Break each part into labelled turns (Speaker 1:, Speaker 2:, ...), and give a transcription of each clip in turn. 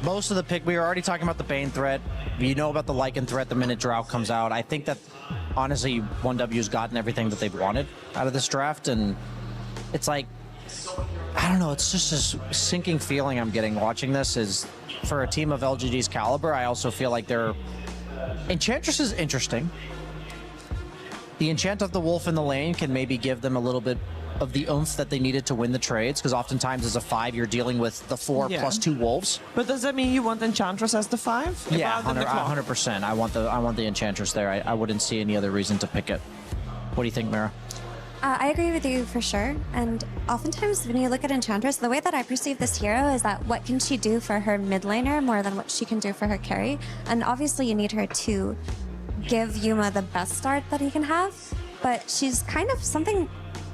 Speaker 1: Most of the pick, we were already talking about the Bane threat. You know about the Lycan threat the minute Drought comes out. I think that, honestly, 1W's gotten everything that they've wanted out of this draft, and it's like, I don't know, it's just this sinking feeling I'm getting watching this is, for a team of LGD's caliber, I also feel like they're... Enchantress is interesting. The enchant of the wolf in the lane can maybe give them a little bit of the oomph that they needed to win the trades, because oftentimes as a 5 you're dealing with the 4 plus 2 wolves.
Speaker 2: But does that mean you want Enchantress as the 5?
Speaker 1: Yeah, 100%. I want the Enchantress there. I wouldn't see any other reason to pick it. What do you think, Mara?
Speaker 3: I agree with you for sure. And oftentimes when you look at Enchantress, the way that I perceive this hero is that what can she do for her mid laner more than what she can do for her carry. And obviously you need her to give Yuma the best start that he can have, but she's kind of something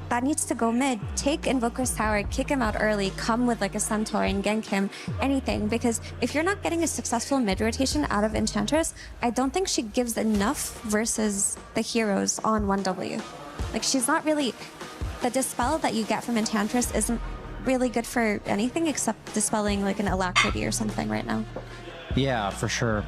Speaker 3: that needs to go mid. Take Invoker's Tower, kick him out early, come with like a Centaur and gank him, anything. Because if you're not getting a successful mid rotation out of Enchantress, I don't think she gives enough versus the heroes on 1W. Like, she's not really... The dispel that you get from Enchantress isn't really good for anything except dispelling like an Alacrity or something right now.
Speaker 1: Yeah, for sure.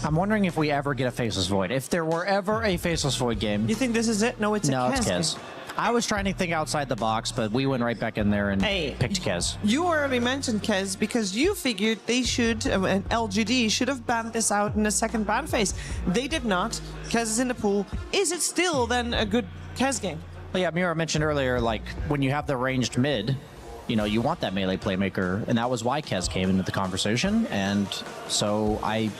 Speaker 1: I'm wondering if we ever get a Faceless Void. If there were ever a Faceless Void game...
Speaker 2: You think this is it? No, it's
Speaker 1: no,
Speaker 2: a
Speaker 1: it's
Speaker 2: Kez.
Speaker 1: Kez. I was trying to think outside the box, but we went right back in there and picked Kez.
Speaker 2: You already mentioned Kez because you figured they should, and LGD should have banned this out in the second ban phase. They did not. Kez is in the pool. Is it still then a good Kez game?
Speaker 1: Well, yeah, Mira mentioned earlier, like, when you have the ranged mid, you know, you want that melee playmaker, and that was why Kez came into the conversation, and so I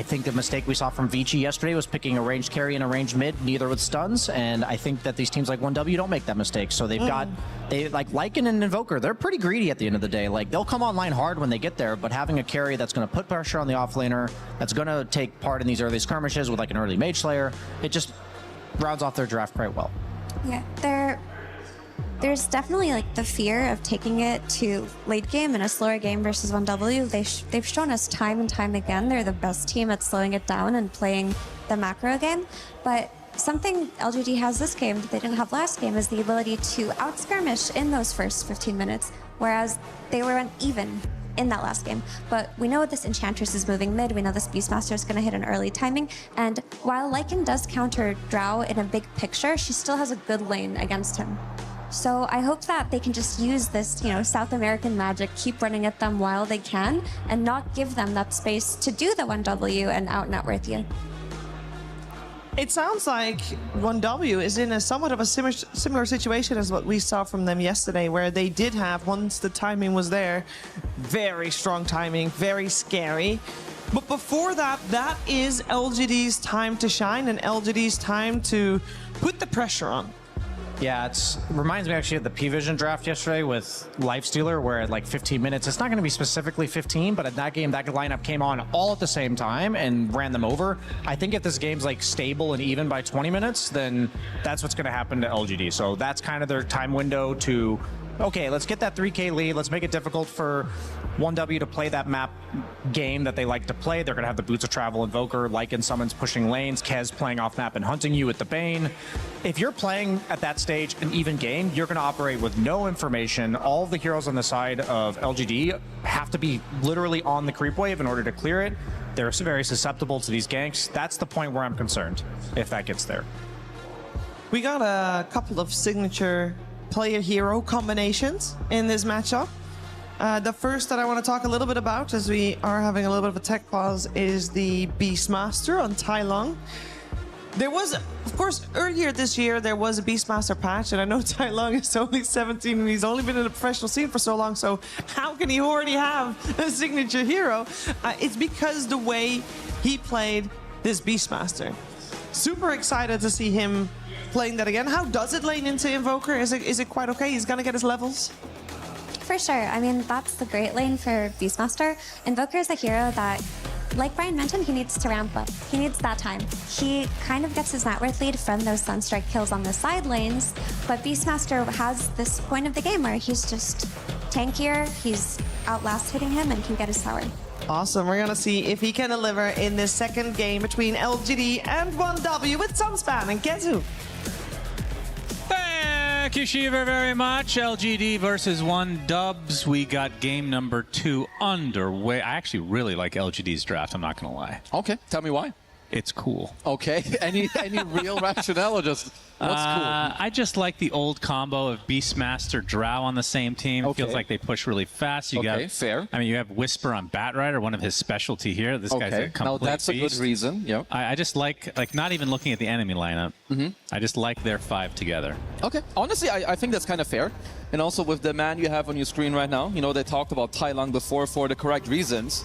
Speaker 1: think the mistake we saw from Vici yesterday was picking a ranged carry and a ranged mid, neither with stuns, and I think that these teams like 1W don't make that mistake. So they've got, like Lycan and Invoker, they're pretty greedy at the end of the day. Like, they'll come online hard when they get there, but having a carry that's going to put pressure on the offlaner, that's going to take part in these early skirmishes with like an early Mage Slayer, it just rounds off their draft quite well.
Speaker 3: Yeah, there's definitely like the fear of taking it to late game in a slower game versus 1W. They've shown us time and time again they're the best team at slowing it down and playing the macro game. But something LGD has this game that they didn't have last game is the ability to out-skirmish in those first 15 minutes, whereas they were uneven in that last game. But we know this Enchantress is moving mid, we know this Beastmaster is going to hit an early timing, and while Lycan does counter Drow in a big picture, she still has a good lane against him. So I hope that they can just use this, you know, South American magic, keep running at them while they can, and not give them that space to do the 1W and out-network you.
Speaker 2: It sounds like 1W is in a somewhat of a similar situation as what we saw from them yesterday, where they did have, once the timing was there, very strong timing, very scary. But before that, that is LGD's time to shine and LGD's time to put the pressure on.
Speaker 1: Yeah, it reminds me actually of the P-Vision draft yesterday with Lifestealer, where at like 15 minutes, it's not going to be specifically 15, but in that game, that lineup came on all at the same time and ran them over. I think if this game's like stable and even by 20 minutes, then that's what's going to happen to LGD. So that's kind of their time window to, okay, let's get that 3K lead. Let's make it difficult for 1W to play that map game that they like to play. They're going to have the Boots of Travel Invoker, Lycan Summons pushing lanes, Kez playing off map and hunting you with the Bane. If you're playing at that stage an even game, you're going to operate with no information. All of the heroes on the side of LGD have to be literally on the creep wave in order to clear it. They're very susceptible to these ganks. That's the point where I'm concerned, if that gets there.
Speaker 2: We got a couple of signature player-hero combinations in this matchup. The first that I want to talk a little bit about, as we are having a little bit of a tech pause, is the Beastmaster on Tai Long. There was, of course, earlier this year, there was a Beastmaster patch, and I know Tai Long is only 17 and he's only been in the professional scene for so long, so how can he already have a signature hero? It's because the way he played this Beastmaster. Super excited to see him playing that again. How does it lane into Invoker? Is it quite okay? He's gonna get his levels?
Speaker 3: For sure. I mean, that's the great lane for Beastmaster. Invoker is a hero that, like Brian mentioned, he needs to ramp up. He needs that time. He kind of gets his net worth lead from those Sunstrike kills on the side lanes, but Beastmaster has this point of the game where he's just tankier, he's outlast hitting him, and can get his tower.
Speaker 2: Awesome. We're going to see if he can deliver in this second game between LGD and 1W with Sunspam and Gezu.
Speaker 4: Thank you, Shiva, very much. LGD versus 1Dubs. We got game number 2 underway. I actually really like LGD's draft, I'm not going to lie.
Speaker 5: Okay, tell me why.
Speaker 4: It's cool.
Speaker 5: Okay, any real rationale or just what's cool?
Speaker 4: I just like the old combo of Beastmaster Drow on the same team. It feels like they push really fast. You got,
Speaker 5: fair.
Speaker 4: I mean, you have Whisper on Batrider, one of his specialty here. This guy's a complete
Speaker 5: now that's
Speaker 4: beast.
Speaker 5: a good reason. Yeah.
Speaker 4: I just like not even looking at the enemy lineup. I just like their 5 together.
Speaker 5: Okay, honestly, I think that's kind of fair. And also with the man you have on your screen right now, you know, they talked about Tai Lung before for the correct reasons.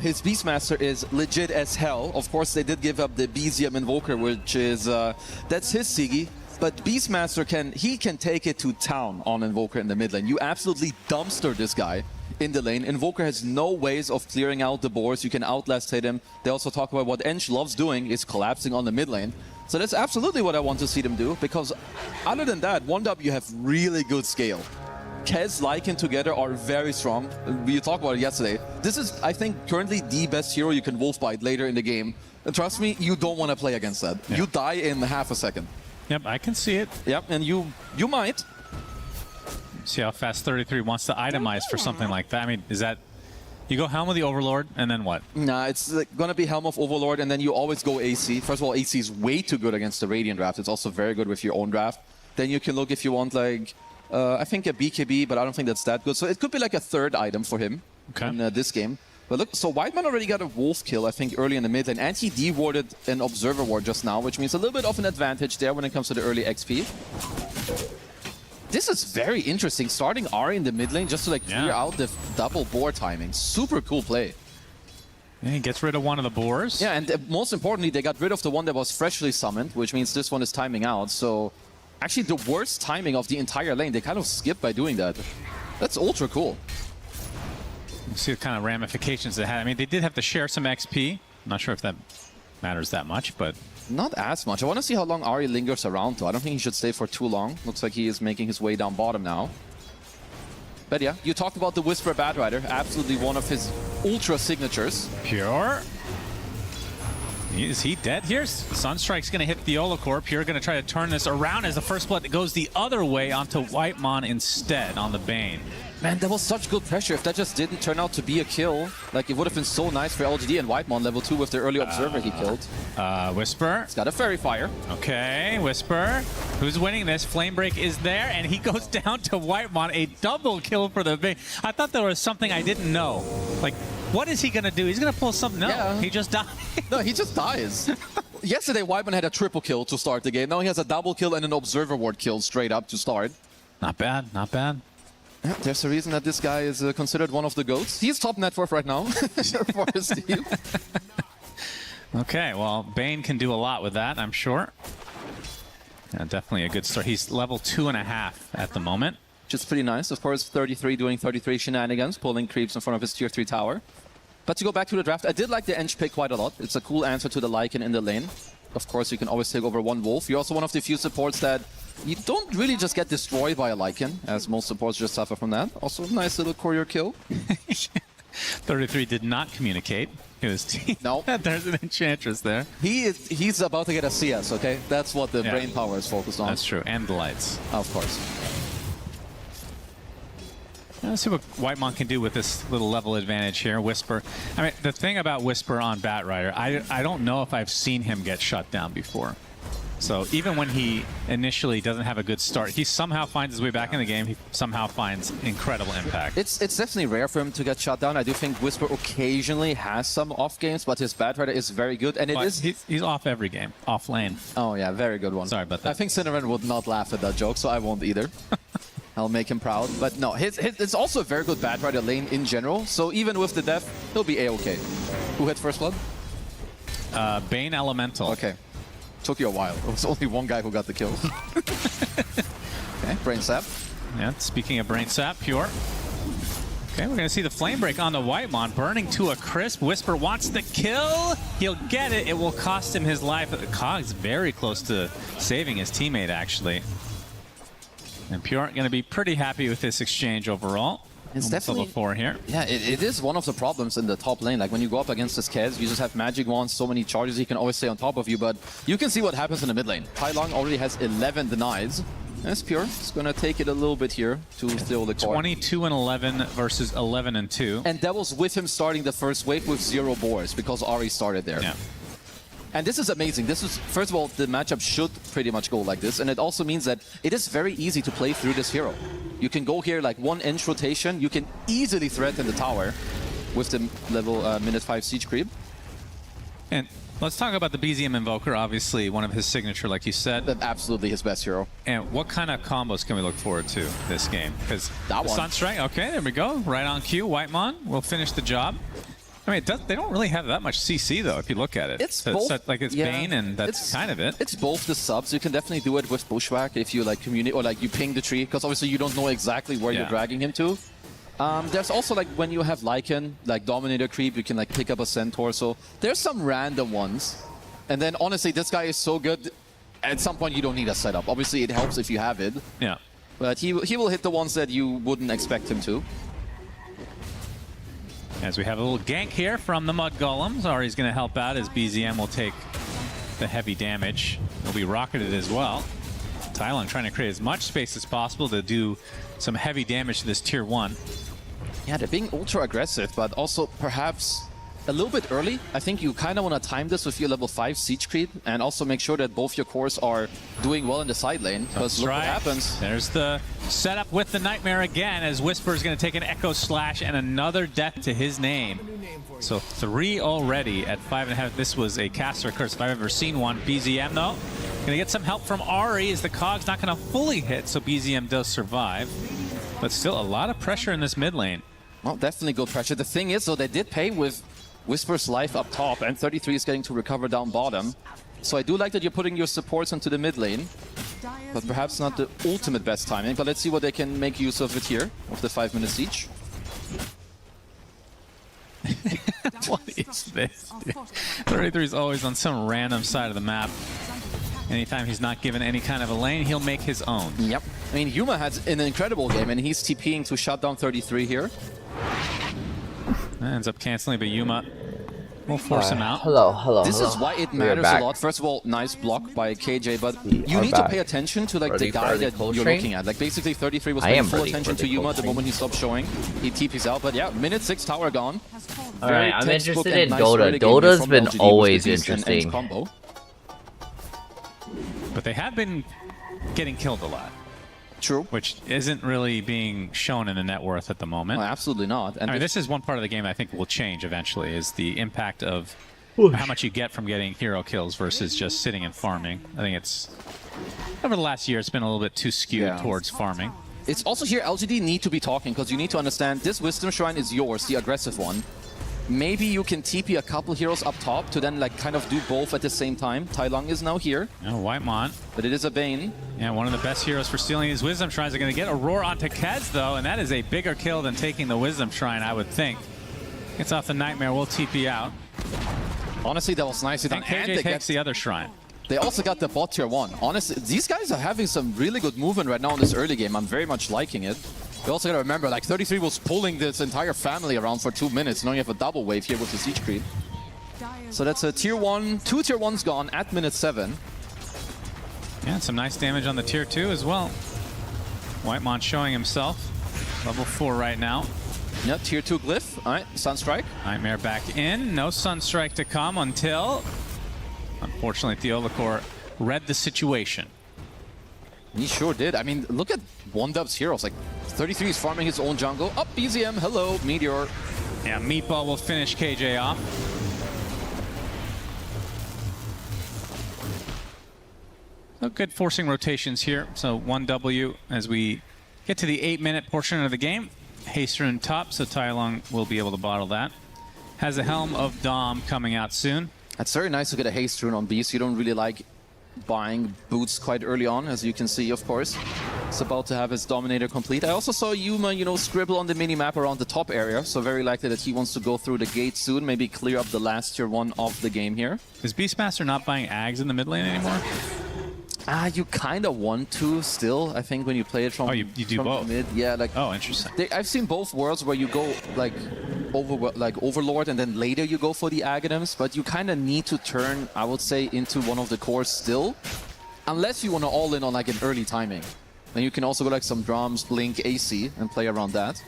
Speaker 5: His Beastmaster is legit as hell. Of course, they did give up the Bezium Invoker, which is, that's his Sigi. But Beastmaster can take it to town on Invoker in the mid lane. You absolutely dumpster this guy in the lane. Invoker has no ways of clearing out the boards. You can outlast hit him. They also talk about what Ench loves doing is collapsing on the mid lane. So that's absolutely what I want to see them do, because other than that, 1W you have really good scale. Kez, Lycan together are very strong. We talked about it yesterday. This is, I think, currently the best hero you can wolfbite later in the game. And trust me, you don't want to play against that. Yeah. You die in half a second.
Speaker 4: Yep, I can see it.
Speaker 5: Yep, and you might.
Speaker 4: See how fast 33 wants to itemize for something like that. I mean, is that... You go Helm of the Overlord, and then what?
Speaker 5: Nah, it's going to be Helm of Overlord, and then you always go AC. First of all, AC is way too good against the Radiant draft. It's also very good with your own draft. Then you can look if you want, like... I think a BKB, but I don't think that's that good. So it could be like a third item for him in this game. But look, so Whiteman already got a wolf kill, I think, early in the mid lane. And he de-warded an Observer Ward just now, which means a little bit of an advantage there when it comes to the early XP. This is very interesting, starting Ahri in the mid lane just to like clear out the double boar timing. Super cool play.
Speaker 4: And he gets rid of one of the boars.
Speaker 5: Yeah, and most importantly, they got rid of the one that was freshly summoned, which means this one is timing out. So actually the worst timing of the entire lane, they kind of skip by doing that. That's ultra cool.
Speaker 4: You see the kind of ramifications they had. I mean, they did have to share some XP. I'm not sure if that matters that much, but...
Speaker 5: Not as much. I want to see how long Ahri lingers around, though. I don't think he should stay for too long. Looks like he is making his way down bottom now. But yeah, you talked about the Whisper Batrider. Absolutely one of his ultra signatures.
Speaker 4: Pure. Is he dead here? Sunstrike's going to hit the Olocore. Pure going to try to turn this around as the first blood goes the other way onto Whitemon instead on the Bane.
Speaker 5: Man, that was such good pressure. If that just didn't turn out to be a kill, like it would have been so nice for LGD and Whitemon level 2 with the early Observer he killed.
Speaker 4: Whisper.
Speaker 5: He's got a Fairy Fire.
Speaker 4: Okay, Whisper. Who's winning this? Flamebreak is there, and he goes down to Whitemon. A double kill for the Bane. I thought there was something I didn't know. Like, what is he going to do? He's going to pull something. No, he just died.
Speaker 5: No, he just dies. Yesterday, Whitemon had a triple kill to start the game. Now he has a double kill and an Observer Ward kill straight up to start.
Speaker 4: Not bad, not bad.
Speaker 5: Yeah, there's a reason that this guy is considered one of the GOATs. He's top net worth right now for his team.
Speaker 4: Okay, well, Bane can do a lot with that, I'm sure. Yeah, definitely a good start. He's level 2.5 at the moment.
Speaker 5: Which is pretty nice. Of course, 33 doing 33 shenanigans, pulling creeps in front of his tier 3 tower. But to go back to the draft, I did like the Ench pick quite a lot. It's a cool answer to the Lycan in the lane. Of course, you can always take over one wolf. You're also one of the few supports that you don't really just get destroyed by a Lycan, as most supports just suffer from that. Also, nice little courier kill.
Speaker 4: 33 did not communicate. It was
Speaker 5: no.
Speaker 4: There's an Enchantress there.
Speaker 5: He's about to get a CS, okay? That's what the brain power is focused on.
Speaker 4: That's true, and the lights.
Speaker 5: Of course.
Speaker 4: Let's see what Whitemon can do with this little level advantage here. Whisper. I mean, the thing about Whisper on Batrider, I don't know if I've seen him get shut down before. So even when he initially doesn't have a good start, he somehow finds his way back in the game. He somehow finds incredible impact.
Speaker 5: It's definitely rare for him to get shut down. I do think Whisper occasionally has some off games, but his Batrider is very good. And
Speaker 4: he's off every game, off lane.
Speaker 5: Oh yeah, very good one.
Speaker 4: Sorry about that.
Speaker 5: I think Cinnamon would not laugh at that joke, so I won't either. I'll make him proud. But no, it's also a very good Batrider lane in general. So even with the death, he'll be A-okay. Who had first blood?
Speaker 4: Bane Elemental.
Speaker 5: Okay. Took you a while. It was only one guy who got the kill. Okay, Brain Sap.
Speaker 4: Yeah, speaking of Brain Sap, Pure. Okay, we're going to see the Flame Break on the Whitemon, burning to a crisp. Whisper wants the kill. He'll get it. It will cost him his life. Cog's very close to saving his teammate, actually. And Pure going to be pretty happy with this exchange overall.
Speaker 5: It's definitely
Speaker 4: level 4 here.
Speaker 5: Yeah, it is one of the problems in the top lane. Like when you go up against this Kez, you just have magic wands, so many charges, he can always stay on top of you. But you can see what happens in the mid lane. Tai Lung already has 11 denies. That's Pure. It's going to take it a little bit here to steal the core.
Speaker 4: 22-11 versus 11-2.
Speaker 5: And that was with him starting the first wave with 0 boards because Ari started there.
Speaker 4: Yeah.
Speaker 5: And this is amazing. This is, first of all, the matchup should pretty much go like this. And it also means that it is very easy to play through this hero. You can go here like 1 inch rotation. You can easily threaten the tower with the level minute 5 siege creep.
Speaker 4: And let's talk about the BZM Invoker, obviously one of his signature, like you said.
Speaker 5: That's absolutely his best hero.
Speaker 4: And what kind of combos can we look forward to this game? Because Sunstrike, okay, there we go. Right on cue. Whitemon will finish the job. I mean, they don't really have that much CC, though, if you look at it.
Speaker 5: It's both.
Speaker 4: Like, it's Bane, and that's kind of it.
Speaker 5: It's both the subs. You can definitely do it with Bushwhack if you, like, communicate, or, like, you ping the tree, because obviously you don't know exactly where you're dragging him to. There's also, like, when you have Lycan, like, Dominator creep, you can, like, pick up a Centaur. So there's some random ones. And then, honestly, this guy is so good, at some point you don't need a setup. Obviously, it helps if you have it.
Speaker 4: Yeah.
Speaker 5: But he will hit the ones that you wouldn't expect him to.
Speaker 4: As we have a little gank here from the Mud Golems. Ari's going to help out as BZM will take the heavy damage. He'll be rocketed as well. Tylon trying to create as much space as possible to do some heavy damage to this tier 1.
Speaker 5: Yeah, they're being ultra aggressive, but also perhaps a little bit early. I think you kind of want to time this with your level 5 siege creep and also make sure that both your cores are doing well in the side lane. Because look what happens.
Speaker 4: There's the setup with the Nightmare again as Whisper is going to take an Echo Slash and another death to his name. So 3 already at 5.5. This was a caster curse if I've ever seen one. BZM though, going to get some help from Ari as the Cog's not going to fully hit, so BZM does survive. But still a lot of pressure in this mid lane.
Speaker 5: Well, definitely good pressure. The thing is, though, they did pay with Whisper's life up top, and 33 is getting to recover down bottom. So I do like that you're putting your supports into the mid lane, but perhaps not the ultimate best timing. But let's see what they can make use of it here, with the 5-minute siege.
Speaker 4: What is this? 33 is always on some random side of the map. Anytime he's not given any kind of a lane, he'll make his own.
Speaker 5: Yep. I mean, Yuma has an incredible game, and he's TPing to shut down 33 here.
Speaker 4: Ends up canceling, but Yuma will force him out.
Speaker 6: Hello.
Speaker 5: This is why it matters a lot. First of all, nice block by KJ, but you need to pay attention to like the guy that you're looking at. Like basically 33 was paying full attention to Yuma the moment he stopped showing. He TPs out, but yeah, minute 6 tower gone.
Speaker 6: Alright, I'm interested in Dota. Dota's been always interesting.
Speaker 4: But they have been getting killed a lot.
Speaker 5: True.
Speaker 4: Which isn't really being shown in the net worth at the moment.
Speaker 5: Well, absolutely not. And
Speaker 4: I mean, this is one part of the game I think will change eventually, is the impact of how much you get from getting hero kills versus just sitting and farming. I think it's, over the last year, it's been a little bit too skewed towards farming.
Speaker 5: It's also here, LGD need to be talking, because you need to understand this Wisdom Shrine is yours, the aggressive one. Maybe you can TP a couple heroes up top to then like kind of do both at the same time. Tai Lung is now here.
Speaker 4: Oh, Whitemon.
Speaker 5: But it is a Bane.
Speaker 4: Yeah, one of the best heroes for stealing his Wisdom Shrines are going to get a roar onto Kez, though, and that is a bigger kill than taking the Wisdom Shrine, I would think. Gets off the Nightmare, will TP out.
Speaker 5: Honestly, that was nicely done.
Speaker 4: And KJ takes the other shrine.
Speaker 5: They also got the bot tier 1. Honestly, these guys are having some really good movement right now in this early game. I'm very much liking it. You also gotta remember, like 33 was pulling this entire family around for 2 minutes. Now you have a double wave here with the siege creep. So that's a tier 1, 2 tier 1s gone at minute 7.
Speaker 4: Yeah, and some nice damage on the tier 2 as well. Whitemon showing himself. Level 4 right now.
Speaker 5: Yeah, tier 2 glyph. All right, Sunstrike.
Speaker 4: Nightmare back in. No Sunstrike to come until, unfortunately, Theolacor read the situation.
Speaker 5: He sure did. I mean, look at 1Dub's heroes. Like, 33 is farming his own jungle. Up, BZM, hello, Meteor.
Speaker 4: Yeah, Meatball will finish KJ off. So good forcing rotations here. So 1W as we get to the 8-minute portion of the game. Haste rune top, so Tai Lung will be able to bottle that. Has a Helm of Dom coming out soon.
Speaker 5: It's very nice to get a haste rune on Beast. You don't really like buying boots quite early on, as you can see, of course. It's about to have his Dominator complete. I also saw Yuma, you know, scribble on the mini-map around the top area, so very likely that he wants to go through the gate soon, maybe clear up the last tier 1 of the game here.
Speaker 4: Is Beastmaster not buying Ags in the mid lane anymore?
Speaker 5: You kind of want to still, I think, when you play it from,
Speaker 4: you do
Speaker 5: from
Speaker 4: both.
Speaker 5: mid. Yeah, like,
Speaker 4: oh, interesting.
Speaker 5: I've seen both worlds where you go like Overlord and then later you go for the Aghanims, but you kind of need to turn, I would say, into one of the cores still, unless you want to all in on like an early timing. Then you can also go like some drums, blink, AC, and play around that.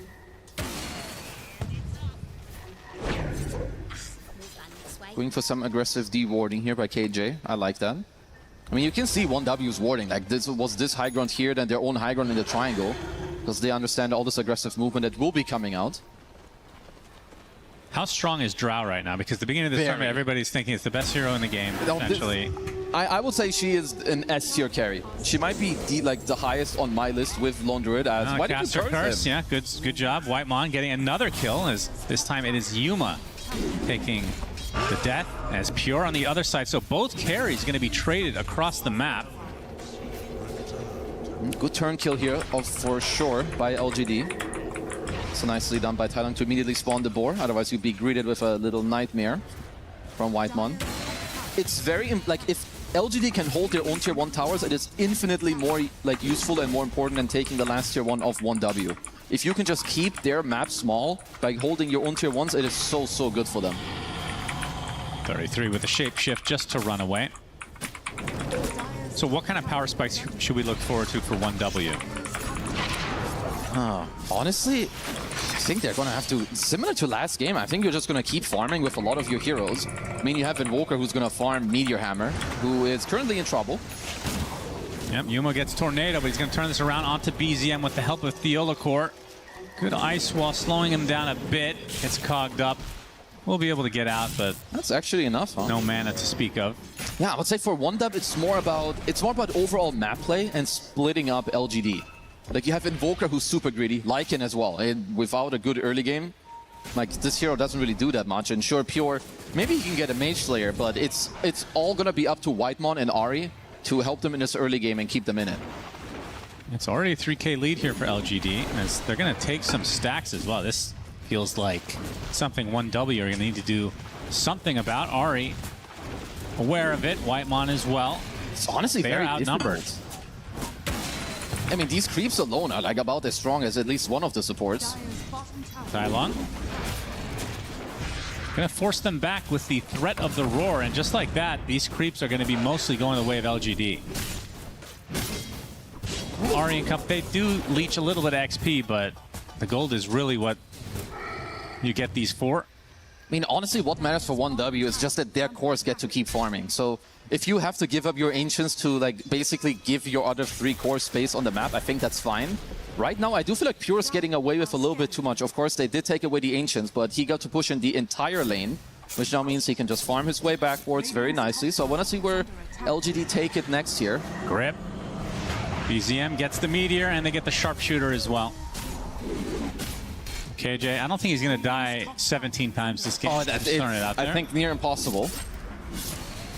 Speaker 5: Going for some aggressive D-warding here by KJ. I like that. I mean, you can see 1W's warding. Like, this was this high ground here, then their own high ground in the triangle. Because they understand all this aggressive movement that will be coming out.
Speaker 4: How strong is Drow right now? Because the beginning of this tournament, everybody's thinking it's the best hero in the game, essentially.
Speaker 5: I would say she is an S-tier carry. She might be the highest on my list with Lone Druid. As why did you curse him?
Speaker 4: Yeah, good job. Whitemon getting another kill, as this time it is Yuma taking the death, as Pure on the other side. So both carries going to be traded across the map.
Speaker 5: Good turn kill here, for sure, by LGD. So nicely done by Thailand to immediately spawn the boar. Otherwise, you'd be greeted with a little nightmare from Whitemon. It's very, like, if LGD can hold their own tier 1 towers, it is infinitely more, like, useful and more important than taking the last tier 1 of 1W. If you can just keep their map small by holding your own tier 1s, it is so good for them.
Speaker 4: 33 with a shapeshift just to run away. So what kind of power spikes should we look forward to for 1W?
Speaker 5: Honestly, I think they're going to have to, similar to last game, I think you're just going to keep farming with a lot of your heroes. I mean, you have Invoker who's going to farm Meteor Hammer, who is currently in trouble.
Speaker 4: Yep, Yuma gets Tornado, but he's going to turn this around onto BZM with the help of Theolacor. Good ice wall slowing him down a bit. It's cogged up. We'll be able to get out, but
Speaker 5: that's actually enough, huh?
Speaker 4: No mana to speak of.
Speaker 5: Yeah, I would say for 1W, it's more about overall map play and splitting up LGD. Like, you have Invoker who's super greedy, Lycan as well. And without a good early game, like, this hero doesn't really do that much. And sure, Pure, maybe he can get a Mage Slayer, but it's all gonna be up to Whitemon and Ahri to help them in this early game and keep them in it.
Speaker 4: It's already a 3K lead here for LGD, as they're gonna take some stacks as well. This feels like something 1W are gonna need to do something about. Ahri aware of it, Whitemon as well.
Speaker 5: It's honestly
Speaker 4: very outnumbered.
Speaker 5: Difficult. I mean, these creeps alone are like about as strong as at least one of the supports.
Speaker 4: Tylong gonna force them back with the threat of the roar, and just like that, these creeps are gonna be mostly going the way of LGD. Ahri and Cup, they do leech a little bit of XP, but the gold is really what you get these for.
Speaker 5: I mean, honestly, what matters for 1W is just that their cores get to keep farming. So if you have to give up your Ancients to, like, basically give your other 3 cores space on the map, I think that's fine. Right now, I do feel like Pure's getting away with a little bit too much. Of course, they did take away the Ancients, but he got to push in the entire lane, which now means he can just farm his way backwards very nicely. So I want to see where LGD take it next here.
Speaker 4: Grip. BZM gets the Meteor, and they get the Sharpshooter as well. KJ, I don't think he's going to die 17 times this game.
Speaker 5: Oh, I think near impossible.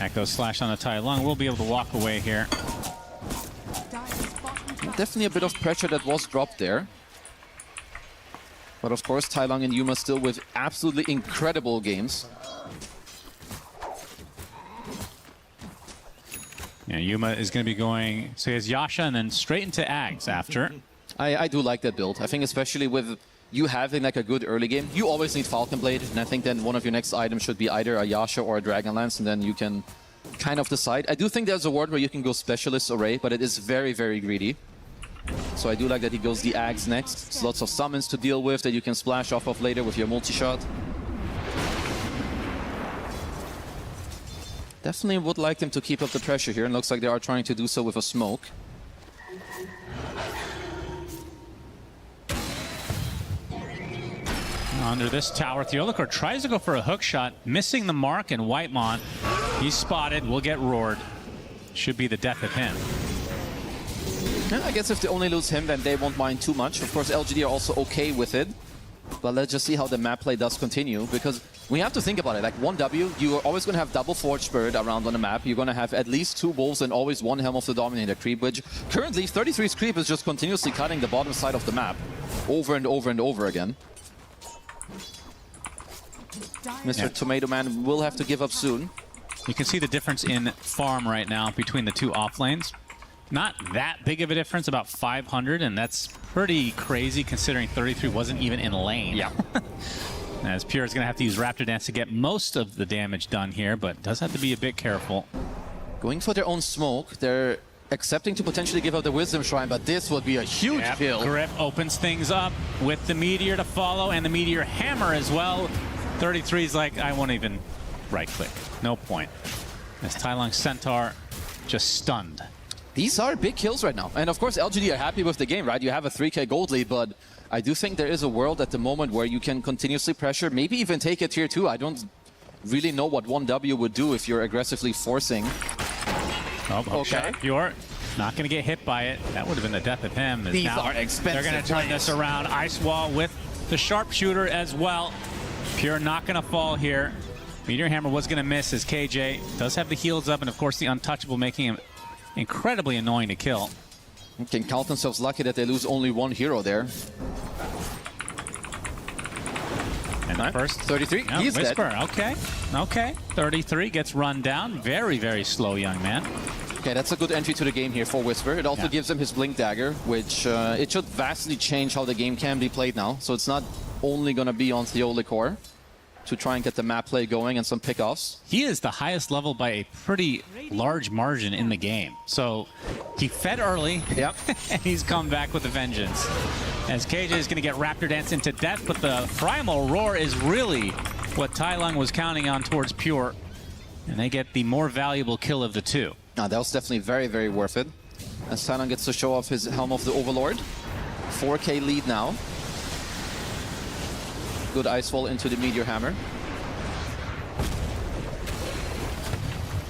Speaker 4: Echo slash on the Tylong. We'll be able to walk away here.
Speaker 5: Definitely a bit of pressure that was dropped there. But of course, Tylong and Yuma still with absolutely incredible games.
Speaker 4: Yeah, Yuma is going to be going... So he has Yasha and then straight into Ags after.
Speaker 5: I do like that build. I think especially with you having like a good early game, you always need Falcon Blade, and I think then one of your next items should be either a Yasha or a Dragonlance, and then you can kind of decide. I do think there's a ward where you can go Specialist Array, but it is very, very greedy. So I do like that he goes the Ags next. It's lots of summons to deal with that you can splash off of later with your multi-shot. Definitely would like them to keep up the pressure here, and looks like they are trying to do so with a smoke.
Speaker 4: Under this tower, Theolacor tries to go for a hook shot, missing the mark, and Whitemon, he's spotted, will get roared. Should be the death of him.
Speaker 5: Yeah, I guess if they only lose him, then they won't mind too much. Of course, LGD are also okay with it. But let's just see how the map play does continue, because we have to think about it. Like 1W, you are always going to have double Forge Spirit around on the map. You're going to have at least 2 Wolves and always 1 Helm of the Dominator creep, which currently 33's creep is just continuously cutting the bottom side of the map over and over and over again. Mr. Tomato Man will have to give up soon.
Speaker 4: You can see the difference in farm right now between the 2 off lanes. Not that big of a difference, about 500, and that's pretty crazy considering 33 wasn't even in lane.
Speaker 5: Yeah.
Speaker 4: As Pure is going to have to use Raptor Dance to get most of the damage done here, but does have to be a bit careful.
Speaker 5: Going for their own smoke, they're accepting to potentially give up the Wisdom Shrine, but this would be a huge kill.
Speaker 4: Grip opens things up with the Meteor to follow and the Meteor Hammer as well. 33's like, I won't even right-click. No point. As Tai Lung Centaur just stunned.
Speaker 5: These are big kills right now. And of course, LGD are happy with the game, right? You have a 3K gold lead, but I do think there is a world at the moment where you can continuously pressure, maybe even take a tier 2. I don't really know what 1W would do if you're aggressively forcing.
Speaker 4: Oh, okay. Pure not going to get hit by it. That would have been the death of him.
Speaker 5: These are expensive.
Speaker 4: They're going to turn this around. Ice Wall with the sharpshooter as well. Pure not going to fall here. Meteor Hammer was going to miss as KJ does have the heals up, and of course the untouchable making him incredibly annoying to kill.
Speaker 5: Can count themselves lucky that they lose only one hero there.
Speaker 4: And the first
Speaker 5: 33,
Speaker 4: no,
Speaker 5: he's
Speaker 4: Whisper,
Speaker 5: dead.
Speaker 4: Okay. 33 gets run down. Very, very slow young man.
Speaker 5: Okay, that's a good entry to the game here for Whisper. It also gives him his Blink Dagger, which it should vastly change how the game can be played now. So it's not only going to be on Theolicor to try and get the map play going and some pickoffs.
Speaker 4: He is the highest level by a pretty large margin in the game. So he fed early, and he's come back with a vengeance. As KJ is going to get Raptor Dance into death, but the Primal Roar is really what Tai Lung was counting on towards Pure. And they get the more valuable kill of the two.
Speaker 5: That was definitely very, very worth it. As Tai Lung gets to show off his Helm of the Overlord. 4K lead now. Good Ice Wall into the Meteor Hammer.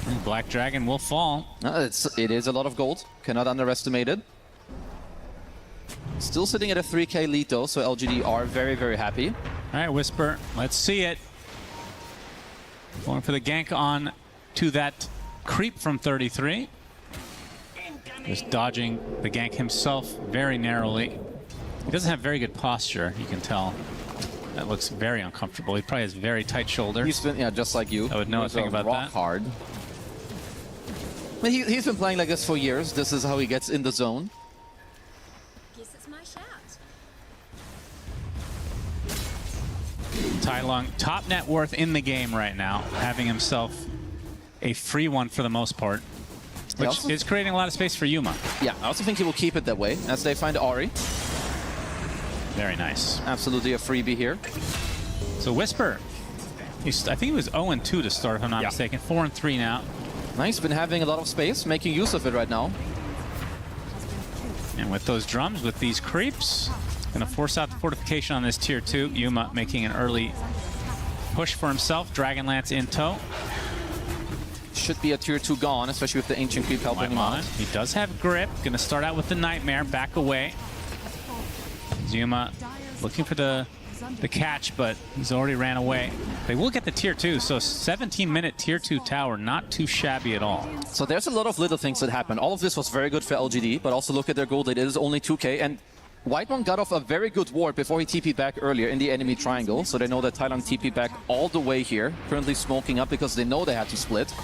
Speaker 4: And Black Dragon will fall.
Speaker 5: It is a lot of gold. Cannot underestimate it. Still sitting at a 3K lead though, so LGD are very, very happy.
Speaker 4: All right, Whisper, let's see it. Going for the gank on to that creep from 33. Just dodging the gank himself very narrowly. He doesn't have very good posture, you can tell. That looks very uncomfortable. He probably has very tight shoulders.
Speaker 5: He's been, just like you.
Speaker 4: I would know a thing about
Speaker 5: rock
Speaker 4: that.
Speaker 5: Hard. But he's been playing like this for years. This is how he gets in the zone.
Speaker 7: Guess it's my shout.
Speaker 4: Tai Lung, top net worth in the game right now, having himself a free one for the most part, which is creating a lot of space for Yuma.
Speaker 5: Yeah, I also think he will keep it that way as they find Ahri.
Speaker 4: Very nice.
Speaker 5: Absolutely a freebie here.
Speaker 4: So Whisper, I think he was 0-2 to start, if I'm not mistaken. 4-3 now.
Speaker 5: Nice, been having a lot of space, making use of it right now.
Speaker 4: And with those drums, with these creeps, gonna force out the fortification on this tier 2. Yuma making an early push for himself. Dragonlance in tow.
Speaker 5: Should be a tier 2 gone, especially with the Ancient Creep helping him out.
Speaker 4: He does have grip. Gonna start out with the Nightmare, back away. Yuma looking for the catch, but he's already ran away. They will get the tier 2, so 17-minute tier 2 tower, not too shabby at all.
Speaker 5: So there's a lot of little things that happen. All of this was very good for LGD, but also look at their gold lead. It is only 2K, and Whitemon got off a very good ward before he TP'd back earlier in the enemy triangle, so they know that Tai Lung TP'd back all the way here, currently smoking up because they know they had to split.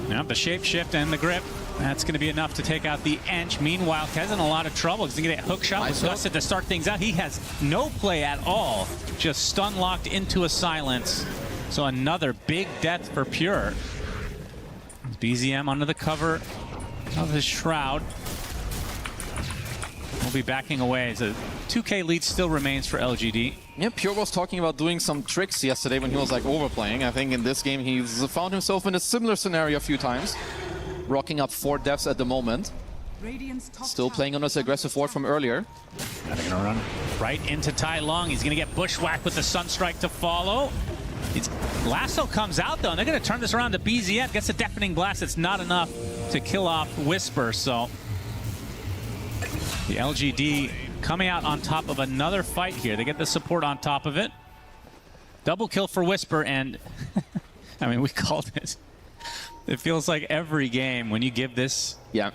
Speaker 4: Now the shapeshift and the grip. That's going to be enough to take out the Ench. Meanwhile, Kez in a lot of trouble. He's going to get hook shot with Gusset to start things out. He has no play at all. Just stun locked into a silence. So another big death for Pure. BZM under the cover of his shroud. We'll be backing away. The 2K lead still remains for LGD.
Speaker 5: Yeah, Pure was talking about doing some tricks yesterday when he was like overplaying. I think in this game he's found himself in a similar scenario a few times. Rocking up 4 deaths at the moment. Still playing on this aggressive ward from earlier.
Speaker 4: They're going to run right into Tai Lung. He's going to get bushwhacked with the Sunstrike to follow. Lasso comes out though, and they're going to turn this around to BZM. Gets a Deafening Blast. It's not enough to kill off Whisper. So the LGD coming out on top of another fight here. They get the support on top of it. Double kill for Whisper, and I mean, we called it. It feels like every game when you give this young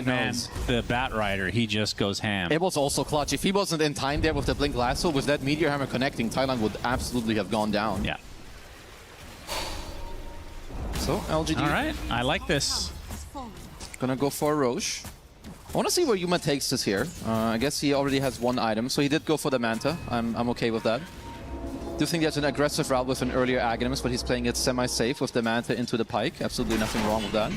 Speaker 4: man the Bat Rider, he just goes ham.
Speaker 5: It was also clutch. If he wasn't in time there with the Blink Lasso, with that Meteor Hammer connecting, Tai Lung would absolutely have gone down.
Speaker 4: Yeah.
Speaker 5: So, LGD.
Speaker 4: All right, I like this.
Speaker 5: Gonna go for a Roche. I want to see where Yuma takes this here. I guess he already has 1 item, so he did go for the Manta. I'm okay with that. Do think there's an aggressive route with an earlier Aghanim's, but he's playing it semi-safe with the Manta into the Pike. Absolutely nothing wrong with that.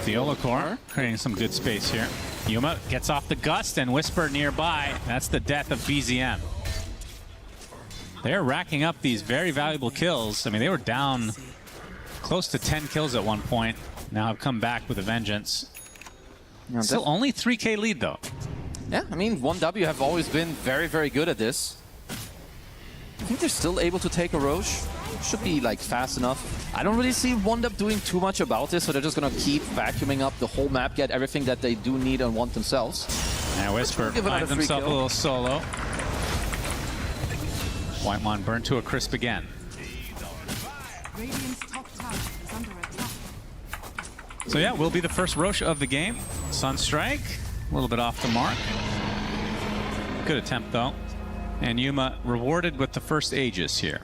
Speaker 4: Theola core creating some good space here. Yuma gets off the gust and Whisper nearby. That's the death of BZM. They're racking up these very valuable kills. I mean, they were down close to 10 kills at one point. Now have come back with a vengeance. Still only 3K lead though.
Speaker 5: Yeah, I mean, 1W have always been very, very good at this. I think they're still able to take a Roche. Should be like fast enough. I don't really see 1W doing too much about this, so they're just gonna keep vacuuming up the whole map, get everything that they do need and want themselves.
Speaker 4: Now Whisper finds himself a little solo. Whitemon burned to a crisp again. So yeah, will be the first Roche of the game. Sunstrike, a little bit off the mark. Good attempt though. And Yuma rewarded with the first Aegis here.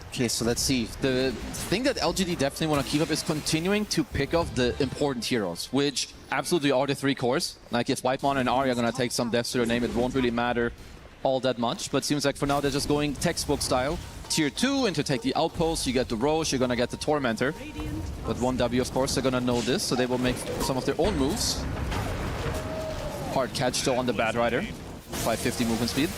Speaker 5: Okay, so let's see. The thing that LGD definitely want to keep up is continuing to pick off the important heroes, which absolutely are the 3 cores. Like if Whitemon and Ahri are going to take some deaths to their name, it won't really matter all that much. But seems like for now they're just going textbook style. Tier 2, and to take the outpost, you get the Roche, you're going to get the Tormentor. But 1W, of course, they're going to know this, so they will make some of their own moves. Hard catch though on the Bad Rider. 550 movement speed.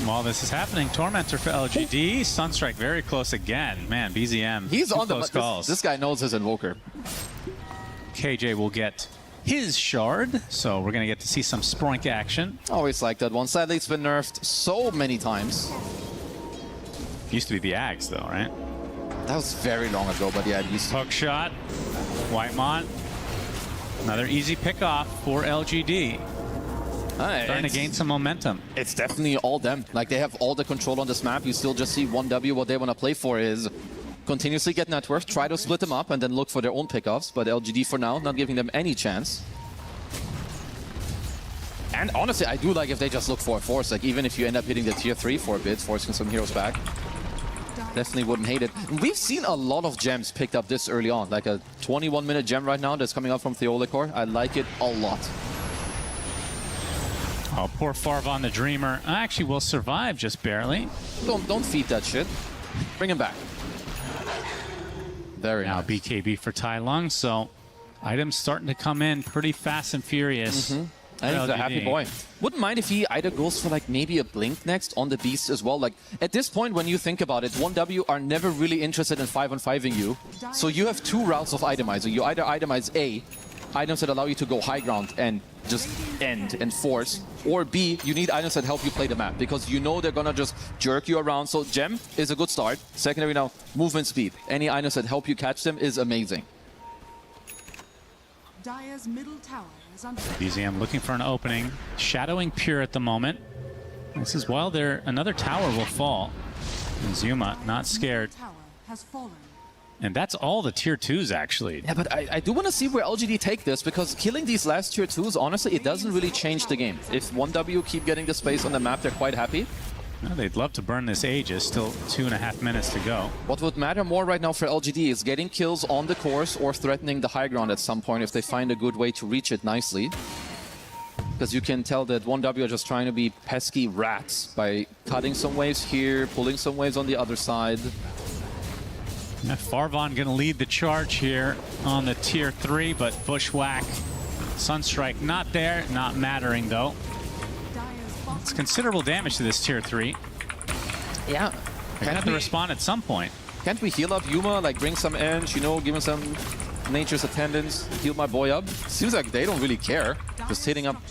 Speaker 4: While this is happening, Tormentor for LGD. Sunstrike very close again. Man, BZM.
Speaker 5: He's on the
Speaker 4: close calls.
Speaker 5: This guy knows his Invoker.
Speaker 4: KJ will get his shard, so we're going to get to see some Sproink action.
Speaker 5: Always like that one. Sadly, it's been nerfed so many times.
Speaker 4: Used to be the Ags, though, right?
Speaker 5: That was very long ago, but yeah, it used to.
Speaker 4: Hook shot. Whitemon. Another easy pick off for LGD. Starting to gain some momentum.
Speaker 5: It's definitely all them. Like, they have all the control on this map. You still just see 1W. What they want to play for is continuously get net worth, try to split them up, and then look for their own pickoffs. But LGD for now, not giving them any chance. And honestly, I do like if they just look for a force. Like, even if you end up hitting the tier 3 for a bit, forcing some heroes back. Definitely wouldn't hate it. We've seen a lot of gems picked up this early on. Like a 21-minute gem right now that's coming out from Theola core. I like it a lot.
Speaker 4: Oh, poor Farvon the Dreamer. Actually will survive just barely.
Speaker 5: Don't feed that shit. Bring him back. Very
Speaker 4: now
Speaker 5: nice.
Speaker 4: BKB for Tai Lung, so items starting to come in pretty fast and furious.
Speaker 5: I think he's a happy boy. Wouldn't mind if he either goes for like maybe a Blink next on the Beast as well. Like at this point when you think about it, 1W are never really interested in 5-on-5ing you. So you have 2 routes of itemizing. You either itemize A, items that allow you to go high ground and just end and force, or B, you need items that help you play the map because you know they're gonna just jerk you around. So Gem is a good start. Secondary now, movement speed. Any items that help you catch them is amazing.
Speaker 8: Dire's middle tower is under
Speaker 4: BZM looking for an opening, shadowing Pure at the moment. This is while another tower will fall. And Zuma not scared.
Speaker 8: tower has fallen.
Speaker 4: And that's all the tier 2s actually.
Speaker 5: Yeah, but I do want to see where LGD take this because killing these last tier 2s, honestly, it doesn't really change the game. If 1W keep getting the space on the map, they're quite happy.
Speaker 4: Well, they'd love to burn this Aegis, still 2.5 minutes to go.
Speaker 5: What would matter more right now for LGD is getting kills on the course or threatening the high ground at some point if they find a good way to reach it nicely. Because you can tell that 1W are just trying to be pesky rats by cutting some waves here, pulling some waves on the other side.
Speaker 4: Yeah, Farvon going to lead the charge here on the tier 3, but Bushwhack, Sunstrike not there, not mattering though. It's considerable damage to this tier 3.
Speaker 5: Yeah.
Speaker 4: They're gonna have to respond at some point.
Speaker 5: Can't we heal up Yuma, like bring some Ench, you know, give him some Nature's Attendance, heal my boy up? Seems like they don't really care. Just hitting up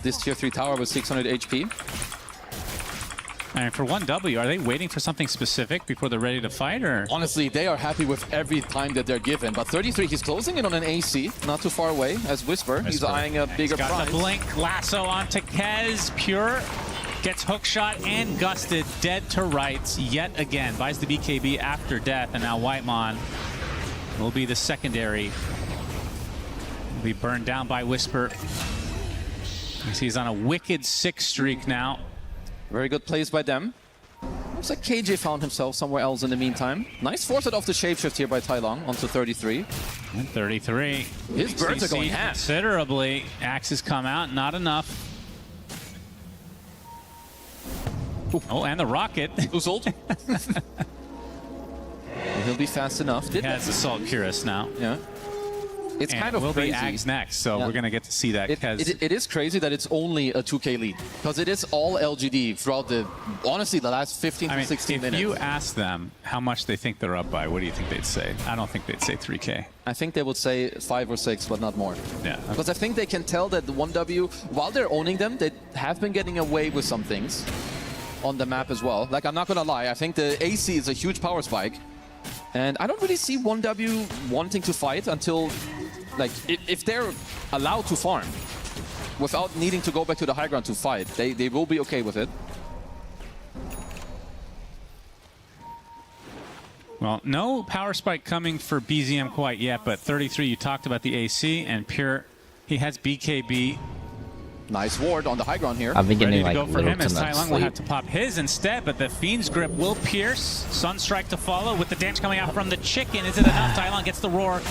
Speaker 5: this tier 3 tower with 600 HP.
Speaker 4: And for 1W, are they waiting for something specific before they're ready to fight, or?
Speaker 5: Honestly, they are happy with every time that they're given. But 33, he's closing in on an AC, not too far away, as Whisper. He's eyeing a bigger
Speaker 4: got
Speaker 5: prize.
Speaker 4: the blink, lasso onto Kez. Pure gets hookshot and gusted, dead to rights yet again. Buys the BKB after death, and now Whitemon will be the secondary. Will be burned down by Whisper. He's on a wicked 6 streak now.
Speaker 5: Very good plays by them. Looks like KJ found himself somewhere else in the meantime. Nice force off the shapeshift here by Tai Lung onto 33.
Speaker 4: And 33.
Speaker 5: His birds are going half.
Speaker 4: Considerably. Axes come out, not enough. Oh, and the rocket.
Speaker 5: Who's old? He'll be fast enough.
Speaker 4: He has Assault Cuirass now.
Speaker 5: Yeah. It's
Speaker 4: and
Speaker 5: kind of
Speaker 4: will
Speaker 5: crazy.
Speaker 4: be Ags next, so
Speaker 5: Yeah.
Speaker 4: we're going to get to see that.
Speaker 5: It is crazy that it's only a 2K lead, because it is all LGD throughout honestly, the last 15 to 16 minutes.
Speaker 4: If you ask them how much they think they're up by, what do you think they'd say? I don't think they'd say 3K.
Speaker 5: I think they would say 5 or 6, but not more.
Speaker 4: Yeah.
Speaker 5: Because I think they can tell that the 1W, while they're owning them, they have been getting away with some things on the map as well. Like, I'm not going to lie, I think the AC is a huge power spike. And I don't really see 1W wanting to fight until, like, if they're allowed to farm without needing to go back to the high ground to fight, they will be okay with it.
Speaker 4: Well, no power spike coming for BZM quite yet, but 33, you talked about the AC, and Pure, he has BKB.
Speaker 5: Nice ward on the high ground here.
Speaker 6: I've been getting
Speaker 4: Ready
Speaker 6: like
Speaker 4: to go for him, as
Speaker 6: little
Speaker 4: Tai Lung will have to pop his instead, but the Fiend's Grip will pierce. Sunstrike to follow with the damage coming out from the Chicken. Is it enough? Tai Lung gets the roar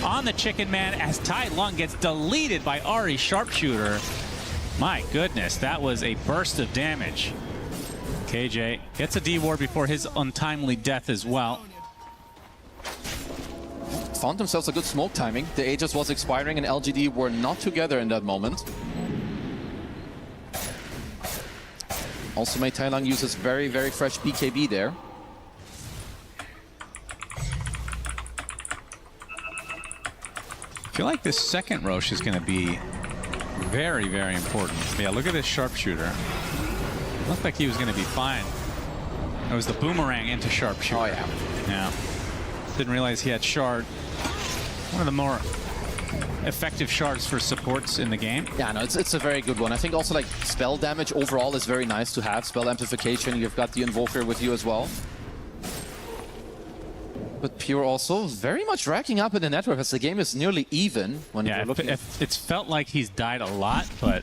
Speaker 4: on the Chicken Man as Tai Lung gets deleted by Ari Sharpshooter. My goodness, that was a burst of damage. KJ gets a D-Ward before his untimely death as well.
Speaker 5: Found themselves a good smoke timing. The Aegis was expiring and LGD were not together in that moment. Also, Mei Tai Lung uses very, very fresh BKB there.
Speaker 4: I feel like this second Roche is going to be very, very important. Yeah, look at this Sharpshooter. Looked like he was going to be fine. It was the boomerang into Sharpshooter.
Speaker 5: Oh, yeah.
Speaker 4: Yeah. Didn't realize he had Shard. One of the more effective shards for supports in the game.
Speaker 5: Yeah, no, it's a very good one. I think also like spell damage overall is very nice to have. Spell amplification, you've got the Invoker with you as well. But Pure also very much racking up in the network as the game is nearly even when
Speaker 4: Yeah,
Speaker 5: you're looking.
Speaker 4: it's felt like he's died a lot, but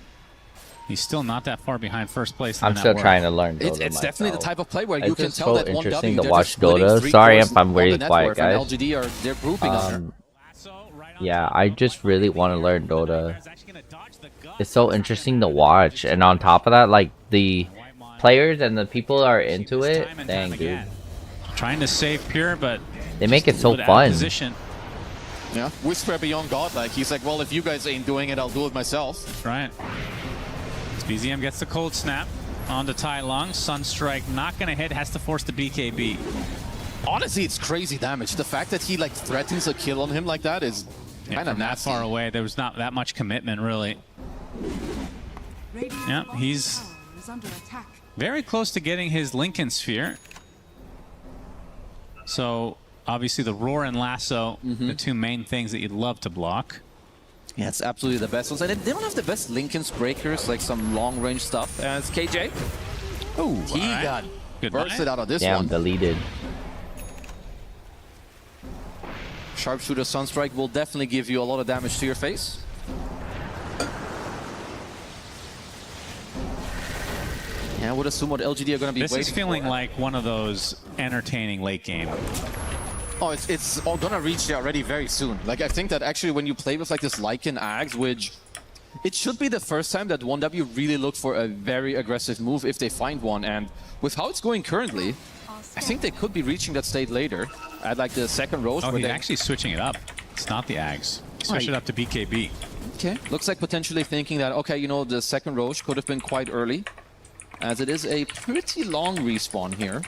Speaker 4: he's still not that far behind first place.
Speaker 6: I'm still trying to learn Dota
Speaker 5: It's definitely the type of play where you
Speaker 6: It's
Speaker 5: can
Speaker 6: just
Speaker 5: tell
Speaker 6: so
Speaker 5: that 1W,
Speaker 6: interesting to
Speaker 5: they're
Speaker 6: watch
Speaker 5: just splitting
Speaker 6: Dota.
Speaker 5: 3
Speaker 6: Sorry
Speaker 5: cores
Speaker 6: if I'm
Speaker 5: on
Speaker 6: really
Speaker 5: the
Speaker 6: quiet,
Speaker 5: network, and
Speaker 6: guys.
Speaker 5: LGD they're grouping on her.
Speaker 6: Yeah, I just really want to learn Dota. It's so interesting to watch, and on top of that, like the players and the people are into it. Dang, dude.
Speaker 4: Trying to save Pure, but
Speaker 6: They make it so
Speaker 4: out of
Speaker 6: fun.
Speaker 4: position.
Speaker 5: Yeah, Whisper beyond God, like he's like, well, if you guys ain't doing it, I'll do it myself.
Speaker 4: Right. BZM gets the cold snap onto Tai Lung. Sunstrike not gonna hit, has to force the BKB.
Speaker 5: Honestly, it's crazy damage. The fact that he like threatens a kill on him like that is kind of
Speaker 4: From that
Speaker 5: nasty.
Speaker 4: far away, there was not that much commitment, really. Yeah, he's
Speaker 8: Tower is under attack.
Speaker 4: very close to getting his Lincoln Sphere. So, obviously the Roar and Lasso, the two main things that you'd love to block.
Speaker 5: Yeah, it's absolutely the best ones. And they don't have the best Lincoln's breakers, like some long-range stuff as KJ.
Speaker 4: Oh,
Speaker 5: He got bursted out of this
Speaker 6: Damn,
Speaker 5: one.
Speaker 6: deleted.
Speaker 5: Sharpshooter Sunstrike will definitely give you a lot of damage to your face. Yeah, I would assume what LGD are going to be
Speaker 4: This
Speaker 5: waiting
Speaker 4: is feeling
Speaker 5: for.
Speaker 4: like one of those entertaining late game.
Speaker 5: Oh, it's all gonna reach there already very soon. Like, I think that actually when you play with like this Lycan Ags, which it should be the first time that 1W really look for a very aggressive move if they find one. And with how it's going currently, I think they could be reaching that state later at like the second roast.
Speaker 4: Oh,
Speaker 5: where
Speaker 4: he's
Speaker 5: they...
Speaker 4: actually switching it up. It's not the Ags. He switched it up to BKB.
Speaker 5: Okay, looks like potentially thinking that, okay, you know, the second roast could have been quite early, as it is a pretty long respawn here.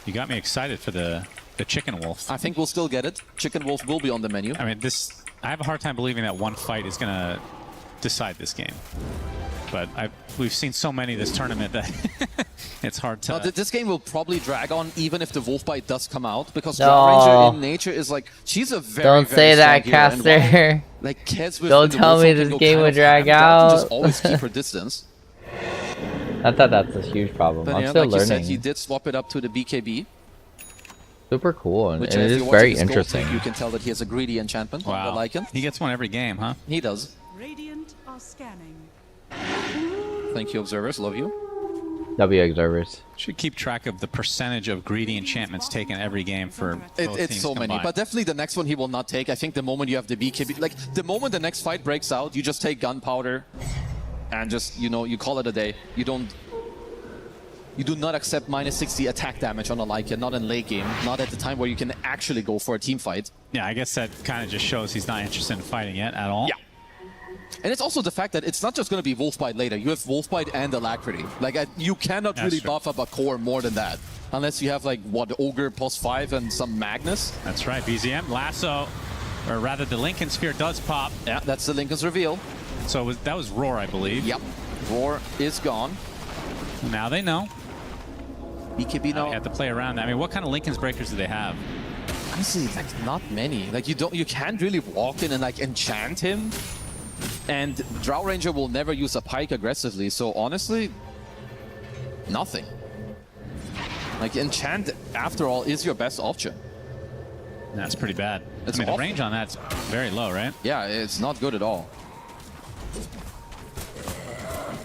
Speaker 4: You got me excited for the Chicken Wolf.
Speaker 5: I think we'll still get it. Chicken Wolf will be on the menu.
Speaker 4: I mean, I have a hard time believing that one fight is going to decide this game. But we've seen so many this tournament that it's hard to...
Speaker 5: No, this game will probably drag on even if the Wolf Bite does come out, because
Speaker 6: No.
Speaker 5: Draw Ranger in nature is like, she's a very,
Speaker 6: Don't
Speaker 5: very
Speaker 6: say that,
Speaker 5: strong hero, and
Speaker 6: Caster.
Speaker 5: while, like, Kez with
Speaker 6: Don't
Speaker 5: the
Speaker 6: tell
Speaker 5: Wolf
Speaker 6: me
Speaker 5: can
Speaker 6: this
Speaker 5: go
Speaker 6: game
Speaker 5: kind
Speaker 6: would
Speaker 5: of
Speaker 6: drag
Speaker 5: ham, Draw can just
Speaker 6: out.
Speaker 5: always keep her distance.
Speaker 6: I thought that's a huge problem.
Speaker 5: But
Speaker 6: I'm
Speaker 5: yeah,
Speaker 6: still
Speaker 5: like you said,
Speaker 6: learning.
Speaker 5: he did swap it up to the BKB,
Speaker 6: Super cool, and
Speaker 5: which
Speaker 6: it
Speaker 5: if
Speaker 6: is
Speaker 5: you're
Speaker 6: very
Speaker 5: watching his gold
Speaker 6: interesting.
Speaker 5: tank, you can tell that he has a greedy enchantment on the Lycan.
Speaker 4: He gets one every game, huh?
Speaker 5: He does.
Speaker 8: Radiant are scanning.
Speaker 5: Thank you, observers. Love you.
Speaker 6: W observers.
Speaker 4: Should keep track of the percentage of greedy enchantments taken every game for both
Speaker 5: It's
Speaker 4: teams
Speaker 5: so many,
Speaker 4: combined.
Speaker 5: but definitely the next one he will not take. I think the moment you have the BKB, like the moment the next fight breaks out, you just take gunpowder and just, you know, you call it a day. You don't You do not accept minus 60 attack damage on a Lycan, not in late game, not at the time where you can actually go for a team fight.
Speaker 4: Yeah, I guess that kind of just shows he's not interested in fighting yet at all.
Speaker 5: Yeah. And it's also the fact that it's not just going to be Wolfbite later. You have Wolfbite and Alacrity. Like, you cannot really buff up a core more than that. Unless you have, like, what, Ogre +5 and some Magnus?
Speaker 4: That's right, BZM. Lasso, or rather the Lincoln Sphere does pop.
Speaker 5: Yeah, that's the Lincoln's reveal.
Speaker 4: So that was Roar, I believe.
Speaker 5: Yep. Roar is gone.
Speaker 4: Now they know.
Speaker 5: BKB now.
Speaker 4: You have to play around that. I mean, what kind of Lincoln's breakers do they have?
Speaker 5: Honestly, like, not many. Like, you can't really walk in and, like, enchant him. And Drow Ranger will never use a pike aggressively, so honestly, nothing. Like, enchant, after all, is your best option.
Speaker 4: That's pretty bad.
Speaker 5: It's
Speaker 4: I mean, the
Speaker 5: awful.
Speaker 4: range on that's very low, right?
Speaker 5: Yeah, it's not good at all.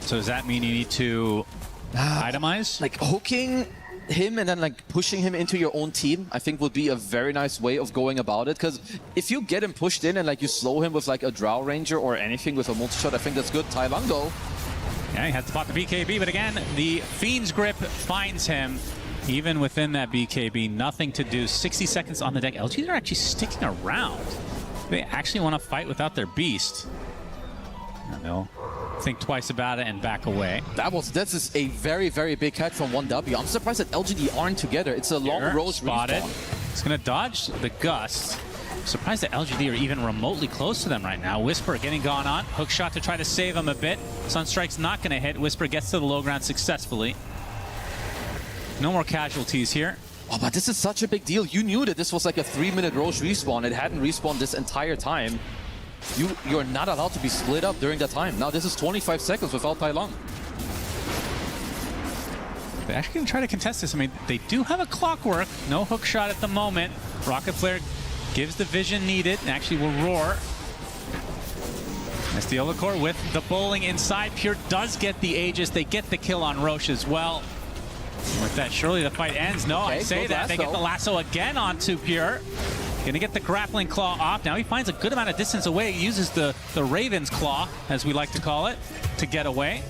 Speaker 4: So does that mean you need to itemize?
Speaker 5: Like, hooking him and then, like, pushing him into your own team, I think would be a very nice way of going about it. Because if you get him pushed in and, like, you slow him with, like, a Drow Ranger or anything with a multi-shot, I think that's good. Tai Lung, though.
Speaker 4: Yeah, he had to pop the BKB, but again, the Fiend's Grip finds him. Even within that BKB, nothing to do. 60 seconds on the deck. LGs are actually sticking around. They actually want to fight without their beast. And they'll think twice about it and back away.
Speaker 5: This is a very, very big catch from 1W. I'm surprised that LGD aren't together. It's a long road
Speaker 4: spotted.
Speaker 5: respawn.
Speaker 4: It's going to dodge the gust. Surprised that LGD are even remotely close to them right now. Whisper getting gone on. Hook shot to try to save him a bit. Sunstrike's not going to hit. Whisper gets to the low ground successfully. No more casualties here.
Speaker 5: Oh, but this is such a big deal. You knew that this was like a 3-minute Roche respawn. It hadn't respawned this entire time. You're not allowed to be split up during that time. Now this is 25 seconds without Tai Lung.
Speaker 4: They're actually going to try to contest this. I mean, they do have a clockwork. No hook shot at the moment. Rocket Flare gives the vision needed and actually will roar. As the Olacore with the bowling inside. Pure does get the Aegis. They get the kill on Roche as well. With that, surely the fight ends. No,
Speaker 5: Okay,
Speaker 4: I say that. They get the lasso again onto Pure. Gonna get the grappling claw off. Now he finds a good amount of distance away. He uses the Raven's Claw, as we like to call it, to get away.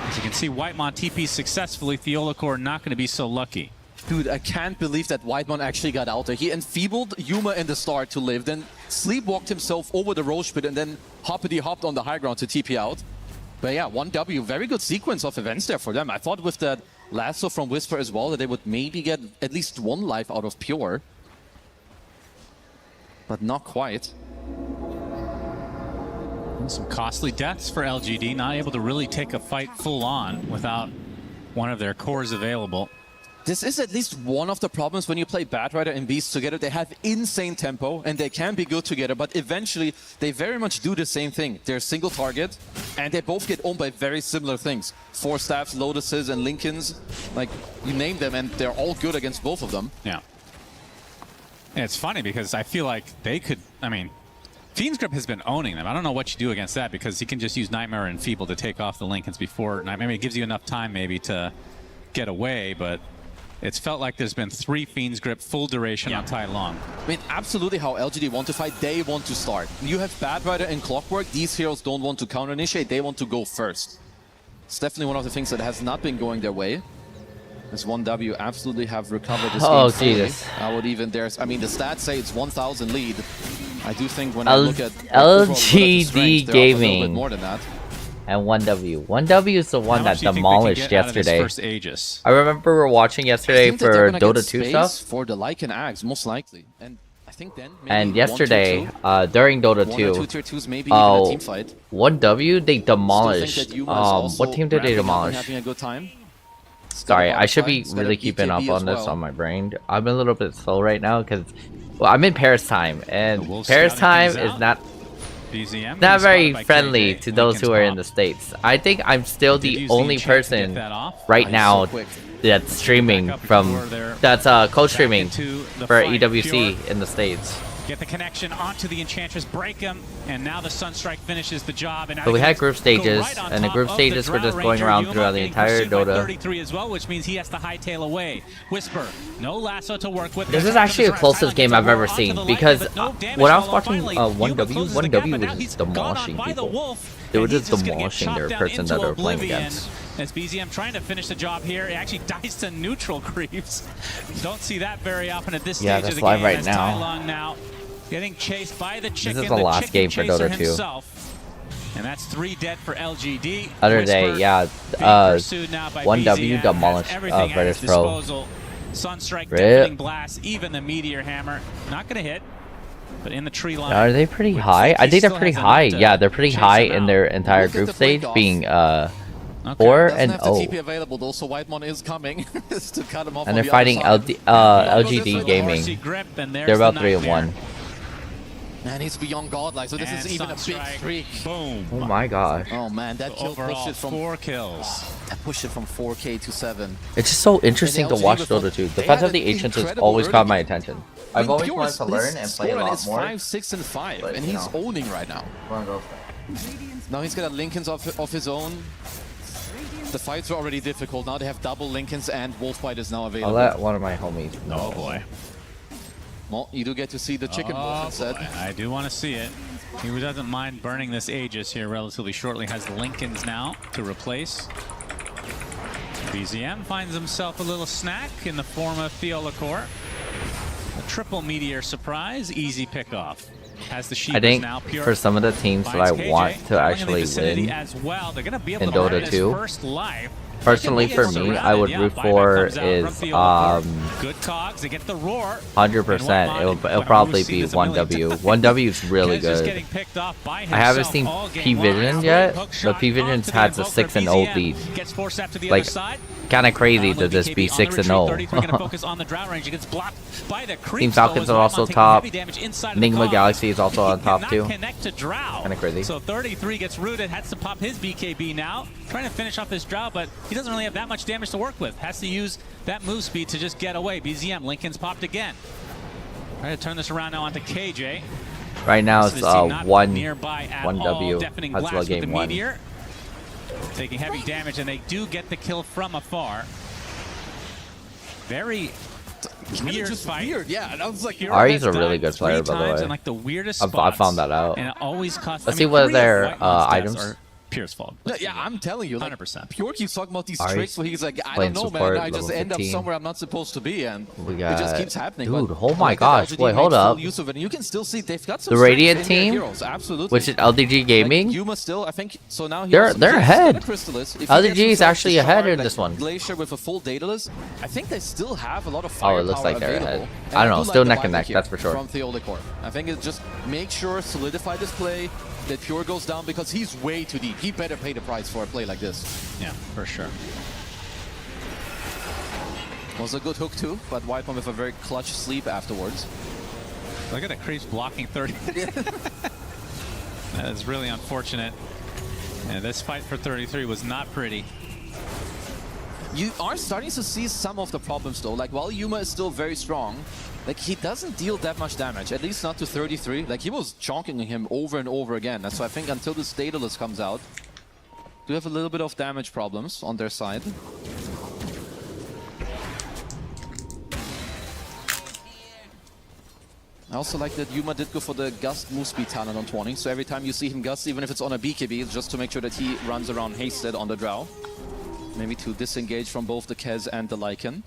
Speaker 4: As you can see, Whitemon TP successfully. Theolacore not going to be so lucky.
Speaker 5: Dude, I can't believe that Whitemon actually got out there. He enfeebled Yuma in the start to live, then sleepwalked himself over the Roche pit, and then hoppity-hopped on the high ground to TP out. But yeah, 1W, very good sequence of events there for them. I thought with that lasso from Whisper as well that they would maybe get at least one life out of Pure. But not quite.
Speaker 4: Some costly deaths for LGD, not able to really take a fight full on without one of their cores available.
Speaker 5: This is at least one of the problems when you play Batrider and Beast together. They have insane tempo and they can be good together, but eventually they very much do the same thing. They're single target and they both get owned by very similar things. Force Staffs, Lotuses, and Lincolns. Like, you name them and they're all good against both of them.
Speaker 4: Yeah. And it's funny because I feel like they could, I mean, Fiend's Grip has been owning them. I don't know what you do against that because he can just use Nightmare and Feeble to take off the Lincolns before Nightmare. I mean, it gives you enough time maybe to get away, but it's felt like there's been 3 Fiend's Grip full duration on Tai Lung.
Speaker 5: I mean, absolutely how LGD want to fight, they want to start. You have Batrider and Clockwork, these heroes don't want to counter-initiate, they want to go first. It's definitely one of the things that has not been going their way. As 1W absolutely have recovered this game fully.
Speaker 6: Jesus.
Speaker 5: I would even I mean, the stats say it's 1,000 lead. I do think when I look at
Speaker 6: LGD Gaming
Speaker 5: a bit more than that.
Speaker 6: and 1W. 1W is the one that demolished yesterday.
Speaker 4: First Aegis?
Speaker 6: I remember we were watching yesterday for Dota 2 stuff.
Speaker 5: For the Lycan Ags, most likely. And I think then maybe
Speaker 6: And yesterday, during Dota 2,
Speaker 5: maybe even a team fight.
Speaker 6: 1W, they demolished.
Speaker 5: Still think that Yuma is also
Speaker 6: What team did they
Speaker 5: ramping up and
Speaker 6: demolish?
Speaker 5: having a good time.
Speaker 6: Sorry, I should be
Speaker 5: It's got a
Speaker 6: really keeping up
Speaker 5: BKB
Speaker 6: on
Speaker 5: as
Speaker 6: this
Speaker 5: well.
Speaker 6: on my brain. I'm a little bit slow right now because, well, I'm in Paris time, and
Speaker 4: Wolves
Speaker 6: Paris
Speaker 4: scouting
Speaker 6: time
Speaker 4: things
Speaker 6: is
Speaker 4: out.
Speaker 6: not
Speaker 4: BZM
Speaker 6: not very
Speaker 4: spotted by
Speaker 6: friendly
Speaker 4: KJ.
Speaker 6: to those who
Speaker 4: Lincoln's
Speaker 6: are in
Speaker 4: pop.
Speaker 6: the States. I think I'm still
Speaker 4: Did
Speaker 6: the
Speaker 4: use the
Speaker 6: only
Speaker 4: enchant to get
Speaker 6: person
Speaker 4: that off.
Speaker 6: right
Speaker 5: He's
Speaker 6: now
Speaker 5: so quick.
Speaker 6: that's streaming
Speaker 4: Back up
Speaker 6: from
Speaker 4: before they're
Speaker 6: that's co-streaming
Speaker 4: back into the
Speaker 6: for
Speaker 4: fight.
Speaker 6: EWC
Speaker 4: Pure
Speaker 6: in the States.
Speaker 4: Get the connection onto the Enchantress, break him, and now the Sunstrike finishes the job. And
Speaker 6: So we had group
Speaker 4: go
Speaker 6: stages,
Speaker 4: right on
Speaker 6: and the
Speaker 4: top
Speaker 6: group
Speaker 4: of
Speaker 6: stages were
Speaker 4: Drow
Speaker 6: just going
Speaker 4: Ranger
Speaker 6: around
Speaker 4: Yuma,
Speaker 6: throughout the
Speaker 4: getting
Speaker 6: entire
Speaker 4: pursued by
Speaker 6: Dota.
Speaker 4: 33 as well, which means he has to hightail away. Whisper, no lasso to work with.
Speaker 6: This is actually the closest game I've ever seen because when I was watching 1W, 1W was just demolishing people. They were just demolishing their person that they were playing against.
Speaker 4: As BZM trying to finish the job here, it actually dies to neutral creeps. Don't see that very often at this stage of the
Speaker 6: that's live
Speaker 4: game.
Speaker 6: right
Speaker 4: as
Speaker 6: now.
Speaker 4: Tai now getting chased by the chicken.
Speaker 6: This is the last game for Dota 2.
Speaker 4: Himself. And that's 3 dead for LGD.
Speaker 6: Other day, yeah. 1W demolished Virtus Pro.
Speaker 4: Sunstrike,
Speaker 6: Rip.
Speaker 4: deafening blast, even the meteor hammer. Not going to hit, but in the tree line.
Speaker 6: Are they pretty high? I think they're pretty high. Yeah, they're pretty high in their entire group stage, being 4 and 0.
Speaker 5: TP available though, so Whitemon is coming to cut him off.
Speaker 6: And they're fighting LGD Gaming. They're about 3 and 1.
Speaker 5: Man, he's beyond godlike, so this is even a big streak.
Speaker 4: Boom.
Speaker 6: Oh my gosh.
Speaker 5: Oh man, that kill pushed it from
Speaker 4: 4 kills.
Speaker 5: That pushed it from 4K to 7.
Speaker 6: It's just so interesting to watch Dota 2. Defense of the Ancients has always caught my attention. I've always wanted to learn and play a lot more.
Speaker 5: 5, 6, and 5, and he's owning right now. Now he's got a Lincolns of his own. The fights are already difficult. Now they have double Lincolns and Wolfbite is now available.
Speaker 6: I'll let one of my homies know.
Speaker 4: Oh boy.
Speaker 5: Well, you do get to see the chicken wolf instead.
Speaker 4: I do want to see it. He doesn't mind burning this Aegis here relatively shortly. Has Lincolns now to replace. BZM finds himself a little snack in the form of Theolacor. A triple meteor surprise, easy pickoff. Has the
Speaker 6: I think
Speaker 4: now pure.
Speaker 6: for some of the teams that I want to actually win
Speaker 4: as well. They're gonna be able
Speaker 6: in
Speaker 4: to
Speaker 6: Dota 2,
Speaker 4: first life.
Speaker 6: personally for me, I would root for is
Speaker 4: good cogs. They get the roar.
Speaker 6: 100%. It'll probably be 1W. 1W is really good. I haven't seen P-Vision yet, but P-Vision's had the 6 and 0 lead. Like, kind of crazy to just be 6 and 0. Team Falcons are also top. Enigma Galaxy is also on top too. Kind of crazy.
Speaker 4: So 33 gets rooted, has to pop his BKB now. Trying to finish off this Drow, but he doesn't really have that much damage to work with. Has to use that move speed to just get away. BZM, Lincoln's popped again. Trying to turn this around now onto KJ.
Speaker 6: Right now it's 1W. That's well game 1.
Speaker 4: Taking heavy damage, and they do get the kill from afar. Very weird fight.
Speaker 5: Weird, yeah. And I was like,
Speaker 6: Ari's a really good player, by the way.
Speaker 4: Like the weirdest
Speaker 6: I found that out.
Speaker 4: And it always costs.
Speaker 6: Let's see what their items.
Speaker 4: Pierce fault.
Speaker 5: Yeah, I'm telling you, like,
Speaker 4: 100%.
Speaker 5: Pure keeps talking about these tricks where he's like, I
Speaker 6: playing
Speaker 5: don't know,
Speaker 6: support,
Speaker 5: man. I just end up
Speaker 6: 15.
Speaker 5: somewhere I'm not supposed to be, and
Speaker 6: We got,
Speaker 5: it just keeps happening.
Speaker 6: dude,
Speaker 5: but
Speaker 6: oh my gosh, wait, hold up.
Speaker 5: Use of it. And you can still see they've got some
Speaker 6: The Radiant
Speaker 5: strength in their
Speaker 6: team,
Speaker 5: heroes, absolutely.
Speaker 6: which is LDG Gaming,
Speaker 5: Like, Yuma still, I think, so now
Speaker 6: they're ahead. LDG is
Speaker 5: is
Speaker 6: actually ahead in this one.
Speaker 5: Glacier with a full Daedalus, I think they still have a lot of
Speaker 6: Oh,
Speaker 5: firepower
Speaker 6: it looks like they're
Speaker 5: available.
Speaker 6: ahead.
Speaker 5: And
Speaker 6: I don't know,
Speaker 5: do
Speaker 6: still
Speaker 5: like
Speaker 6: neck
Speaker 5: the
Speaker 6: and neck,
Speaker 5: buyback
Speaker 6: that's for sure.
Speaker 5: From Theodicor. I think it's just make sure, solidify this play, that Pure goes down because he's way too deep. He better pay the price for a play like this.
Speaker 4: Yeah, for sure.
Speaker 5: Was a good hook too, but Whitemon with a very clutch sleep afterwards.
Speaker 4: Look at the creeps blocking 30. That is really unfortunate. And this fight for 33 was not pretty.
Speaker 5: You are starting to see some of the problems though. Like while Yuma is still very strong, like he doesn't deal that much damage, at least not to 33. Like he was chonking him over and over again. So I think until this Daedalus comes out, do have a little bit of damage problems on their side. I also like that Yuma did go for the Gust move speed talent on 20. So every time you see him Gust, even if it's on a BKB, it's just to make sure that he runs around hasted on the Drow. Maybe to disengage from both the Kez and the Lycan.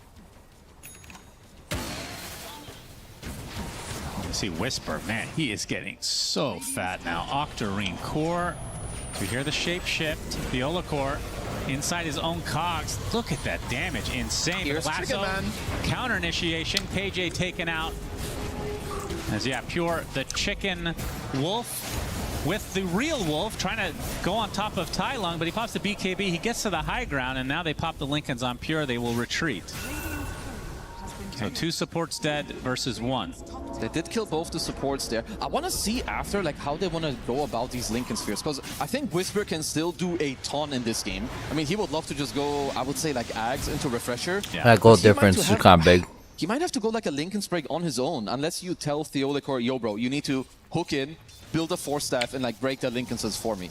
Speaker 4: You see Whisper, man, he is getting so fat now. Octarine Core, we hear the shape shift. Viola Core inside his own cogs. Look at that damage, insane.
Speaker 5: Here's
Speaker 4: Lasso, counter initiation, KJ taken out. As yeah, Pure, the chicken wolf with the real wolf trying to go on top of Tai Lung, but he pops the BKB, he gets to the high ground, and now they pop the Lincolns on Pure, they will retreat. So 2 supports dead versus 1.
Speaker 5: They did kill both the supports there. I want to see after like how they want to go about these Lincoln Spheres, because I think Whisper can still do a ton in this game. I mean, he would love to just go, I would say, like Ags into Refresher.
Speaker 6: Yeah. That goal difference is kind of big.
Speaker 5: He might have to go like a Lincoln's break on his own, unless you tell Theolicor, yo bro, you need to hook in, build a Force Staff, and like break the Lincolns for me.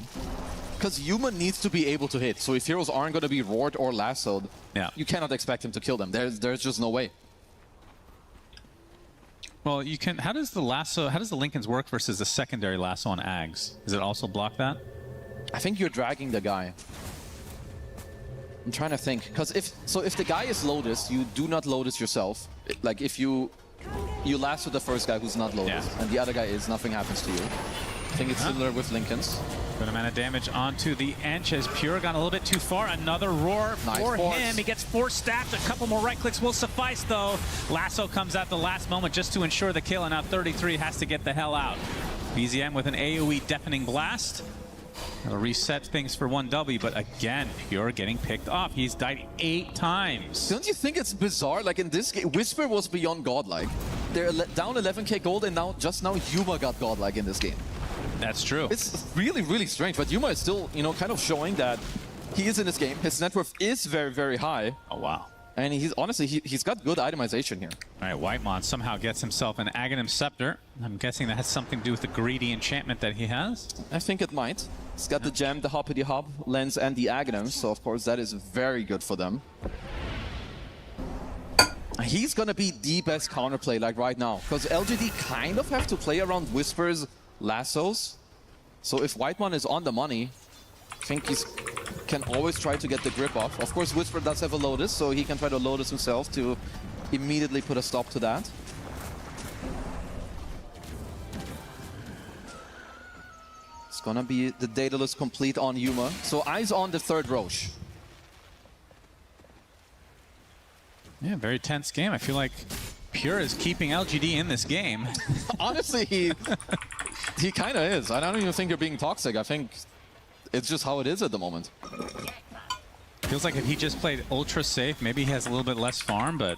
Speaker 5: Because Yuma needs to be able to hit, so if heroes aren't going to be roared or lassoed, you cannot expect him to kill them. There's just no way.
Speaker 4: Well, you can. How does the lasso? How does the Lincolns work versus the secondary lasso on Ags? Does it also block that?
Speaker 5: I think you're dragging the guy. I'm trying to think, because if the guy is Lotus, you do not Lotus yourself. Like if you last with the first guy who's not Lotus, and the other guy is, nothing happens to you. I think it's similar with Lincoln's.
Speaker 4: Good amount of damage onto the Ench as Pure gone a little bit too far. Another roar for him. He gets 4 stabbed. A couple more right clicks will suffice though. Lasso comes at the last moment just to ensure the kill, and now 33 has to get the hell out. BZM with an AoE deafening blast. It'll reset things for 1W, but again, Pure getting picked off. He's died 8 times.
Speaker 5: Don't you think it's bizarre? Like in this game, Whisper was beyond godlike. They're down 11k gold, and just now Yuma got godlike in this game.
Speaker 4: That's true.
Speaker 5: It's really, really strange, but Yuma is still, you know, kind of showing that he is in this game. His net worth is very, very high.
Speaker 4: Oh, wow.
Speaker 5: And he's honestly, he's got good itemization here.
Speaker 4: All right, Whitemon somehow gets himself an Aghanim Scepter. I'm guessing that has something to do with the greedy enchantment that he has.
Speaker 5: I think it might. He's got the gem, the hoppity hop lens, and the Aghanim, so of course that is very good for them. He's gonna be the best counterplay like right now, because LGD kind of have to play around Whisper's lassos. So if Whitemon is on the money, I think he can always try to get the grip off. Of course, Whisper does have a Lotus, so he can try to Lotus himself to immediately put a stop to that. It's gonna be the Daedalus complete on Yuma. So eyes on the third Roche.
Speaker 4: Yeah, very tense game. I feel like Pure is keeping LGD in this game.
Speaker 5: Honestly, he kind of is. I don't even think you're being toxic. I think it's just how it is at the moment.
Speaker 4: Feels like if he just played ultra safe, maybe he has a little bit less farm, but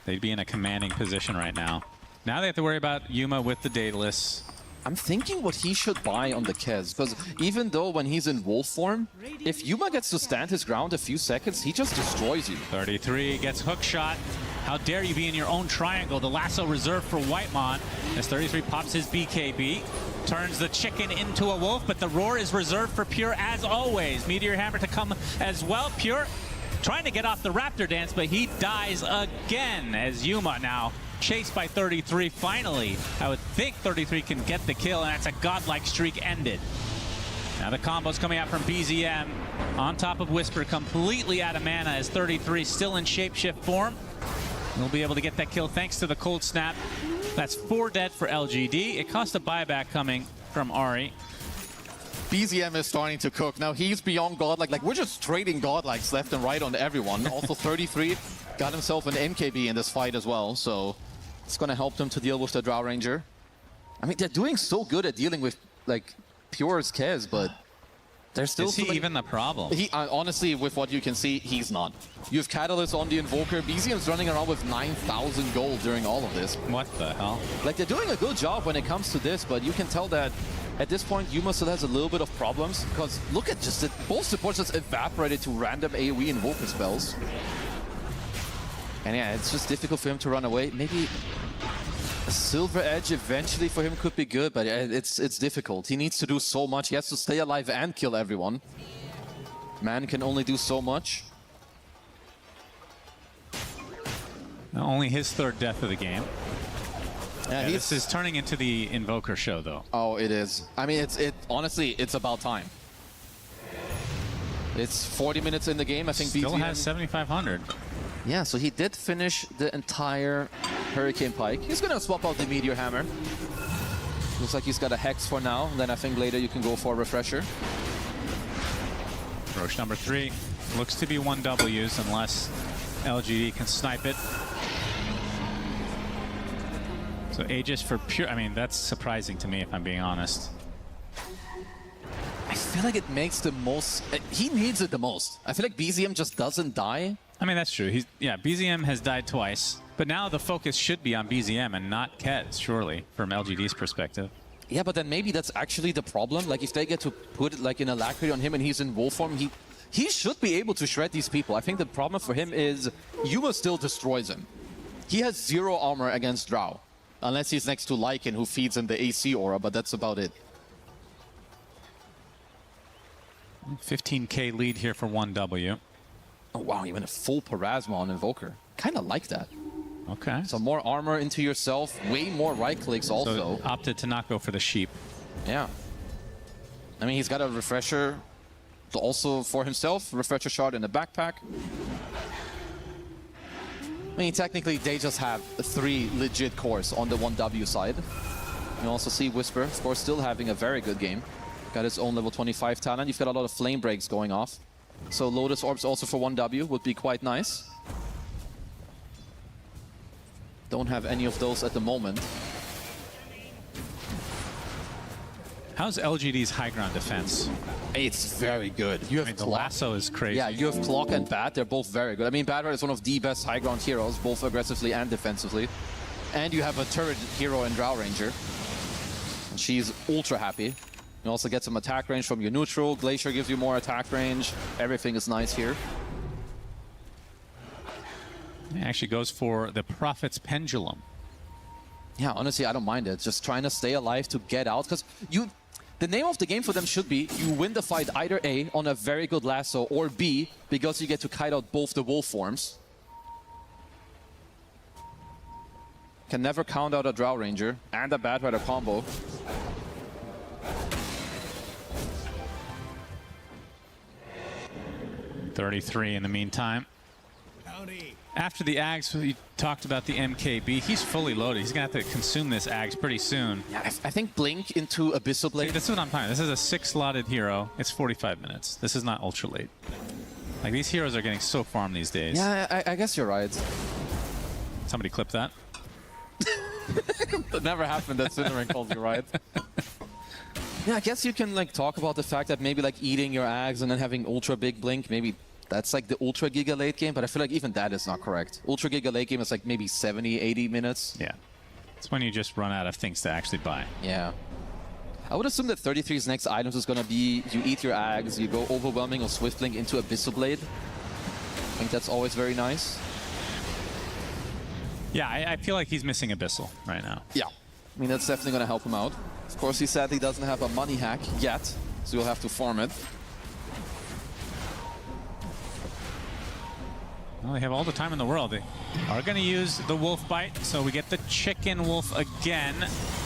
Speaker 4: they'd be in a commanding position right now. Now they have to worry about Yuma with the Daedalus.
Speaker 5: I'm thinking what he should buy on the Kez, because even though when he's in wolf form, if Yuma gets to stand his ground a few seconds, he just destroys you.
Speaker 4: 33 gets hook shot. How dare you be in your own triangle? The lasso reserved for Whitemon as 33 pops his BKB. Turns the chicken into a wolf, but the roar is reserved for Pure as always. Meteor Hammer to come as well. Pure trying to get off the Raptor dance, but he dies again as Yuma now chased by 33 finally. I would think 33 can get the kill, and that's a godlike streak ended. Now the combos coming out from BZM on top of Whisper, completely out of mana as 33 still in shapeshift form. He'll be able to get that kill thanks to the cold snap. That's 4 dead for LGD. It cost a buyback coming from Ari.
Speaker 5: BZM is starting to cook. Now he's beyond godlike. Like, we're just trading godlikes left and right on everyone. Also 33 got himself an NKB in this fight as well, so it's going to help them to deal with the Drow Ranger. I mean, they're doing so good at dealing with, like, Pure's Kez, but there's still...
Speaker 4: Is he even the problem?
Speaker 5: He, honestly, with what you can see, he's not. You have Catalyst on the Invoker. BZM's running around with 9,000 gold during all of this.
Speaker 4: What the hell?
Speaker 5: Like, they're doing a good job when it comes to this, but you can tell that at this point, Yuma still has a little bit of problems, because look at just it. Both supports just evaporated to random AoE Invoker spells. And yeah, it's just difficult for him to run away. Maybe a Silver Edge eventually for him could be good, but it's difficult. He needs to do so much. He has to stay alive and kill everyone. Man can only do so much.
Speaker 4: Now, only his 3rd death of the game.
Speaker 5: Yeah,
Speaker 4: this is turning into the Invoker show, though.
Speaker 5: Oh, it is. I mean, honestly, it's about time. It's 40 minutes in the game. I think
Speaker 4: Still
Speaker 5: BZM
Speaker 4: has 7,500.
Speaker 5: Yeah, so he did finish the entire Hurricane Pike. He's gonna swap out the Meteor Hammer. Looks like he's got a Hex for now, and then I think later you can go for a Refresher.
Speaker 4: Roche number 3 looks to be 1Ws unless LGD can snipe it. So Aegis for Pure, I mean, that's surprising to me if I'm being honest.
Speaker 5: I feel like it makes the most, he needs it the most. I feel like BZM just doesn't die.
Speaker 4: I mean, that's true. Yeah, BZM has died twice, but now the focus should be on BZM and not Kez, surely, from LGD's perspective.
Speaker 5: Yeah, but then maybe that's actually the problem. Like, if they get to put it like in Alacrity on him and he's in wolf form, he should be able to shred these people. I think the problem for him is Yuma still destroys him. He has 0 armor against Drow, unless he's next to Lycan, who feeds him the AC aura, but that's about it.
Speaker 4: 15k lead here for 1W.
Speaker 5: Oh wow, even a full Parasma on Invoker. Kind of like that.
Speaker 4: Okay.
Speaker 5: So more armor into yourself, way more right clicks also.
Speaker 4: So opted to not go for the sheep.
Speaker 5: Yeah. I mean, he's got a Refresher. also for himself, refresher shard in the backpack. I mean, technically, they just have 3 legit cores on the 1W side. You also see Whisper, of course, still having a very good game. Got his own level 25 talent. You've got a lot of flame breaks going off. So Lotus Orbs also for 1W would be quite nice. Don't have any of those at the moment.
Speaker 4: How's LGD's high ground defense?
Speaker 5: It's very good. You have
Speaker 4: the lasso is crazy.
Speaker 5: Yeah, you have Clock and Bat. They're both very good. I mean, Bat is one of the best high ground heroes, both aggressively and defensively. And you have a turret hero in Drow Ranger. And she's ultra happy. You also get some attack range from your neutral. Glacier gives you more attack range. Everything is nice here.
Speaker 4: He actually goes for the Prophet's Pendulum.
Speaker 5: Yeah, honestly, I don't mind it. Just trying to stay alive to get out. Because the name of the game for them should be you win the fight either A, on a very good lasso, or B, because you get to kite out both the wolf forms. Can never count out a Drow Ranger and a Bad Rider combo.
Speaker 4: .33 in the meantime. After the Ags, we talked about the MKB. He's fully loaded. He's going to have to consume this Ags pretty soon.
Speaker 5: Yeah, I think Blink into Abyssal Blade.
Speaker 4: See, this is what I'm talking about. This is a 6-slotted hero. It's 45 minutes. This is not ultra late. Like, these heroes are getting so farmed these days.
Speaker 5: Yeah, I guess you're right.
Speaker 4: Somebody clip that.
Speaker 5: That never happened that Cinnamon called you right. Yeah, I guess you can like talk about the fact that maybe like eating your Ags and then having ultra big Blink, maybe that's like the ultra giga late game, but I feel like even that is not correct. Ultra giga late game is like maybe 70, 80 minutes.
Speaker 4: Yeah. It's when you just run out of things to actually buy.
Speaker 5: Yeah. I would assume that 33's next items is going to be you eat your Ags, you go Overwhelming or Swift Blink into Abyssal Blade. I think that's always very nice.
Speaker 4: Yeah, I feel like he's missing Abyssal right now.
Speaker 5: Yeah. I mean, that's definitely going to help him out. Of course, he sadly doesn't have a money hack yet, so you'll have to farm it.
Speaker 4: Well, they have all the time in the world. They are going to use the Wolf Bite, so we get the Chicken Wolf again.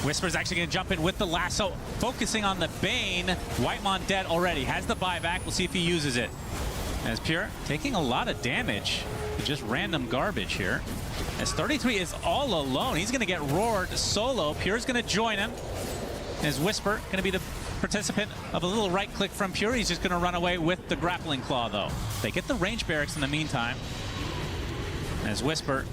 Speaker 4: Whisper's actually going to jump in with the lasso, focusing on the Bane. Whitemon dead already, has the buyback. We'll see if he uses it. As Pure taking a lot of damage. Just random garbage here. As 33 is all alone, he's going to get roared solo. Pure's going to join him. As Whisper going to be the participant of a little right click from Pure. He's just going to run away with the grappling claw, though. They get the range barracks in the meantime. As Whisper,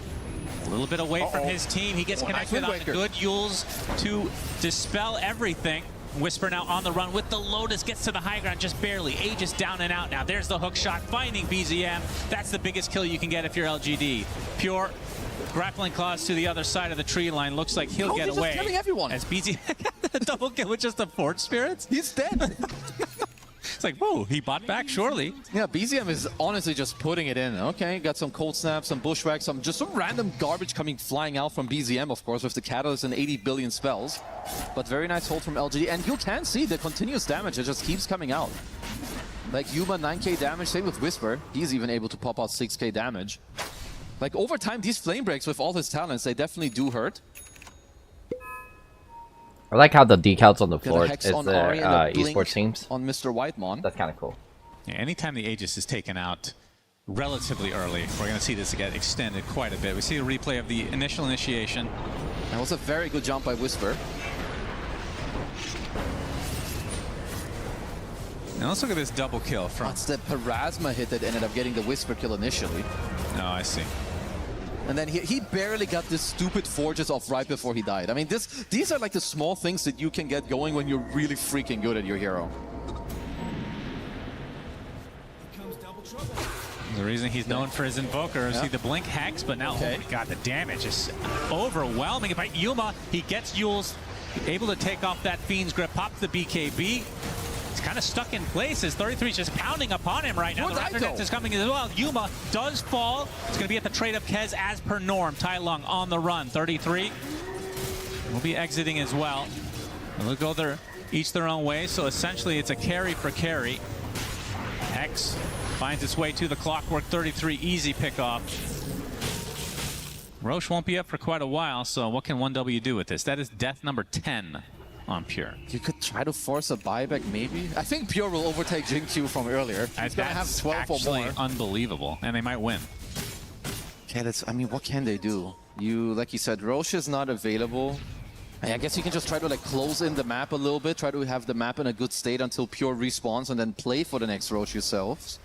Speaker 4: a little bit away from his team, he gets connected on the good Yules to dispel everything. Whisper now on the run with the Lotus, gets to the high ground just barely. Aegis down and out now. There's the hook shot, finding BZM. That's the biggest kill you can get if you're LGD. Pure grappling claws to the other side of the tree line. Looks like he'll get away.
Speaker 5: He's killing everyone.
Speaker 4: As BZM double kill with just the Forge Spirits.
Speaker 5: He's dead.
Speaker 4: It's like, whoa, he bought back, surely.
Speaker 5: Yeah, BZM is honestly just putting it in. Okay, got some cold snaps, some bushwhack, some random garbage flying out from BZM, of course, with the catalyst and 80 billion spells. But very nice hold from LGD, and you can see the continuous damage that just keeps coming out. Like Yuma 9k damage, same with Whisper. He's even able to pop out 6k damage. Like over time, these flame breaks with all his talents, they definitely do hurt.
Speaker 6: I like how the decals on the floor is the
Speaker 5: Esports
Speaker 6: esports teams.
Speaker 5: On Mr. Whitemon.
Speaker 6: That's kind of cool.
Speaker 4: Yeah, anytime the Aegis is taken out relatively early, we're going to see this get extended quite a bit. We see a replay of the initial initiation.
Speaker 5: That was a very good jump by Whisper.
Speaker 4: Now let's look at this double kill from...
Speaker 5: That's the Parasma hit that ended up getting the Whisper kill initially.
Speaker 4: Oh, I see.
Speaker 5: And then he barely got this stupid Forges off right before he died. I mean, these are like the small things that you can get going when you're really freaking good at your hero.
Speaker 4: The reason he's known for his Invoker is see the Blink hacks, but now, oh my god, the damage is overwhelming. By Yuma, he gets Yules, able to take off that Fiend's Grip, pops the BKB. He's kind of stuck in place as 33 is just pounding upon him right now. The Raptor Nets is coming as well. Yuma does fall. It's going to be at the trade of Kez as per norm. Tai Lung on the run. 33 will be exiting as well. And they'll go each their own way. So essentially it's a carry for carry. Hex finds its way to the Clockwork. 33 easy pickoff. Roche won't be up for quite a while. So what can 1W do with this? That is death number 10. on Pure.
Speaker 5: You could try to force a buyback, maybe. I think Pure will overtake Jingqiu from earlier. He's gonna have 12 or more.
Speaker 4: Unbelievable, and they might win.
Speaker 5: Yeah, I mean, what can they do? Like you said, Roche is not available. I guess you can just try to like close in the map a little bit, try to have the map in a good state until Pure respawns, and then play for the next Roche yourselves.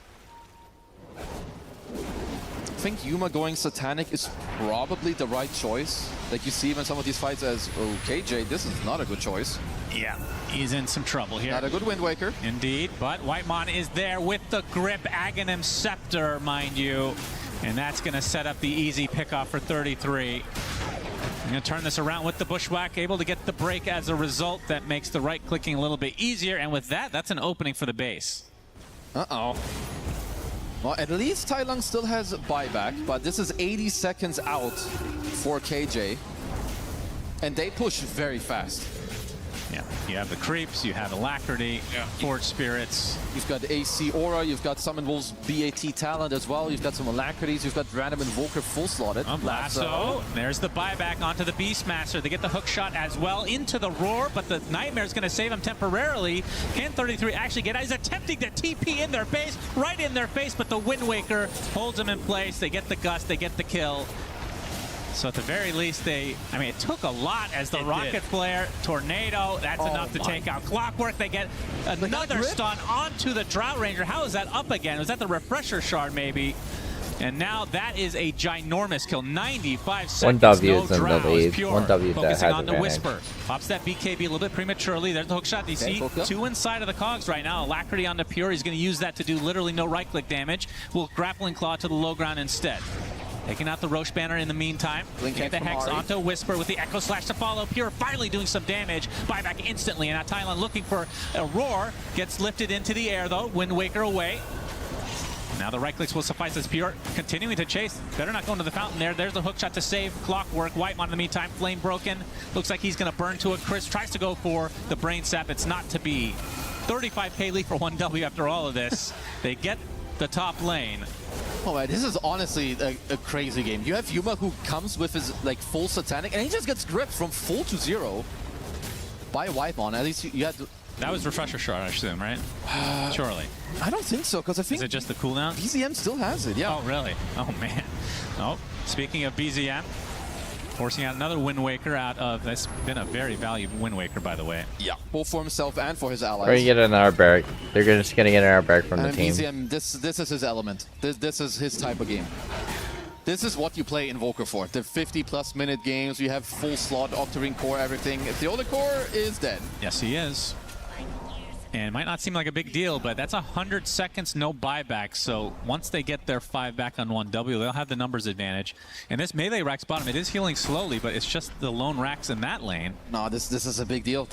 Speaker 5: I think Yuma going Satanic is probably the right choice. Like you see him in some of these fights as, okay, Jay, this is not a good choice.
Speaker 4: Yeah, he's in some trouble here.
Speaker 5: Not a good Wind Waker.
Speaker 4: Indeed, but Whitemon is there with the grip, Aghanim Scepter, mind you. And that's going to set up the easy pickoff for 33. I'm going to turn this around with the Bushwhack, able to get the break as a result. That makes the right clicking a little bit easier. And with that, that's an opening for the base.
Speaker 5: Uh-oh. Well, at least Tai Lung still has buyback, but this is 80 seconds out for KJ. And they push very fast.
Speaker 4: Yeah, you have the Creeps, you have Alacrity, Forge Spirits.
Speaker 5: You've got AC Aura, you've got Summon Wolves BAT talent as well, you've got some Alacrities, you've got Random Invoker full slotted.
Speaker 4: Lasso, there's the buyback onto the Beastmaster. They get the hook shot as well into the Roar, but the Nightmare's going to save him temporarily. Can 33 actually get out? He's attempting to TP in their base, right in their face, but the Wind Waker holds him in place. They get the Gust, they get the kill. So at the very least, it took a lot as the Rocket Flare, Tornado, that's enough to take out Clockwork. They get another stun onto the Drought Ranger. How is that up again? Was that the Refresher Shard maybe? And now that is a ginormous kill. 95 seconds,
Speaker 6: 1W is
Speaker 4: no
Speaker 6: in the
Speaker 4: Drows.
Speaker 6: lead.
Speaker 4: Pure
Speaker 6: 1W that
Speaker 4: focusing
Speaker 6: has
Speaker 4: on the
Speaker 6: advantage.
Speaker 4: Whisper. Pops that BKB a little bit prematurely. There's the hook shot. You see two inside of the cogs right now. Alacrity on the Pure. He's going to use that to do literally no right-click damage. Will Grappling Claw to the low ground instead. Taking out the Roche banner in the meantime. Get the Hex onto Whisper with the Echo Slash to follow. Pure finally doing some damage. Buyback instantly. And now Thailand looking for a Roar. Gets lifted into the air though. Wind Waker away. Now the right clicks will suffice as Pure continuing to chase. Better not go into the fountain there. There's the hook shot to save Clockwork. Whitemon in the meantime. Flame broken. Looks like he's going to burn to it. Chris tries to go for the Brain Sap. It's not to be. 35k lead for 1W after all of this. They get the top lane.
Speaker 5: Oh man, this is honestly a crazy game. You have Yuma who comes with his like full Satanic, and he just gets gripped from full to 0 by Whitemon. At least you had to...
Speaker 4: That was Refresher Shard, I assume, right? Surely.
Speaker 5: I don't think so, because I think...
Speaker 4: Is it just the cooldown?
Speaker 5: BZM still has it, yeah.
Speaker 4: Oh, really? Oh, man. Oh, speaking of BZM, forcing out another Wind Waker out of... That's been a very valuable Wind Waker, by the way.
Speaker 5: Yeah, both for himself and for his allies.
Speaker 6: We're gonna get an airback. They're just gonna get an airbag from the team.
Speaker 5: BZM, this is his element. This is his type of game. This is what you play Invoker for. The 50+ minute games, you have full slot, Octarine core, everything. If the Ola core is dead.
Speaker 4: Yes, he is. And it might not seem like a big deal, but that's 100 seconds, no buyback. So once they get their 5 back on 1W, they'll have the numbers advantage. And this melee Rax bottom, it is healing slowly, but it's just the lone Rax in that lane.
Speaker 5: No, this is a big deal.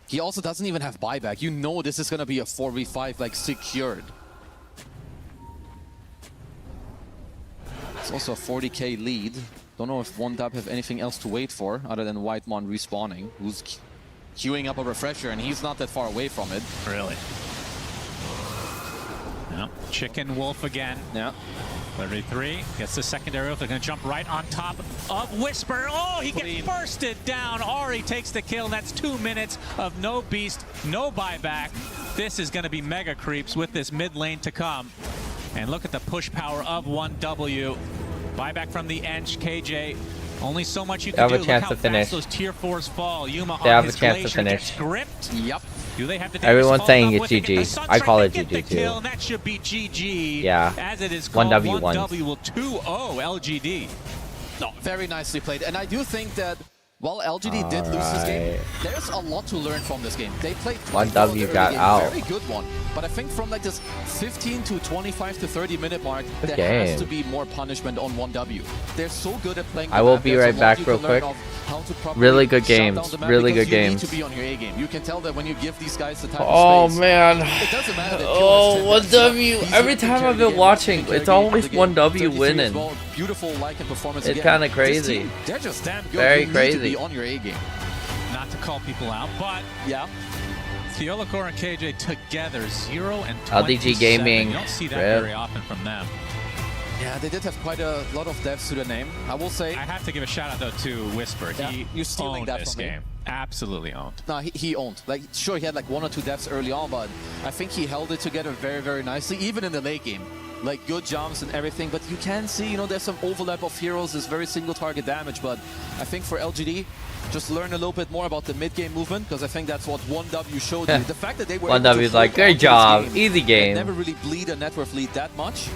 Speaker 5: He also doesn't even have buyback. You know this is going to be a 4v5, like, secured. It's also a 40k lead. Don't know if 1W have anything else to wait for other than Whitemon respawning, who's queuing up a Refresher, and he's not that far away from it.
Speaker 4: Really? No. Chicken Wolf again.
Speaker 5: Yeah.
Speaker 4: 33 gets the secondary off. They're going to jump right on top of Whisper. Oh, he gets bursted down. Ari takes the kill. That's 2 minutes of no beast, no buyback. This is going to be mega creeps with this mid lane to come. And look at the push power of 1W. Buyback from the Ench, KJ. Only so much you can do.
Speaker 6: Have a chance to finish.
Speaker 4: Those tier 4s fall. Yuma
Speaker 6: they
Speaker 4: on
Speaker 6: have
Speaker 4: his
Speaker 6: a chance
Speaker 4: Glacier
Speaker 6: to finish.
Speaker 4: gets gripped.
Speaker 5: Yep.
Speaker 4: Do they have to
Speaker 6: Everyone's saying it's GG. I call it GG too.
Speaker 4: Kill, and that should be GG.
Speaker 6: Yeah.
Speaker 4: As it is called,
Speaker 6: 1W
Speaker 4: will 2-0 LGD.
Speaker 5: No, very nicely played. And I do think that while LGD did lose this game, there's a lot to learn from this game. They played
Speaker 6: 1W got out.
Speaker 5: Very good one. But I think from like this 15 to 25 to 30 minute mark,
Speaker 6: Good
Speaker 5: there
Speaker 6: game.
Speaker 5: has to be more punishment on 1W. They're so good at playing.
Speaker 6: I will be right back real quick. Really good games. Really good games.
Speaker 5: You need to be on your A game. You can tell that when you give these guys the type of
Speaker 6: Oh
Speaker 5: space,
Speaker 6: man.
Speaker 5: it doesn't matter that
Speaker 6: Oh, 1W. Every time I've been watching, it's always 1W winning.
Speaker 5: Beautiful like and performance.
Speaker 6: It's kind of crazy.
Speaker 5: They're just damn good.
Speaker 6: Very
Speaker 5: you need
Speaker 6: crazy.
Speaker 5: to be on your A game.
Speaker 4: Not to call people out, but
Speaker 5: yeah.
Speaker 4: Theolacor and KJ together, 0 and 27.
Speaker 6: LDG Gaming.
Speaker 4: You don't see that
Speaker 6: Rip.
Speaker 4: very often from them.
Speaker 5: Yeah, they did have quite a lot of devs to the name. I will say.
Speaker 4: I have to give a shout out though to Whisper.
Speaker 5: Yeah,
Speaker 4: He
Speaker 5: you're stealing
Speaker 4: owned
Speaker 5: that
Speaker 4: this
Speaker 5: from me.
Speaker 4: game. Absolutely owned.
Speaker 5: No, he owned. Like, sure, he had like 1 or 2 devs early on, but I think he held it together very, very nicely, even in the late game. Like, good jumps and everything, but you can see, you know, there's some overlap of heroes, there's very single target damage, but I think for LGD, just learn a little bit more about the mid-game movement, because I think that's what 1W showed you. The fact that they were
Speaker 6: 1W's like, great job, easy game.
Speaker 5: Never really bleed a net worth lead that much.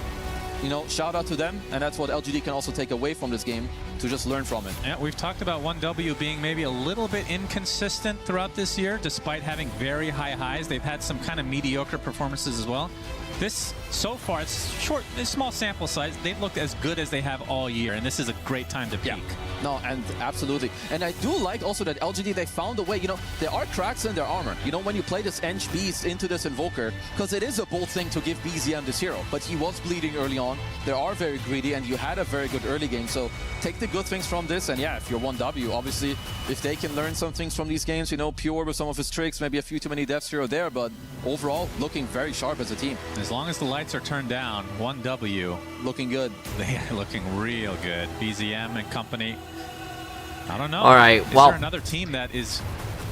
Speaker 5: You know, shout out to them, and that's what LGD can also take away from this game to just learn from it.
Speaker 4: Yeah, we've talked about 1W being maybe a little bit inconsistent throughout this year, despite having very high highs. They've had some kind of mediocre performances as well. This, so far, it's short, it's small sample size. They've looked as good as they have all year, and this is a great time to peak.
Speaker 5: Yeah. No, and absolutely. And I do like also that LGD, they found a way, you know, there are cracks in their armor. You know, when you play this Ench Beast into this Invoker, because it is a bold thing to give BZM this hero, but he was bleeding early on. They are very greedy, and you had a very good early game. So take the good things from this, and yeah, if you're 1W, obviously, if they can learn some things from these games, you know, Pure with some of his tricks, maybe a few too many deaths here or there, but overall, looking very sharp as a team.
Speaker 4: As long as the lights are turned down, 1W.
Speaker 5: Looking good.
Speaker 4: They are looking real good. BZM and company. I don't know.
Speaker 6: All right,
Speaker 4: is
Speaker 6: well,
Speaker 4: there another team that is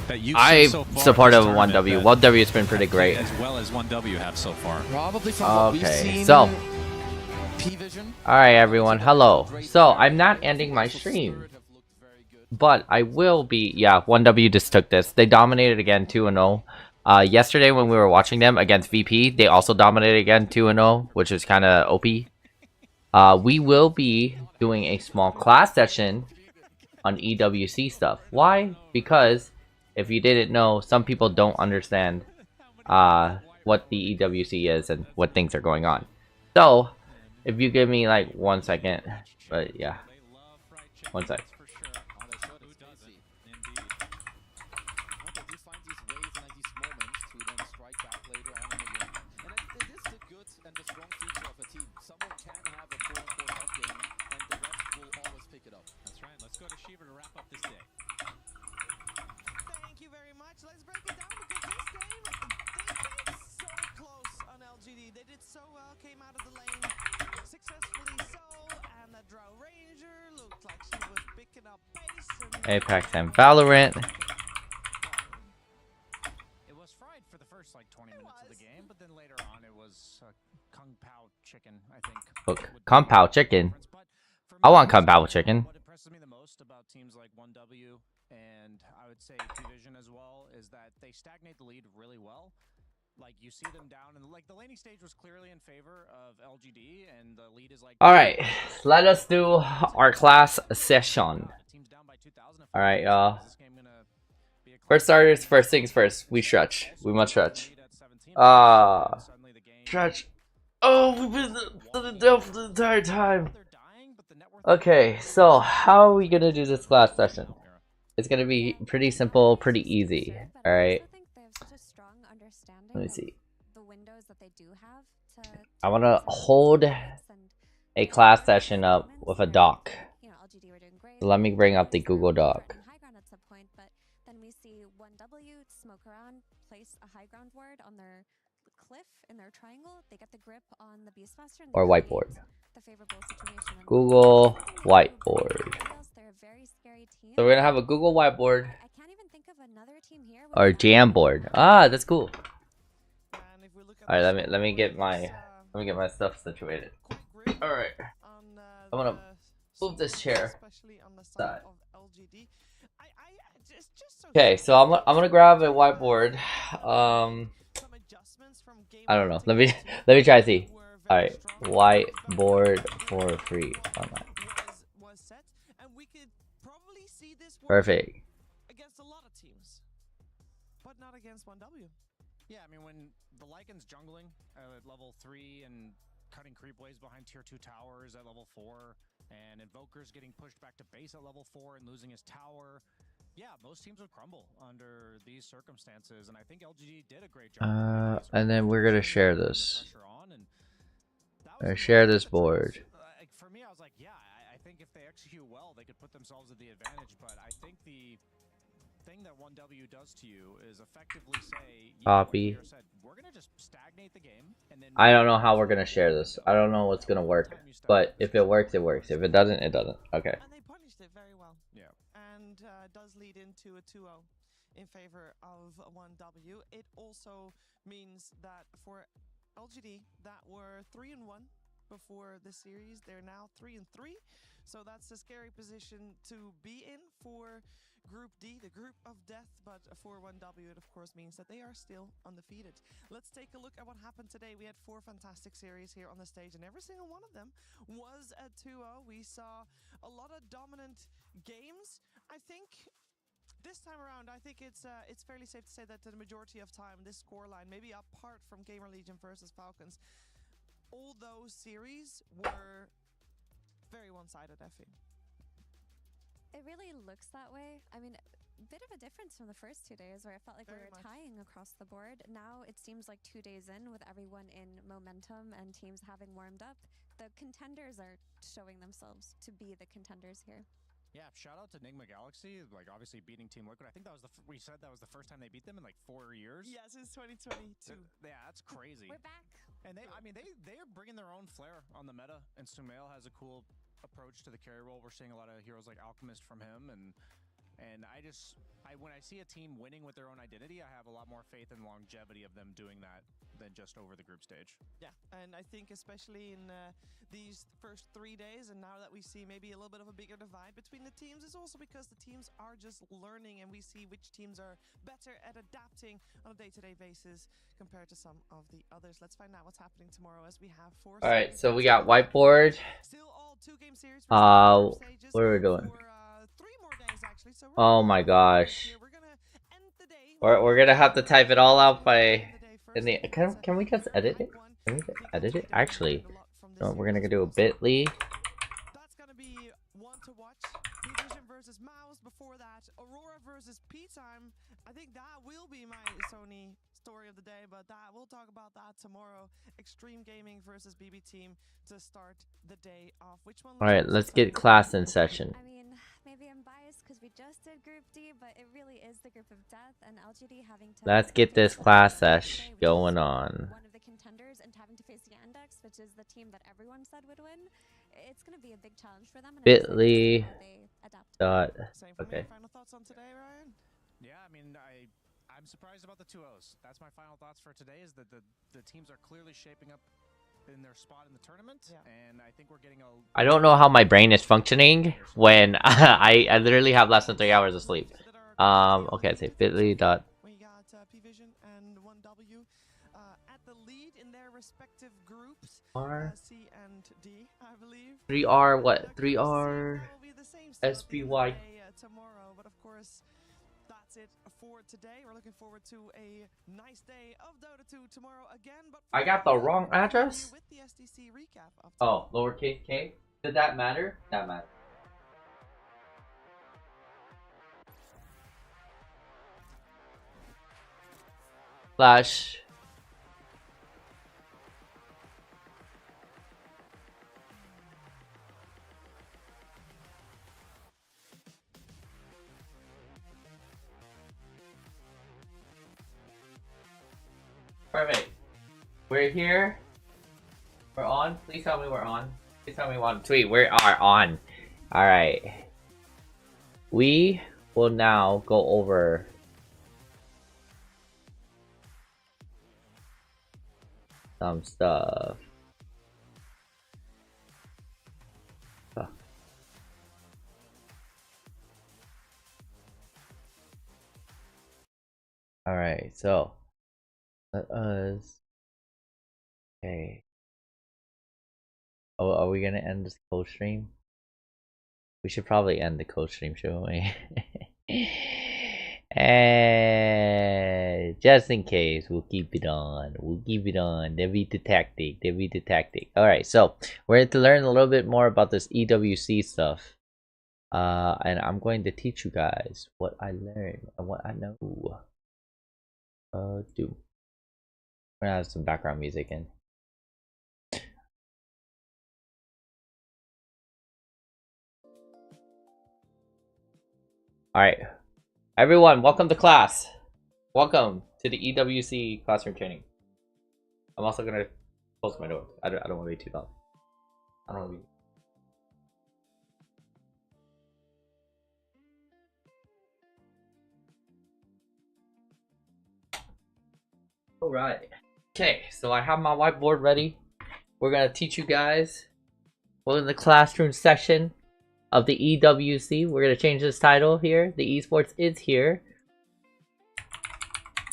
Speaker 4: that you've
Speaker 6: I'm
Speaker 4: seen so far
Speaker 6: supportive
Speaker 4: in
Speaker 6: of
Speaker 4: this tournament
Speaker 6: 1W. 1W has been pretty great.
Speaker 4: as well as 1W have so far?
Speaker 5: Probably from what we've
Speaker 6: Okay,
Speaker 5: seen.
Speaker 6: so
Speaker 5: P-Vision.
Speaker 6: all right, everyone, hello. So I'm not ending my stream, but I will be. Yeah, 1W just took this. They dominated again, 2-0. Yesterday when we were watching them against VP, they also dominated again, 2-0, which is kind of OP. We will be doing a small class session on EWC stuff. Why? Because if you didn't know, some people don't understand what the EWC is and what things are going on. So if you give me like 1 second, but yeah, 1 sec.
Speaker 2: Thank you very much. Let's break it down because this game, they came so close on LGD. They did so well, came out of the lane successfully so, and the Drow Ranger looked like she was picking up pace.
Speaker 6: Apex and Valorant.
Speaker 1: It was fried for the first like 20 minutes of the game, but then later on it was Kung Pao chicken, I think.
Speaker 6: Look, Kung Pao chicken. I want Kung Pao chicken.
Speaker 1: What impresses me the most about teams like 1W and I would say P-Vision as well is that they stagnate the lead really well. Like you see them down and like the laning stage was clearly in favor of LGD and the lead is like
Speaker 6: All right, let us do our class session. All right, y'all. First starters, first things first. We stretch. We must stretch. Stretch. Oh, we've been to the devil the entire time. Okay, so how are we gonna do this class session? It's gonna be pretty simple, pretty easy. All right. Let me see. I want to hold a class session up with a doc. So let me bring up the Google Doc. Or whiteboard. Google whiteboard. So we're gonna have a Google whiteboard or Jamboard. Ah, that's cool. All right, let me get my stuff situated. All right, I'm gonna move this chair aside. Okay, so I'm gonna grab a whiteboard. I don't know. Let me try to see. All right, whiteboard for free online. Perfect.
Speaker 2: Against a lot of teams, but not against 1W.
Speaker 1: Yeah, I mean, when the Lycan's jungling at level 3 and cutting creep waves behind tier 2 towers at level 4, and Invoker's getting pushed back to base at level 4 and losing his tower, yeah, most teams would crumble under these circumstances, and I think LGD did a great job.
Speaker 6: And then we're gonna share this. Share this board.
Speaker 1: For me, I was like, yeah, I think if they execute well, they could put themselves at the advantage, but I think the thing that 1W does to you is effectively say,
Speaker 6: Copy.
Speaker 1: said, we're gonna just stagnate the game, and then
Speaker 6: I don't know how we're gonna share this. I don't know what's gonna work. But if it works, it works. If it doesn't, it doesn't. Okay.
Speaker 2: And they punished it very well.
Speaker 1: Yeah.
Speaker 2: And does lead into a 2-0 in favor of 1W. It also means that for LGD that were 3-1 before the series, they're now 3-3. So that's a scary position to be in for Group D, the group of death, but for 1W it of course means that they are still undefeated. Let's take a look at what happened today. We had 4 fantastic series here on the stage, and every single one of them was a 2-0. We saw a lot of dominant games. I think this time around, I think it's fairly safe to say that the majority of time, this scoreline, maybe apart from Gamer Legion versus Falcons, all those series were very one-sided, Effie.
Speaker 3: It really looks that way. I mean, a bit of a difference from the first 2 days where I felt like we were tying across the board. Now it seems like 2 days in, with everyone in momentum and teams having warmed up, the contenders are showing themselves to be the contenders here.
Speaker 1: Yeah, shout out to Enigma Galaxy, like obviously beating Team Liquid. I think that was we said that was the first time they beat them in like 4 years.
Speaker 2: Yeah, since 2022.
Speaker 1: Yeah, that's crazy.
Speaker 3: We're back.
Speaker 1: And they are bringing their own flair on the meta, and Sumail has a cool approach to the carry role. We're seeing a lot of heroes like Alchemist from him, and when I see a team winning with their own identity, I have a lot more faith in longevity of them doing that than just over the group stage.
Speaker 2: Yeah, and I think especially in these first 3 days, and now that we see maybe a little bit of a bigger divide between the teams, is also because the teams are just learning, and we see which teams are better at adapting on a day-to-day basis compared to some of the others. Let's find out what's happening tomorrow as we have 4.
Speaker 6: All right, so we got whiteboard.
Speaker 2: Still all 2-game series.
Speaker 6: What are we doing?
Speaker 2: For, 3 more days actually. So
Speaker 6: Oh my gosh. We're gonna have to type it all out by. Can we just edit it? Can we just edit it? Actually, no, we're gonna do a bit.ly.
Speaker 2: That's gonna be one to watch. Division versus Mouse. Before that, Aurora versus P-Time. I think that will be my Sony story of the day, but we'll talk about that tomorrow. Extreme Gaming versus BB Team to start the day off. Which one?
Speaker 6: All right, let's get class in session.
Speaker 3: I mean, maybe I'm biased because we just did Group D, but it really is the group of death, and LGD having to.
Speaker 6: Let's get this class sesh going on.
Speaker 3: One of the contenders, and having to face the Yandex, which is the team that everyone said would win. It's going to be a big challenge for them.
Speaker 6: Bit.ly. Okay.
Speaker 2: Final thoughts on today, Ryan?
Speaker 1: Yeah, I mean, I'm surprised about the 2-0s. That's my final thoughts for today, is that the teams are clearly shaping up in their spot in the tournament, and I think we're getting
Speaker 6: I don't know how my brain is functioning when I literally have less than 3 hours of sleep. Okay, say bit.ly.
Speaker 2: We got P-Vision and 1W at the lead in their respective groups. C and D, I believe.
Speaker 6: 3R what? 3R SBY.
Speaker 2: Tomorrow, but of course, that's it for today. We're looking forward to a nice day of Dota 2 tomorrow again. But
Speaker 6: I got the wrong address?
Speaker 2: with the SDC recap of
Speaker 6: oh, lowercase k? Did that matter? That mattered. Flash. Perfect. We're here. We're on. Please tell me we're on. Please tell me we're on. Tweet. We are on. Alright. We will now go over some stuff. Alright, so let us. Okay. Oh, are we gonna end this cold stream? We should probably end the cold stream, shouldn't we? And just in case, we'll keep it on. We'll keep it on. That'll be the tactic. That'll be the tactic. Alright, so we're going to learn a little bit more about this EWC stuff. And I'm going to teach you guys what I learned and what I know. We're gonna have some background music in. Alright. Everyone, welcome to class. Welcome to the EWC classroom training. I'm also gonna close my door. I don't want to be too loud. I don't want to be. All right. Okay, so I have my whiteboard ready. We're gonna teach you guys. We're in the classroom section of the EWC. We're gonna change this title here. The esports is here.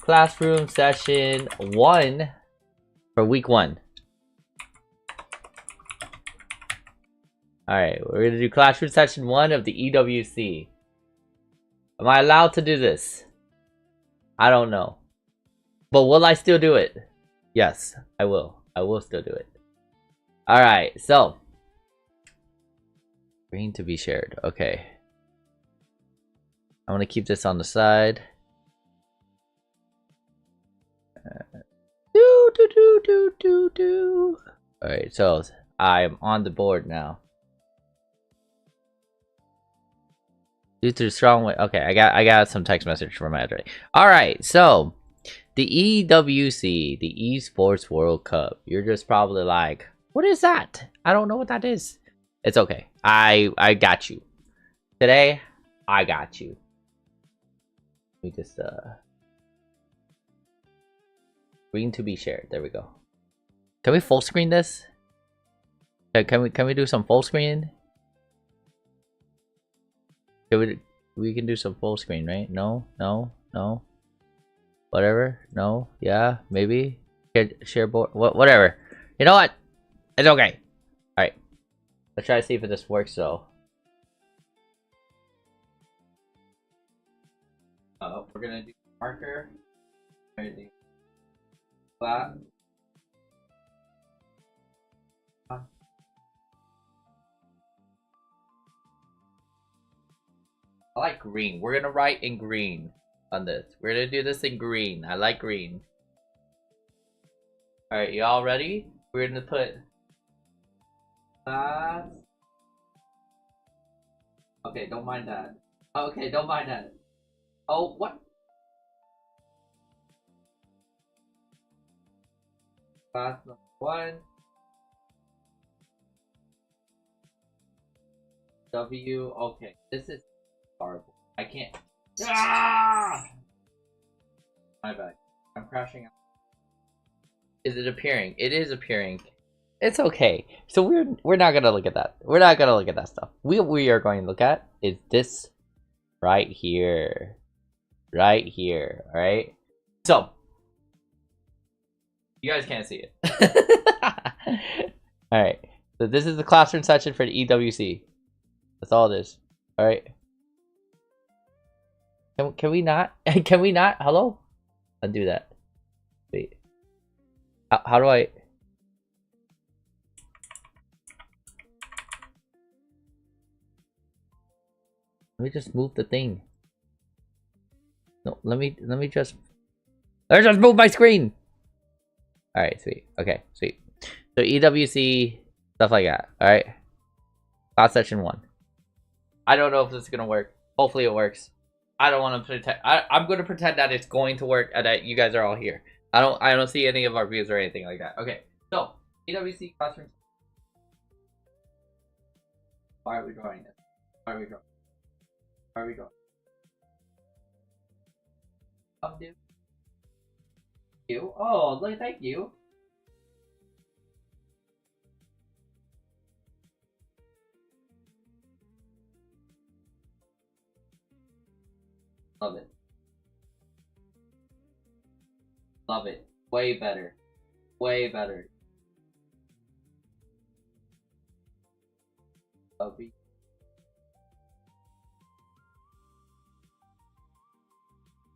Speaker 6: Classroom session 1 for week 1. Alright, we're gonna do classroom session 1 of the EWC. Am I allowed to do this? I don't know. But will I still do it? Yes, I will. I will still do it. Alright, so. Green to be shared. Okay. I'm gonna keep this on the side. Alright, so I'm on the board now. Due to the strong way. Okay, I got some text message from Andre. Alright, so the EWC, the Esports World Cup. You're just probably like, what is that? I don't know what that is. It's okay. I got you. Today, I got you. Let me just green to be shared. There we go. Can we full screen this? Can we do some full screen? We can do some full screen, right? No. Whatever. No. Yeah. Maybe. Share board. Whatever. You know what? It's okay. All right. Let's try to see if this works though. We're gonna do marker. Everything flat. I like green. We're gonna write in green on this. We're gonna do this in green. I like green. Alright, y'all ready? We're gonna put class. Okay, don't mind that. Okay, don't mind that. Oh, what? Class number 1. W. Okay, this is horrible. I can't. Ah! My bad. I'm crashing out. Is it appearing? It is appearing. It's okay. So we're not gonna look at that. We're not gonna look at that stuff. We are going to look at is this right here. Right here. Alright? So you guys can't see it. Alright. So this is the classroom section for the EWC. That's all it is. Alright. Can we not? Can we not? Hello? Undo that. Wait. How do I? Let me just move the thing. No, let me just. Let's just move my screen. All right, sweet. Okay, sweet. So EWC stuff like that. All right. Class session 1. I don't know if this is gonna work. Hopefully it works. I don't want to pretend. I'm gonna pretend that it's going to work and that you guys are all here. I don't see any of our views or anything like that. Okay, so EWC classroom. Why are we drawing this? Why are we drawing? Why are we drawing? Dude. You? Oh, look, thank you. Love it. Love it. Way better. Way better. Lovely.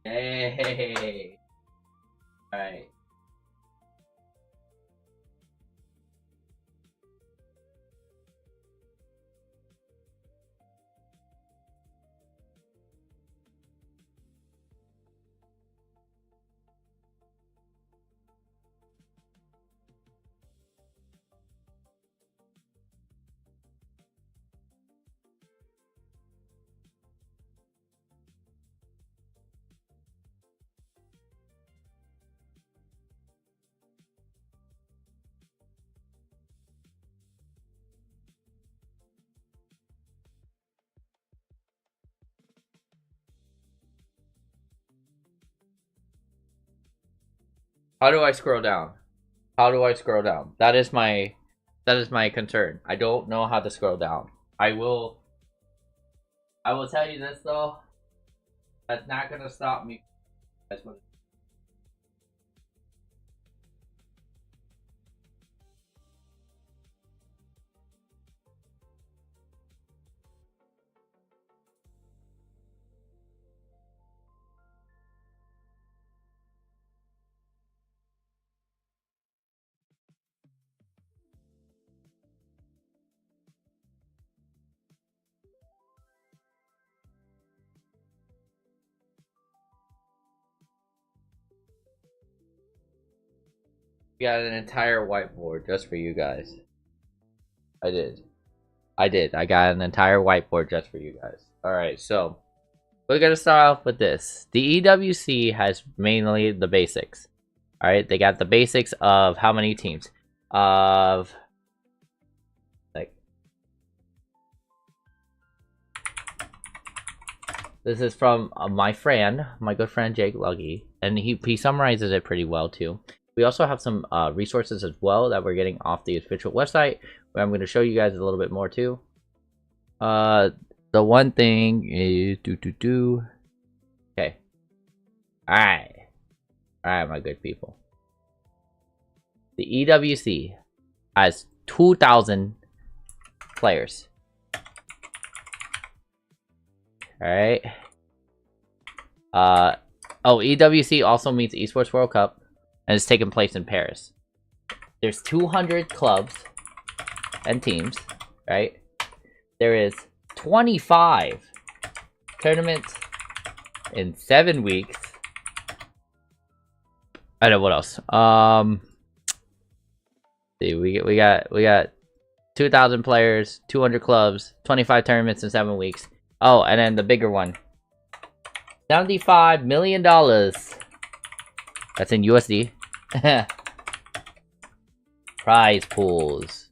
Speaker 6: Hey. Alright. How do I scroll down? How do I scroll down? That is my concern. I don't know how to scroll down. I will tell you this though. That's not gonna stop me. Got an entire whiteboard just for you guys. I did. I got an entire whiteboard just for you guys. Alright, so we're gonna start off with this. The EWC has mainly the basics. Alright, they got the basics of how many teams? Of like this is from my good friend Jake Luggy, and he summarizes it pretty well too. We also have some resources as well that we're getting off the official website, where I'm going to show you guys a little bit more too. The one thing is okay. Alright, my good people. The EWC has 2,000 players. Alright. EWC also means Esports World Cup. And it's taking place in Paris. There's 200 clubs and teams, right? There is 25 tournaments in 7 weeks. I know what else. See, we got 2,000 players, 200 clubs, 25 tournaments in 7 weeks. Oh, and then the bigger one, $75 million. That's in USD. Prize pools.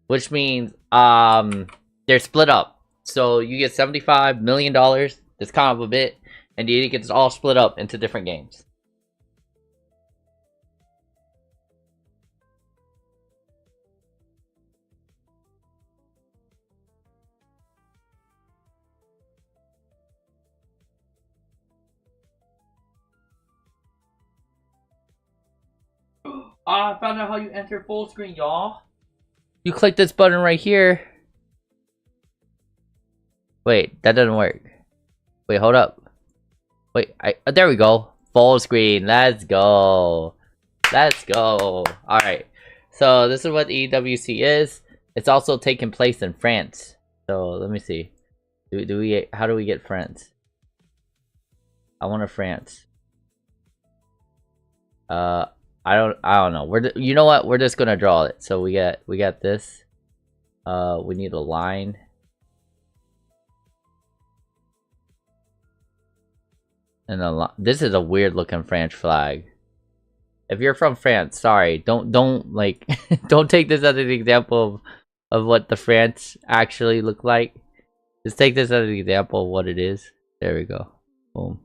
Speaker 6: Which means they're split up. So you get $75 million. That's kind of a bit. And you get it all split up into different games. I found out how you enter full screen, y'all. You click this button right here. Wait, that doesn't work. Wait, hold up. Wait, there we go. Full screen. Let's go. Let's go. Alright. So this is what the EWC is. It's also taking place in France. So let me see. How do we get France? I want a France. I don't know. You know what? We're just gonna draw it. So we got this. We need a line. And this is a weird looking French flag. If you're from France, sorry, don't like don't take this as an example of what the France actually look like. Just take this as an example of what it is. There we go. Boom.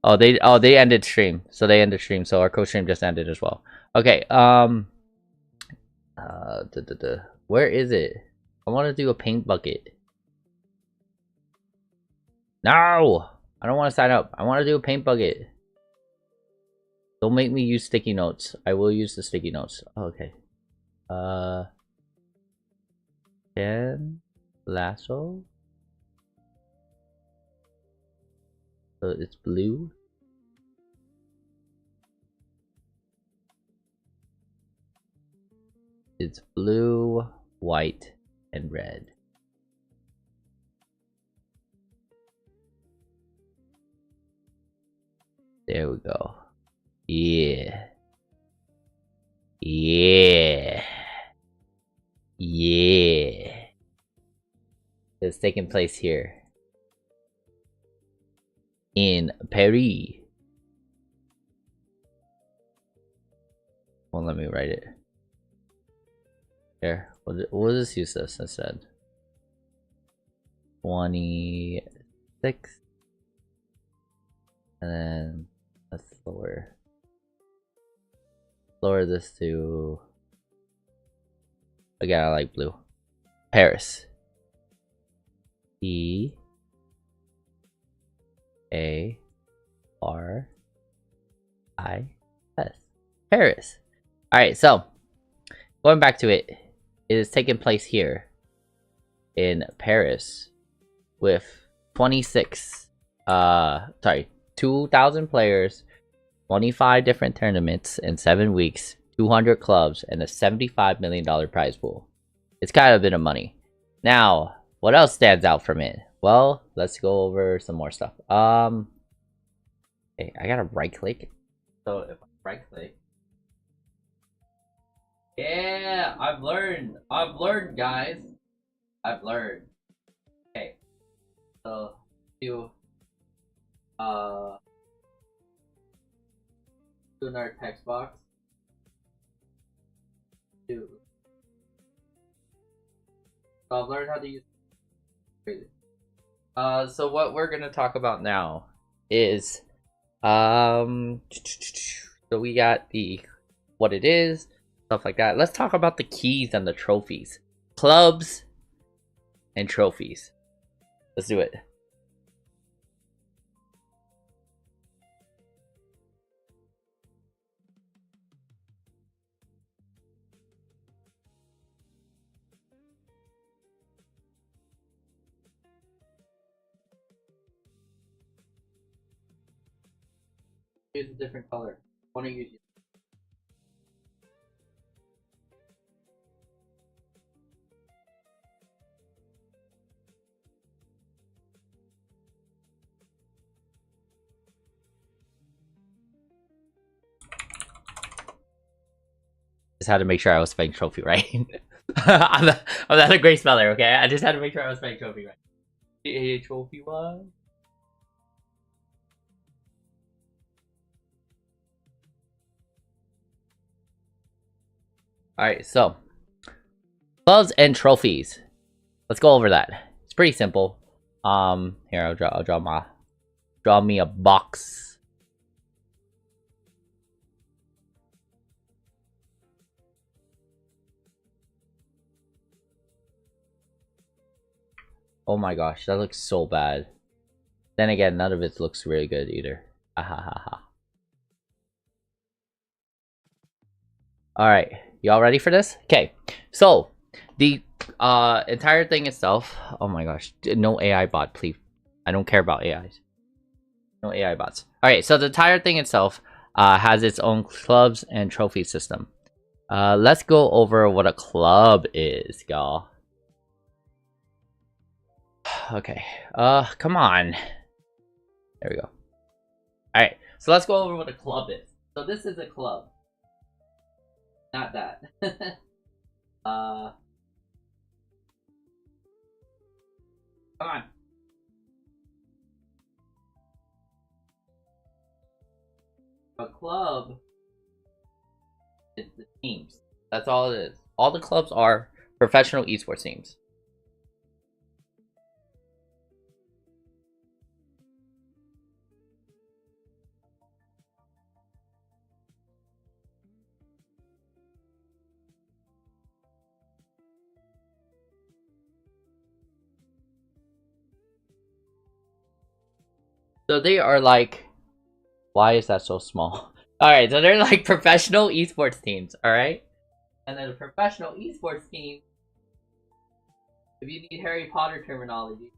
Speaker 6: Oh, they ended stream. So they ended stream. So our co-stream just ended as well. Okay. Where is it? I want to do a paint bucket. No, I don't want to sign up. I want to do a paint bucket. Don't make me use sticky notes. I will use the sticky notes. Okay. Pen lasso. So it's blue. It's blue, white, and red. There we go. Yeah. Yeah. Yeah. It's taking place here. In Paris. Well, let me write it. Here. We'll just use this instead. 26. And then let's lower lower this to... Again, I like blue. Paris. E A R I S. Paris. Alright, so going back to it, it is taking place here in Paris with 2,000 players, 25 different tournaments in 7 weeks, 200 clubs, and a $75 million prize pool. It's kind of a bit of money. Now, what else stands out from it? Well, let's go over some more stuff. Okay, I gotta right click. So if I right click, yeah, I've learned, guys. I've learned. Okay, so do another text box. So I've learned how to use. So what we're gonna talk about now is so we got the what it is, stuff like that. Let's talk about the keys and the trophies, clubs and trophies. Let's do it. Use a different color. Want to use it. Just had to make sure I was spelling trophy right. I'm not a great speller, okay? I just had to make sure I was spelling trophy right. A trophy one. Alright, so clubs and trophies. Let's go over that. It's pretty simple. Here I'll draw me a box. Oh my gosh, that looks so bad. Then again, none of it looks really good either. Alright, y'all ready for this? Okay, so the entire thing itself. Oh my gosh, no AI bot, please. I don't care about AIs. No AI bots. Alright, so the entire thing itself has its own clubs and trophy system. Let's go over what a club is, y'all. Okay, come on. There we go. Alright, so let's go over what a club is. So this is a club. Not that. Come on. A club is the teams. That's all it is. All the clubs are professional esports teams. So they are like, why is that so small? Alright, so they're like professional esports teams, alright? And then a professional esports team, if you need Harry Potter terminology,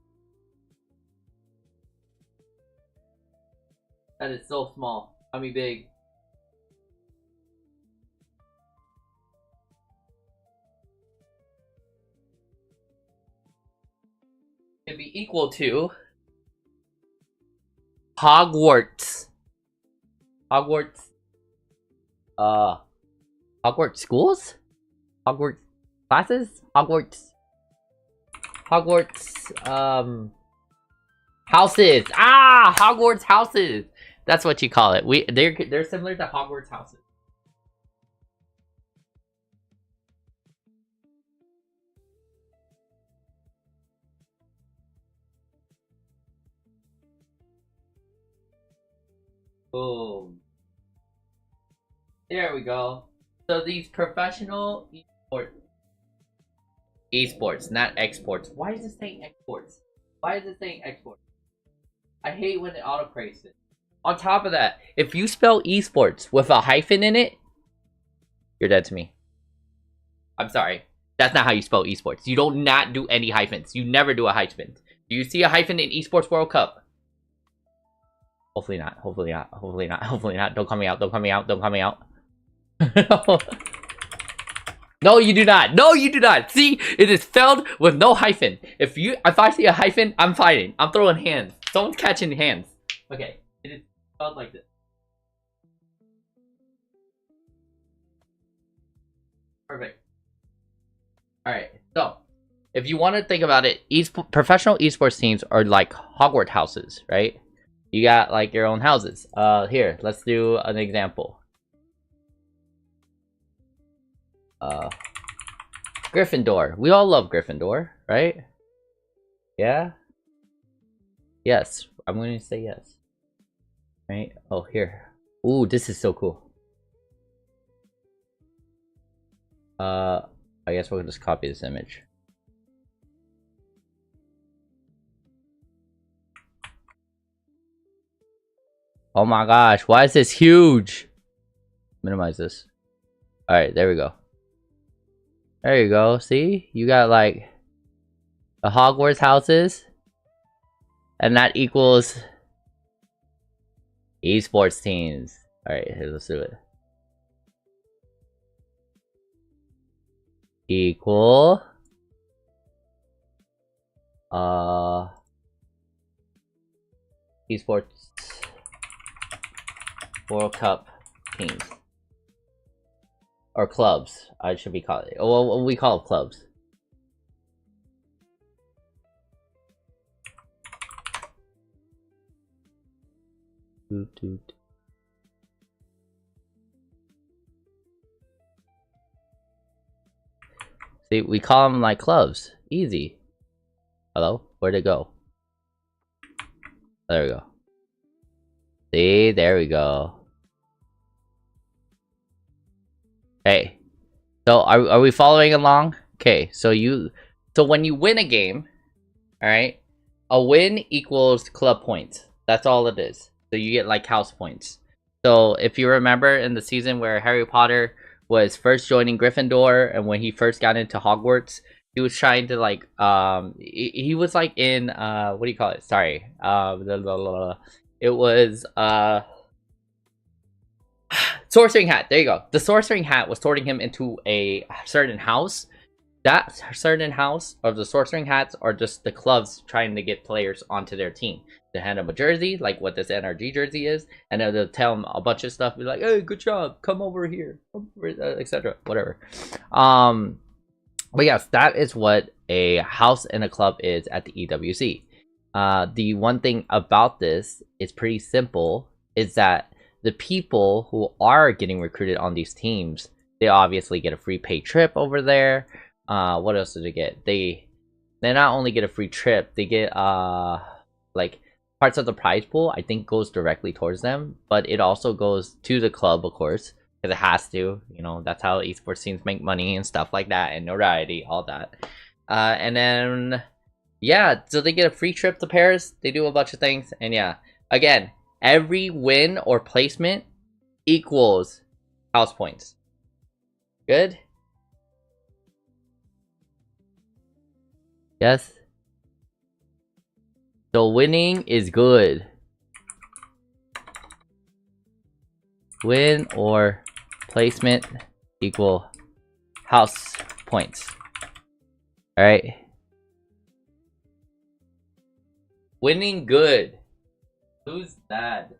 Speaker 6: that is so small. I mean big. It'd be equal to Hogwarts schools? Hogwarts classes? Hogwarts houses. Hogwarts houses. That's what you call it. They're similar to Hogwarts houses. Boom. There we go. So these professional esports, not exports. Why is it saying exports? Why is it saying exports? I hate when it autocorrects it. On top of that, if you spell esports with a hyphen in it, you're dead to me. I'm sorry. That's not how you spell esports. You don't not do any hyphens. You never do a hyphen. Do you see a hyphen in Esports World Cup? Hopefully not. Hopefully not. Hopefully not. Hopefully not. Don't call me out. Don't call me out. Don't call me out. No, you do not. No, you do not. See, it is spelled with no hyphen. If I see a hyphen, I'm fighting. I'm throwing hands. Someone's catching hands. Okay, it is spelled like this. Perfect. All right. So, if you want to think about it, professional esports teams are like Hogwarts houses, right? You got like your own houses. Here, let's do an example. Gryffindor. We all love Gryffindor, right? Yeah? Yes. I'm going to say yes. Right? Oh, here. Ooh, this is so cool. I guess we'll just copy this image. Oh my gosh, why is this huge? Minimize this. Alright, there we go. There you go. See? You got like the Hogwarts houses. And that equals esports teams. Alright, here, let's do it. Equal esports World Cup teams. Or clubs, I should be calling it. Well, we call it clubs. See, we call them like clubs. Easy. Hello? Where'd it go? There we go. See, there we go. Hey, so are we following along? Okay, so when you win a game, all right, a win equals club points. That's all it is. So you get like house points. So if you remember in the season where Harry Potter was first joining Gryffindor, and when he first got into Hogwarts, he was trying to like he was like in what do you call it? Sorry, it was Sorcering Hat. There you go. The Sorcering Hat was sorting him into a certain house. That certain house of the Sorcering Hats are just the clubs trying to get players onto their team. They hand them a jersey, like what this NRG jersey is, and then they'll tell them a bunch of stuff. Be like, "Hey, good job. Come over here," etc. Whatever. But yes, that is what a house and a club is at the EWC. The one thing about this is pretty simple. Is that the people who are getting recruited on these teams, they obviously get a free paid trip over there. What else did they get? They not only get a free trip, they get like parts of the prize pool. I think goes directly towards them, but it also goes to the club, of course, because it has to. You know, that's how esports teams make money and stuff like that, and notoriety, all that. And then yeah, so they get a free trip to Paris. They do a bunch of things, and yeah, again, every win or placement equals house points. Good? Yes? So winning is good. Win or placement equal house points. Alright? Winning good. Who's that?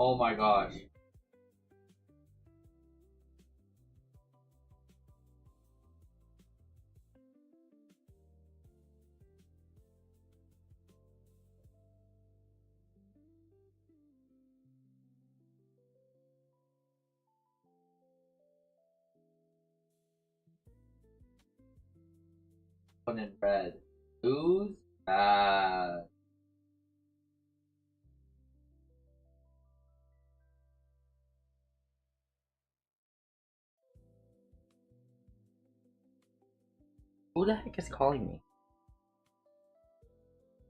Speaker 6: Oh my gosh. One in red. Who's bad? Who the heck is calling me?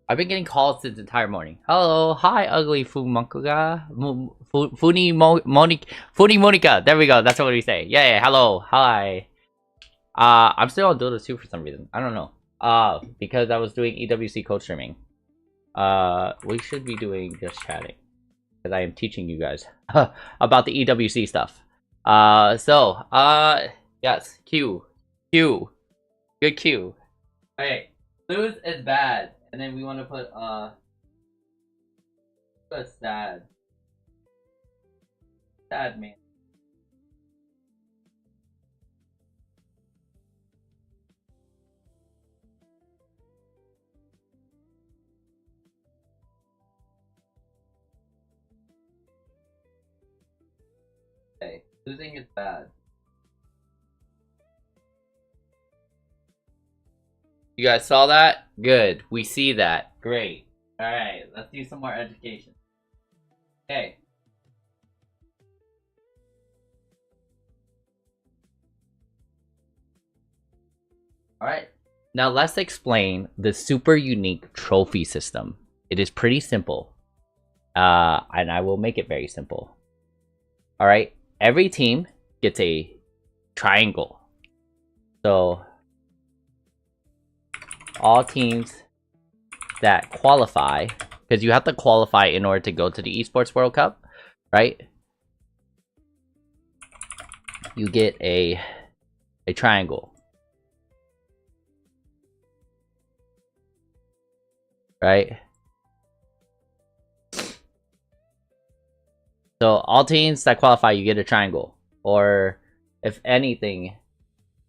Speaker 6: I've been getting calls this entire morning. Hello, hi, ugly Fumonka. Funi Monica. There we go. That's what we say. Yeah, hello, hi. I'm still on Dota 2 for some reason. I don't know. Because I was doing EWC code streaming. We should be doing just chatting. Because I am teaching you guys about the EWC stuff. Yes, Q. Good Q. Okay, lose is bad. And then we want to put, sad. Sad, man. Okay, losing is bad. You guys saw that? Good. We see that. Great. Alright, let's do some more education. Okay. Alright. Now let's explain the super unique trophy system. It is pretty simple. And I will make it very simple. Alright. Every team gets a triangle. So all teams that qualify, because you have to qualify in order to go to the Esports World Cup, right? You get a triangle, right? So all teams that qualify, you get a triangle. Or if anything,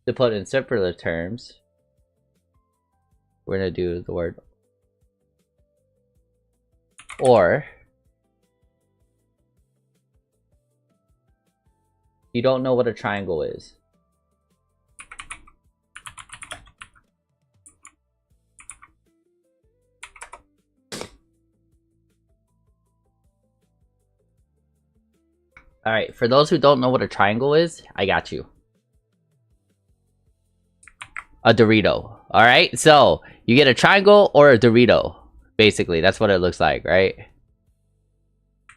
Speaker 6: to put in simpler terms, we're gonna do the word or. You don't know what a triangle is. Alright, for those who don't know what a triangle is, I got you. A Dorito. Alright, so you get a triangle or a Dorito. Basically, that's what it looks like, right?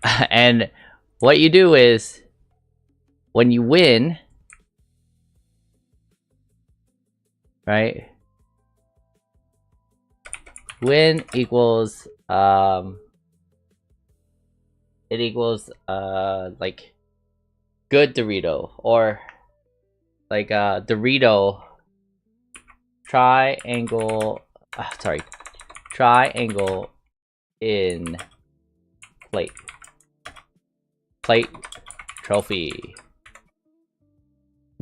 Speaker 6: And what you do is, when you win, right? Win equals, it equals, like, good Dorito, or like Dorito triangle, triangle in plate trophy.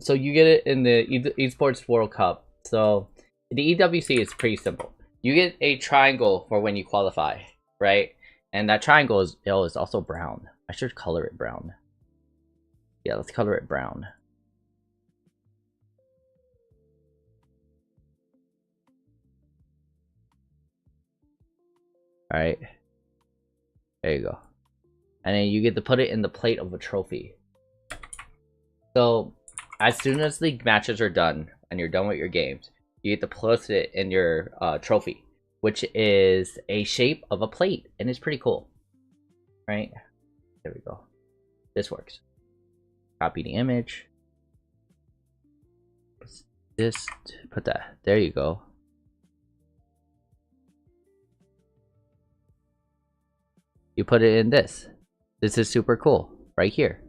Speaker 6: So you get it in the Esports World Cup. So the EWC is pretty simple. You get a triangle for when you qualify, right? And that triangle is also brown. I should color it brown. Yeah, let's color it brown. Alright. There you go. And then you get to put it in the plate of a trophy. So, as soon as the matches are done, and you're done with your games, you get to place it in your trophy, which is a shape of a plate, and it's pretty cool. Right? There we go. This works. Copy the image. Just put that. There you go. You put it in this. This is super cool. Right here.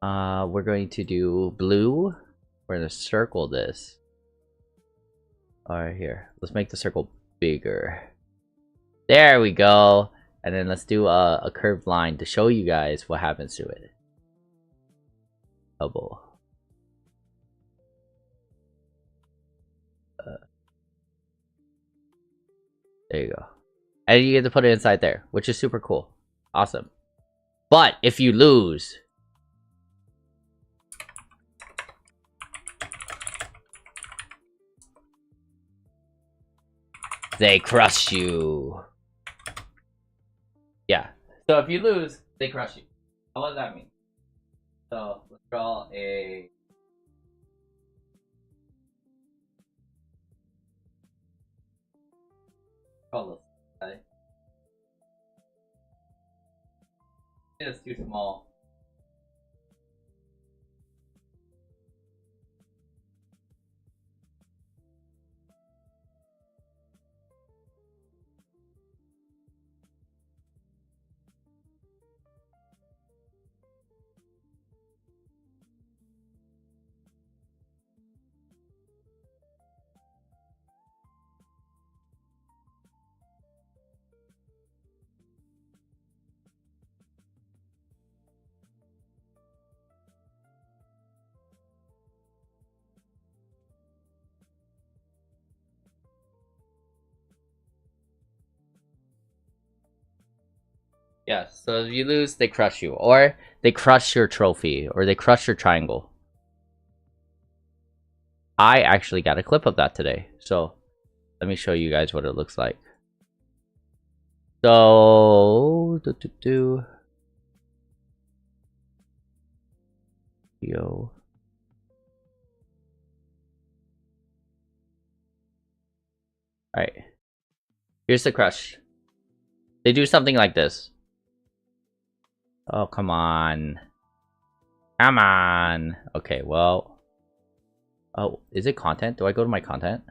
Speaker 6: We're going to do blue. We're going to circle this. Alright, here. Let's make the circle bigger. There we go. And then let's do a curved line to show you guys what happens to it. Bubble. There you go. And you get to put it inside there, which is super cool. Awesome. But if you lose, they crush you. Yeah. So if you lose, they crush you. What does that mean? So let's draw a... Oh, okay. It's too small. Yeah, so if you lose, they crush you. Or they crush your trophy. Or they crush your triangle. I actually got a clip of that today. So, let me show you guys what it looks like. So... Yo. Alright. Here's the crush. They do something like this. Oh, come on. Come on. Okay, well. Oh, is it content? Do I go to my content?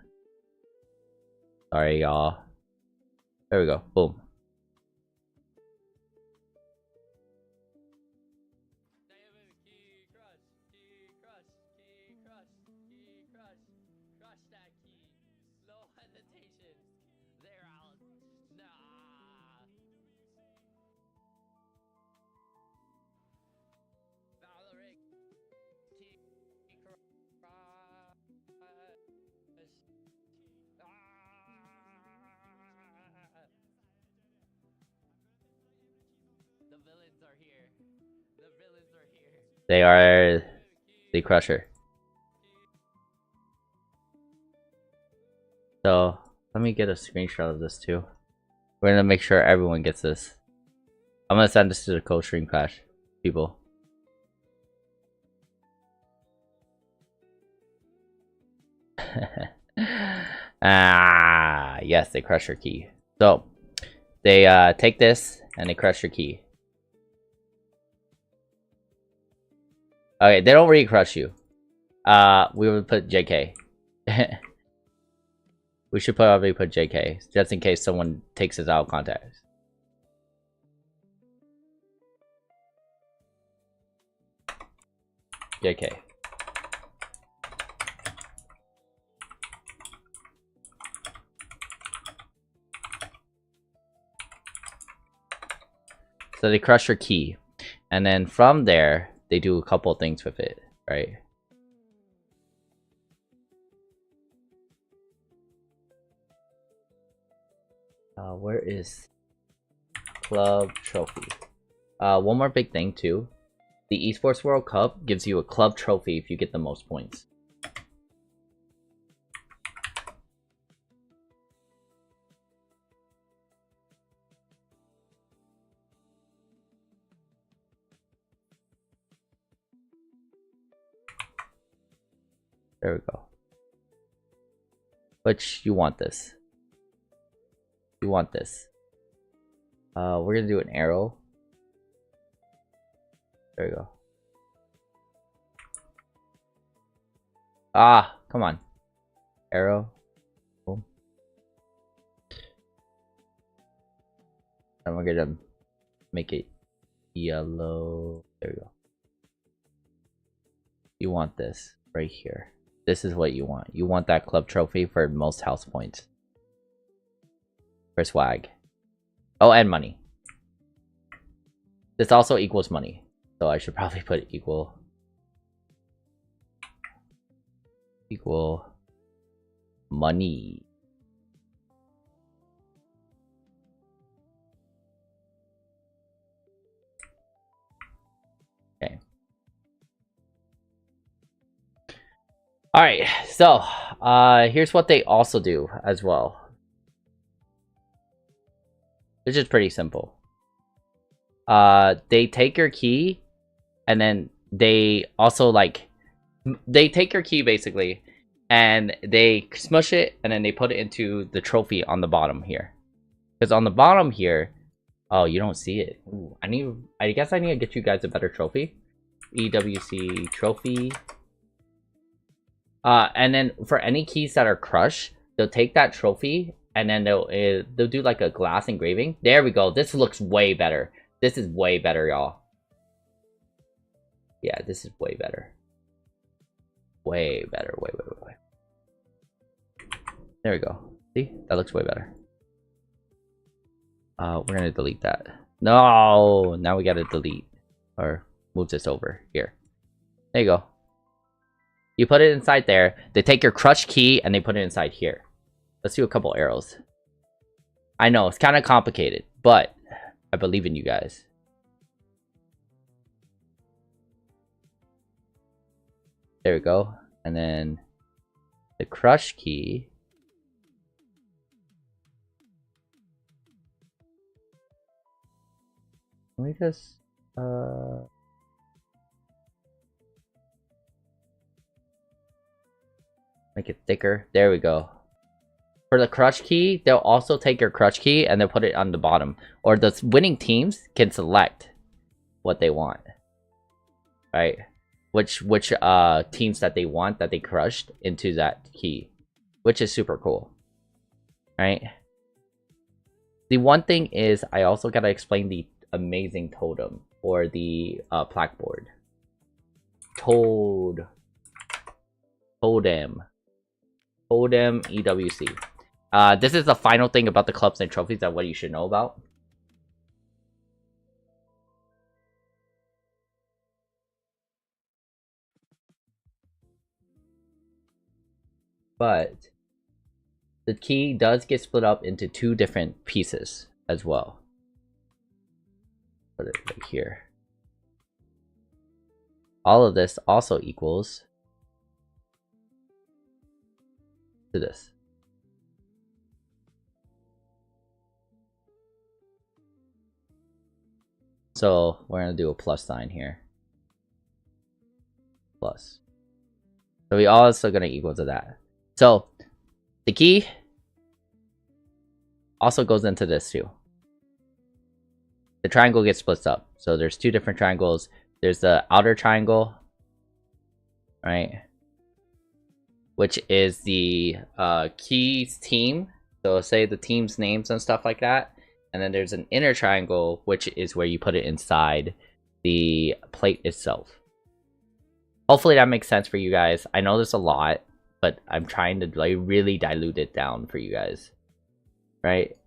Speaker 6: Sorry, y'all. There we go. Boom. They are the Crusher. So, let me get a screenshot of this too. We're gonna make sure everyone gets this. I'm gonna send this to the co-stream clash people. Ah, yes, they crush your key. So, they take this and they crush your key. Okay, they don't really crush you. We would put JK. We should probably put JK, just in case someone takes us out of context. JK. So they crush your key. And then from there, they do a couple things with it, right? Where is club trophy? One more big thing too. The Esports World Cup gives you a club trophy if you get the most points. There we go. Which you want this. You want this. We're gonna do an arrow. There we go. Ah, come on. Arrow. Boom. And we're gonna make it yellow. There we go. You want this right here. This is what you want. You want that club trophy for most house points. For swag. Oh, and money. This also equals money. So I should probably put equal money. Okay. All right. So, here's what they also do as well. Which is pretty simple. They take your key and then they also they take your key basically and they smush it and then they put it into the trophy on the bottom here. Because on the bottom here, oh, you don't see it. Ooh, I guess I need to get you guys a better trophy. EWC trophy. And then for any keys that are crushed, they'll take that trophy and then they'll do like a glass engraving. There we go. This looks way better. This is way better, y'all. Yeah, this is way better. Way better. Way. There we go. See? That looks way better. We're gonna delete that. No! Now we gotta delete. Or move this over. Here. There you go. You put it inside there. They take your crushed key and they put it inside here. Let's do a couple arrows. I know, it's kind of complicated, but I believe in you guys. There we go. And then the crush key. Let me just make it thicker. There we go. For the crush key, they'll also take your crush key and they'll put it on the bottom. Or the winning teams can select what they want. Right? Which teams that they want that they crushed into that key. Which is super cool. Right? The one thing is I also gotta explain the amazing totem or the blackboard. Totem EWC. This is the final thing about the clubs and trophies that what you should know about. But the key does get split up into two different pieces as well. Put it right here. All of this also equals to this. So we're gonna do a plus sign here. Plus. So we also gonna equal to that. So the key also goes into this too. The triangle gets split up. So there's two different triangles. There's the outer triangle, right? Which is the keys team. So say the team's names and stuff like that. And then there's an inner triangle, which is where you put it inside the plate itself. Hopefully that makes sense for you guys. I know there's a lot, but I'm trying to like really dilute it down for you guys. Right?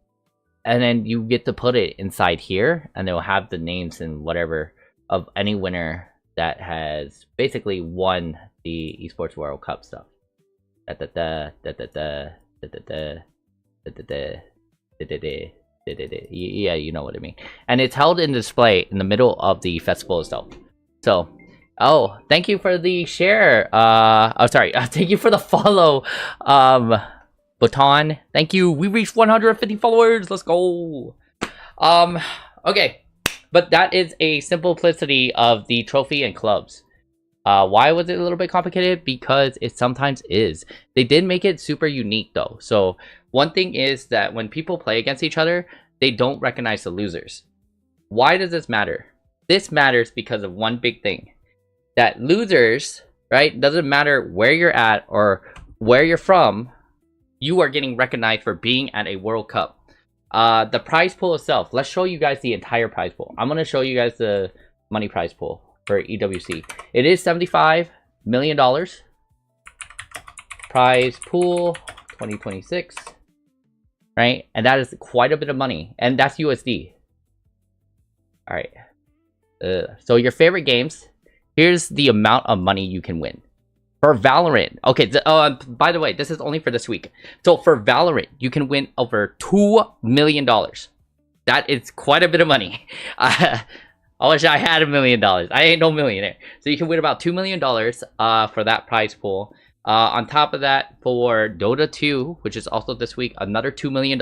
Speaker 6: And then you get to put it inside here, and they'll have the names and whatever of any winner that has basically won the Esports World Cup stuff. Yeah, you know what I mean. And it's held in display in the middle of the festival itself. So, oh, thank you for the share. Oh, sorry. Thank you for the follow. Bhutan, thank you. We reached 150 followers. Let's go. Okay, but that is a simplicity of the trophy and clubs. Why was it a little bit complicated? Because it sometimes is. They did make it super unique though. So one thing is that when people play against each other, they don't recognize the losers. Why does this matter? This matters because of one big thing. That losers, right? Doesn't matter where you're at or where you're from. You are getting recognized for being at a World Cup. The prize pool itself. Let's show you guys the entire prize pool. I'm going to show you guys the money prize pool for EWC. It is $75 million. Prize pool 2026. Right? And that is quite a bit of money. And that's USD. Alright. So your favorite games. Here's the amount of money you can win. For Valorant, okay, by the way, this is only for this week. So for Valorant, you can win over $2 million. That is quite a bit of money. I wish I had $1 million. I ain't no millionaire. So you can win about $2 million for that prize pool. On top of that, for Dota 2, which is also this week, another $2 million.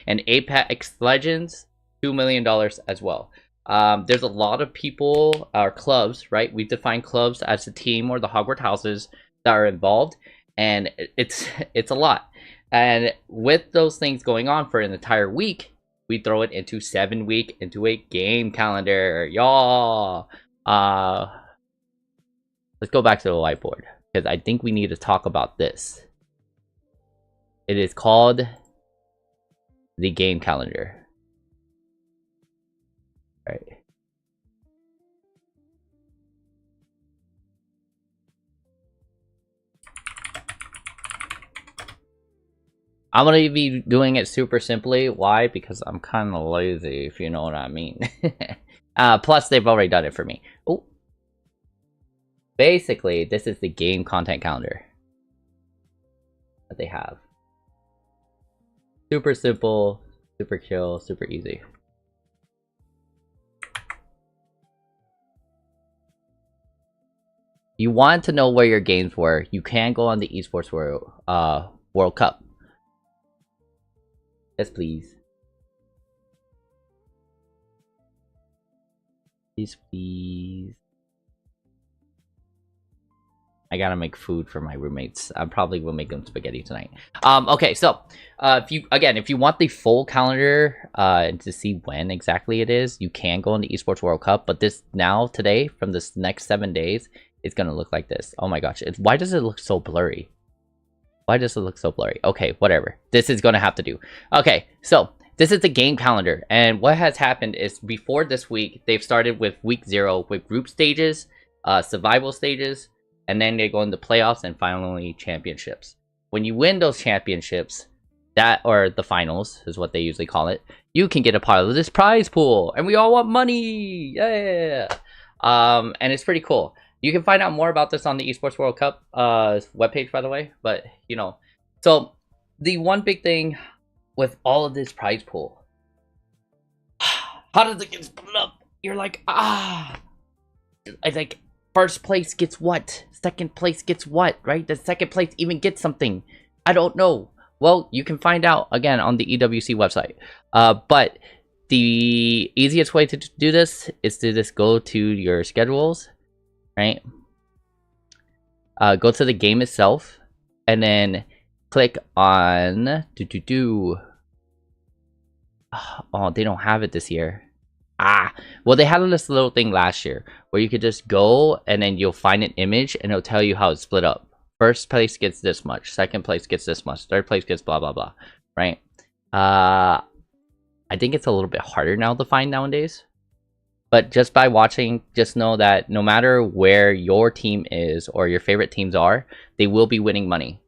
Speaker 6: And Apex Legends, $2 million as well. There's a lot of people, or clubs, right? We define clubs as the team or the Hogwarts houses that are involved, and it's a lot. And with those things going on for an entire week, we throw it into 7 week into a game calendar, y'all. Let's go back to the whiteboard because I think we need to talk about this. It is called the game calendar. Right. I'm gonna be doing it super simply. Why? Because I'm kind of lazy, if you know what I mean. Plus, they've already done it for me. Oh, basically, this is the game content calendar that they have. Super simple, super chill, super easy. You want to know where your games were, you can go on the Esports World Cup. Yes, please. Please. I gotta make food for my roommates. I probably will make them spaghetti tonight. Okay, so if you want the full calendar to see when exactly it is, you can go on the Esports World Cup. But today, from this next 7 days, it's gonna look like this. Oh my gosh, why does it look so blurry? Why does it look so blurry? Okay, whatever. This is gonna have to do. Okay, so this is the game calendar, and what has happened is before this week, they've started with week 0 with group stages, survival stages, and then they go into playoffs and finally championships. When you win those championships, or the finals is what they usually call it, you can get a part of this prize pool, and we all want money. Yeah. And it's pretty cool. You can find out more about this on the Esports World Cup webpage, by the way. But, you know, so the one big thing with all of this prize pool, how does it get split up? You're like, it's like first place gets what? Second place gets what, right? Does second place even get something? I don't know. Well, you can find out, again, on the EWC website. But the easiest way to do this is to just go to your schedules. Right, go to the game itself, and then click on Oh, they don't have it this year. Well, they had this little thing last year where you could just go and then you'll find an image and it'll tell you how it's split up. First place gets this much, second place gets this much, third place gets blah blah blah. Right? I think it's a little bit harder now to find nowadays. But just by watching, just know that no matter where your team is or your favorite teams are, they will be winning money.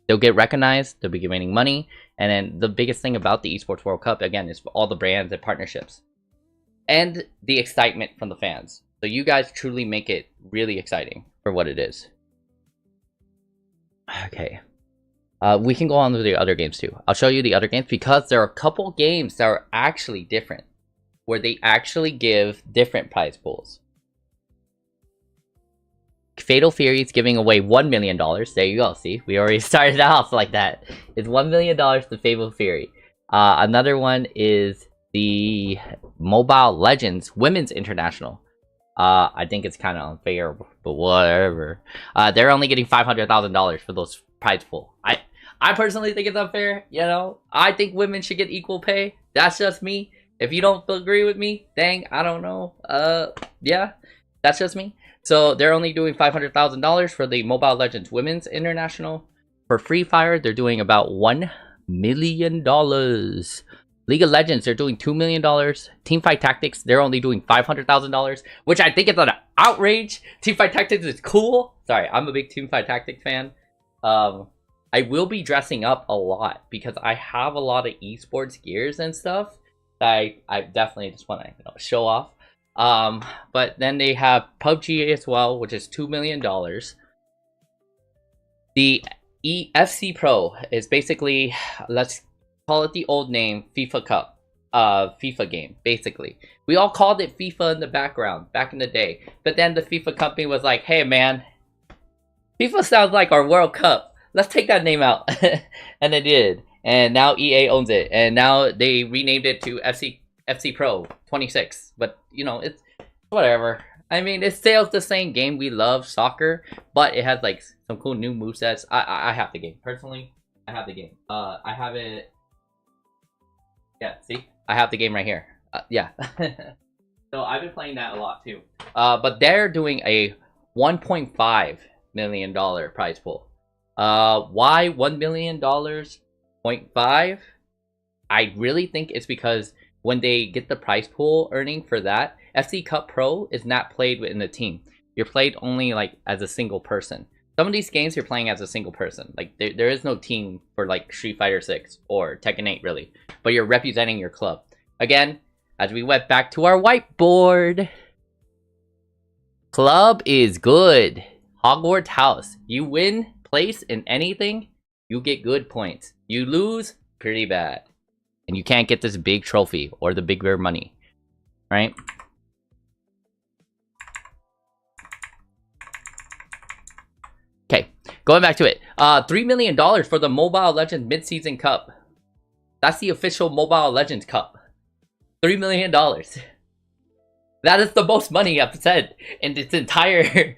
Speaker 6: They'll get recognized, they'll be winning money. And then the biggest thing about the Esports World Cup, again, is all the brands and partnerships. And the excitement from the fans. So you guys truly make it really exciting for what it is. Okay. We can go on to the other games too. I'll show you the other games because there are a couple games that are actually different, where they actually give different prize pools. Fatal Fury is giving away $1 million. There you go. See, we already started off like that. It's $1 million to Fatal Fury. Another one is the Mobile Legends Women's International. I think it's kind of unfair, but whatever. They're only getting $500,000 for those prize pool. I personally think it's unfair. You know, I think women should get equal pay. That's just me. If you don't agree with me, dang, I don't know. Yeah, that's just me. So they're only doing $500,000 for the Mobile Legends Women's International. For Free Fire, they're doing about $1 million. League of Legends, they're doing $2 million. Teamfight Tactics, they're only doing $500,000, which I think is an outrage. Teamfight Tactics is cool. Sorry, I'm a big Teamfight Tactics fan. I will be dressing up a lot because I have a lot of esports gears and stuff that I definitely just want to show off. But then they have PUBG as well, which is $2 million. The EFC Pro is basically, let's call it the old name, FIFA Cup. FIFA game, basically. We all called it FIFA in the background, back in the day. But then the FIFA company was like, hey man, FIFA sounds like our World Cup. Let's take that name out. And they did. And now EA owns it. And now they renamed it to FC Pro 26. But, you know, it's whatever. I mean, it's still the same game. We love soccer. But it has, like, some cool new movesets. I have the game. Personally, I have the game. I have it... Yeah, see? I have the game right here. Yeah. So I've been playing that a lot too. But they're doing a $1.5 million prize pool. Why $1 million? 0.5? I really think it's because when they get the prize pool earning for that, FC Cup Pro is not played within the team. You're played only like as a single person. Some of these games you're playing as a single person. Like there is no team for like Street Fighter 6 or Tekken 8 really. But you're representing your club. Again, as we went back to our whiteboard. Club is good. Hogwarts House. You win place in anything, you get good points. You lose, pretty bad. And you can't get this big trophy or the bigger money. Right? Okay, going back to it. $3 million for the Mobile Legends Mid-Season Cup. That's the official Mobile Legends Cup. $3 million. That is the most money I've said in this entire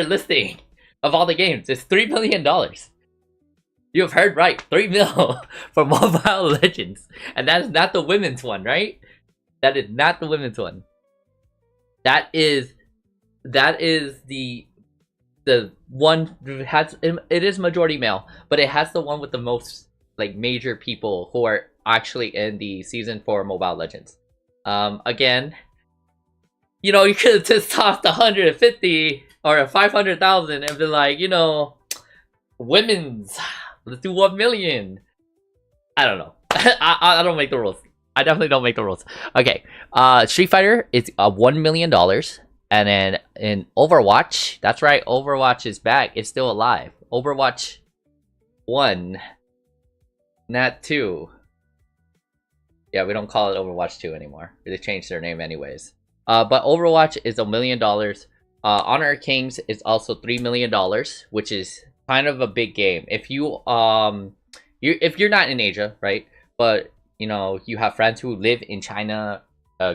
Speaker 6: listing of all the games. It's $3 million. You have heard right. 3 mil for Mobile Legends. And that is not the women's one, right? That is not the women's one. That is the one has, it is majority male, but it has the one with the most like major people who are actually in the season 4 Mobile Legends. Again, you know, you could have just tossed 150 or 500,000 and been like, you know, women's, let's do 1 million. I don't know. I don't make the rules. I definitely don't make the rules. Okay, Street Fighter is $1 million. And then in Overwatch, that's right, Overwatch is back. It's still alive. Overwatch 1, not 2. Yeah, we don't call it Overwatch 2 anymore. They changed their name anyways. But Overwatch is $1 million. Honor of Kings is also $3 million, which is kind of a big game. If you if you're not in Asia, right? But you know you have friends who live in China,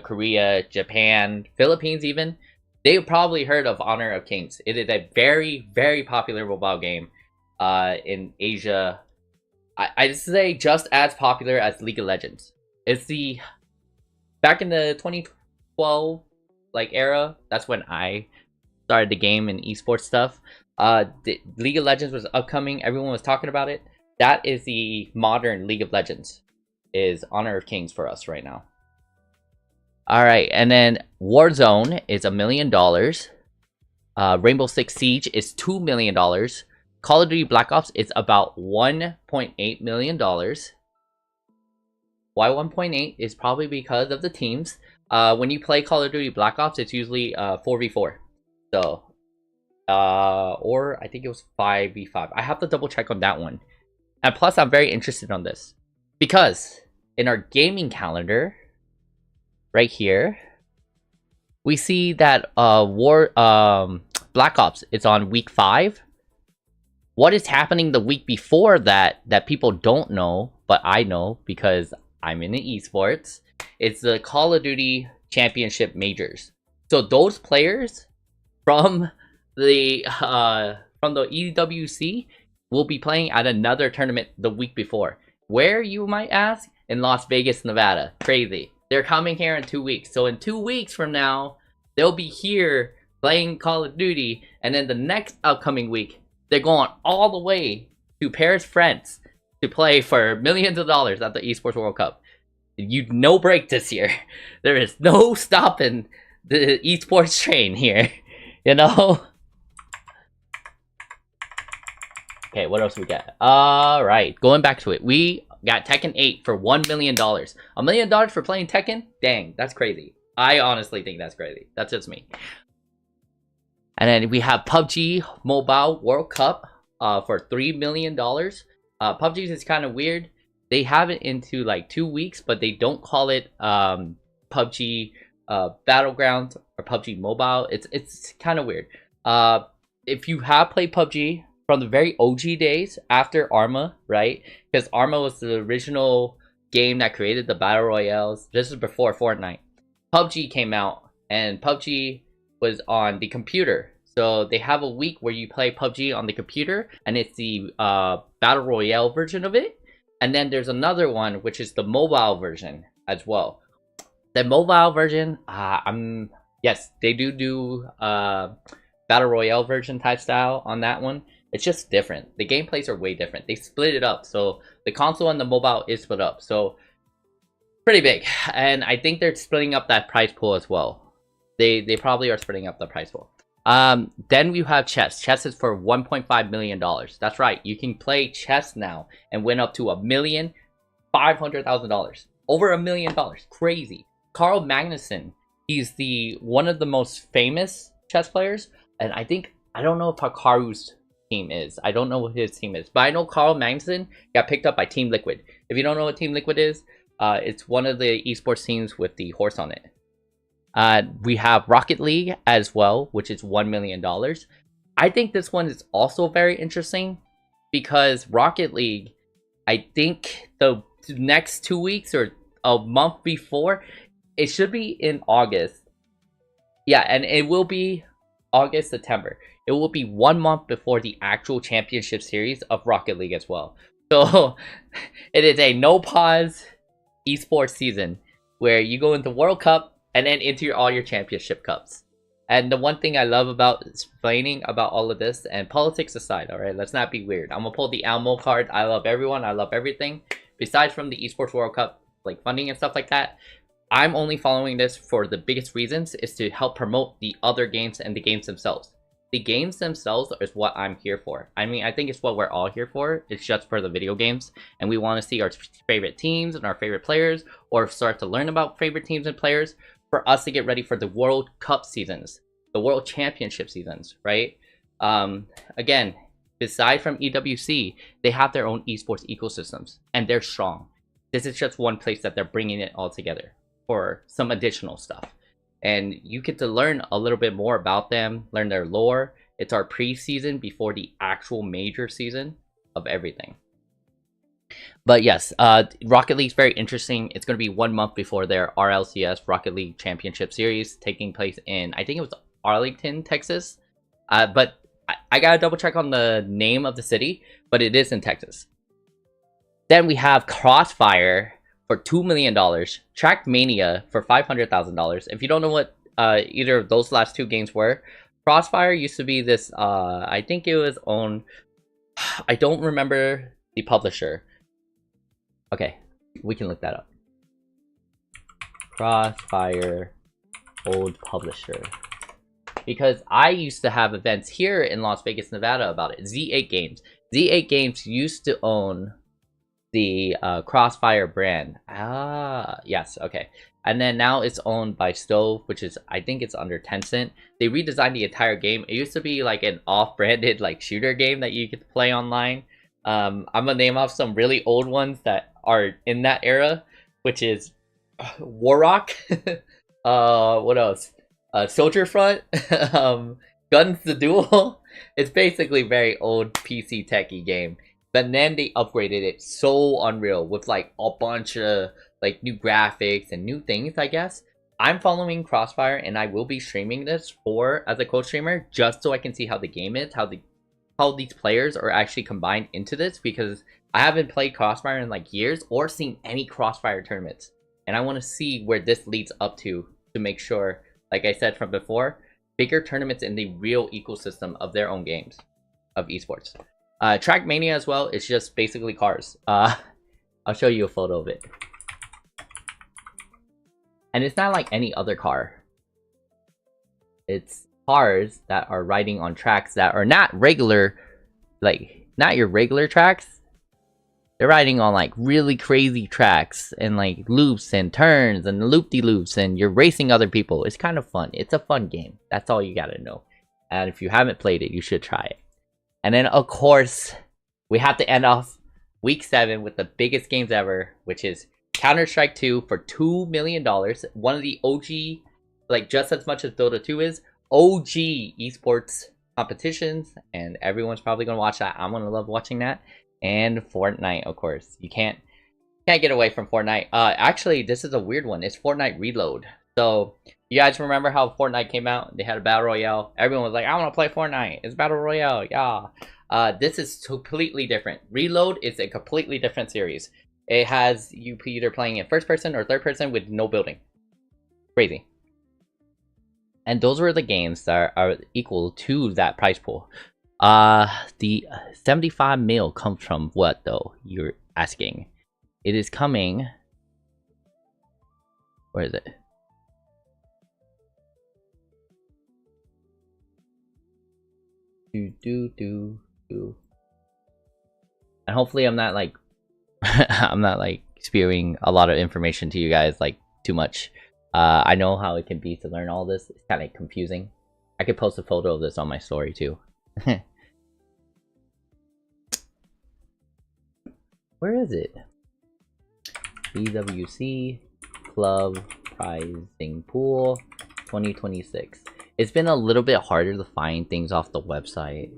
Speaker 6: Korea, Japan, Philippines, even. They probably heard of Honor of Kings. It is a very, very popular mobile game in Asia. I'd say just as popular as League of Legends. It's the back in the 2012 like era. That's when I started the game and esports stuff. The League of Legends was upcoming. Everyone was talking about it. That is the modern League of Legends. Is Honor of Kings for us right now. Alright, and then Warzone is $1 million. Rainbow Six Siege is $2 million. Call of Duty Black Ops is about $1.8 million. Why 1.8 is probably because of the teams. When you play Call of Duty Black Ops, it's usually 4v4. So, or I think it was 5v5. I have to double check on that one. And plus, I'm very interested on this. Because in our gaming calendar, right here, we see that Black Ops is on week 5. What is happening the week before that people don't know, but I know because I'm in the esports? It's the Call of Duty Championship Majors. So those players from the EWC will be playing at another tournament the week before. Where, you might ask? In Las Vegas, Nevada. Crazy. They're coming here in 2 weeks. So in 2 weeks from now, they'll be here playing Call of Duty. And then the next upcoming week, they're going all the way to Paris, France to play for millions of dollars at the Esports World Cup. No break this year. There is no stopping the esports train here. You know? Okay, what else we got? Alright, going back to it. We got Tekken 8 for $1 million. $1 million for playing Tekken? Dang, that's crazy. I honestly think that's crazy. That's just me. And then we have PUBG Mobile World Cup for $3 million. PUBG is kind of weird. They have it into like 2 weeks, but they don't call it PUBG Battleground or PUBG Mobile. It's kind of weird. If you have played PUBG from the very OG days after Arma, right? Because Arma was the original game that created the Battle Royales. This is before Fortnite. PUBG came out, and PUBG was on the computer. So they have a week where you play PUBG on the computer, and it's the Battle Royale version of it. And then there's another one, which is the mobile version as well. The mobile version, yes, they do Battle Royale version type style on that one. It's just different. The gameplays are way different. They split it up. So the console and the mobile is split up. So pretty big. And I think they're splitting up that price pool as well. They probably are splitting up the price pool. Then we have chess. Chess is for $1.5 million. That's right. You can play chess now and win up to $1,500,000. Over $1 million. Crazy. Carl Magnuson. He's one of the most famous chess players. And I don't know if Hikaru's team is. I don't know what his team is. But I know Carl Magnuson got picked up by Team Liquid. If you don't know what Team Liquid is, it's one of the esports teams with the horse on it. We have Rocket League as well, which is $1 million. I think this one is also very interesting because Rocket League, I think the next 2 weeks or a month before, it should be in August. Yeah, and it will be August, September. It will be 1 month before the actual championship series of Rocket League as well. So it is a no pause esports season where you go into World Cup and then into all your championship cups. And the one thing I love about explaining about all of this, and politics aside, all right, let's not be weird. I'm gonna pull the Almo card. I love everyone. I love everything. Besides from the Esports World Cup, like funding and stuff like that, I'm only following this for the biggest reasons is to help promote the other games and the games themselves. The games themselves is what I'm here for. I mean, I think it's what we're all here for. It's just for the video games. And we want to see our favorite teams and our favorite players, or start to learn about favorite teams and players for us to get ready for the World Cup seasons, the World Championship seasons, right? Again, aside from EWC, they have their own esports ecosystems, and they're strong. This is just one place that they're bringing it all together for some additional stuff. And you get to learn a little bit more about them, learn their lore. It's our pre-season before the actual major season of everything. But yes, Rocket League's very interesting. It's going to be 1 month before their RLCS Rocket League Championship Series taking place in, I think it was Arlington, Texas. But I gotta double check on the name of the city, but it is in Texas. Then we have Crossfire for $2 million, Trackmania for $500,000. If you don't know what either of those last two games were, Crossfire used to be this, I think it was owned, I don't remember the publisher. Okay, we can look that up. Crossfire, old publisher. Because I used to have events here in Las Vegas, Nevada about it. Z8 Games. Z8 Games used to own the Crossfire brand. Yes, okay. And then now it's owned by Stove, which is, I think it's under Tencent. They redesigned the entire game. It used to be like an off-branded like shooter game that you could play online. I'm gonna name off some really old ones that are in that era, which is Warrock. What else? Soldier Front, Guns the Duel. It's basically very old PC techie game. But then they upgraded it so unreal with like a bunch of like new graphics and new things, I guess. I'm following Crossfire and I will be streaming this as a co-streamer just so I can see how the game is, how these players are actually combined into this, because I haven't played Crossfire in like years or seen any Crossfire tournaments. And I want to see where this leads up to make sure, like I said from before, bigger tournaments in the real ecosystem of their own games of esports. Trackmania as well, it's just basically cars. I'll show you a photo of it. And it's not like any other car. It's cars that are riding on tracks that are not regular, like not your regular tracks. They're riding on like really crazy tracks and like loops and turns and loop-de-loops, and you're racing other people. It's kind of fun. It's a fun game. That's all you gotta know. And if you haven't played it, you should try it. And then of course, we have to end off week 7 with the biggest games ever, which is Counter-Strike 2 for $2 million. One of the OG, like just as much as Dota 2 is, OG esports competitions, and everyone's probably gonna watch that. I'm gonna love watching that. And Fortnite, of course. You can't get away from Fortnite. Actually, this is a weird one. It's Fortnite Reload. So, you guys remember how Fortnite came out? They had a Battle Royale. Everyone was like, I want to play Fortnite. It's Battle Royale, yeah. This is completely different. Reload is a completely different series. It has you either playing in first person or third person with no building. Crazy. And those were the games that are equal to that prize pool. The 75 mil comes from what, though? You're asking. It is coming... Where is it? And hopefully I'm not like... I'm not like spewing a lot of information to you guys, like, too much. I know how it can be to learn all this. It's kind of confusing. I could post a photo of this on my story too. Where is it? EWC Club Prizing Pool 2026. It's been a little bit harder to find things off the website.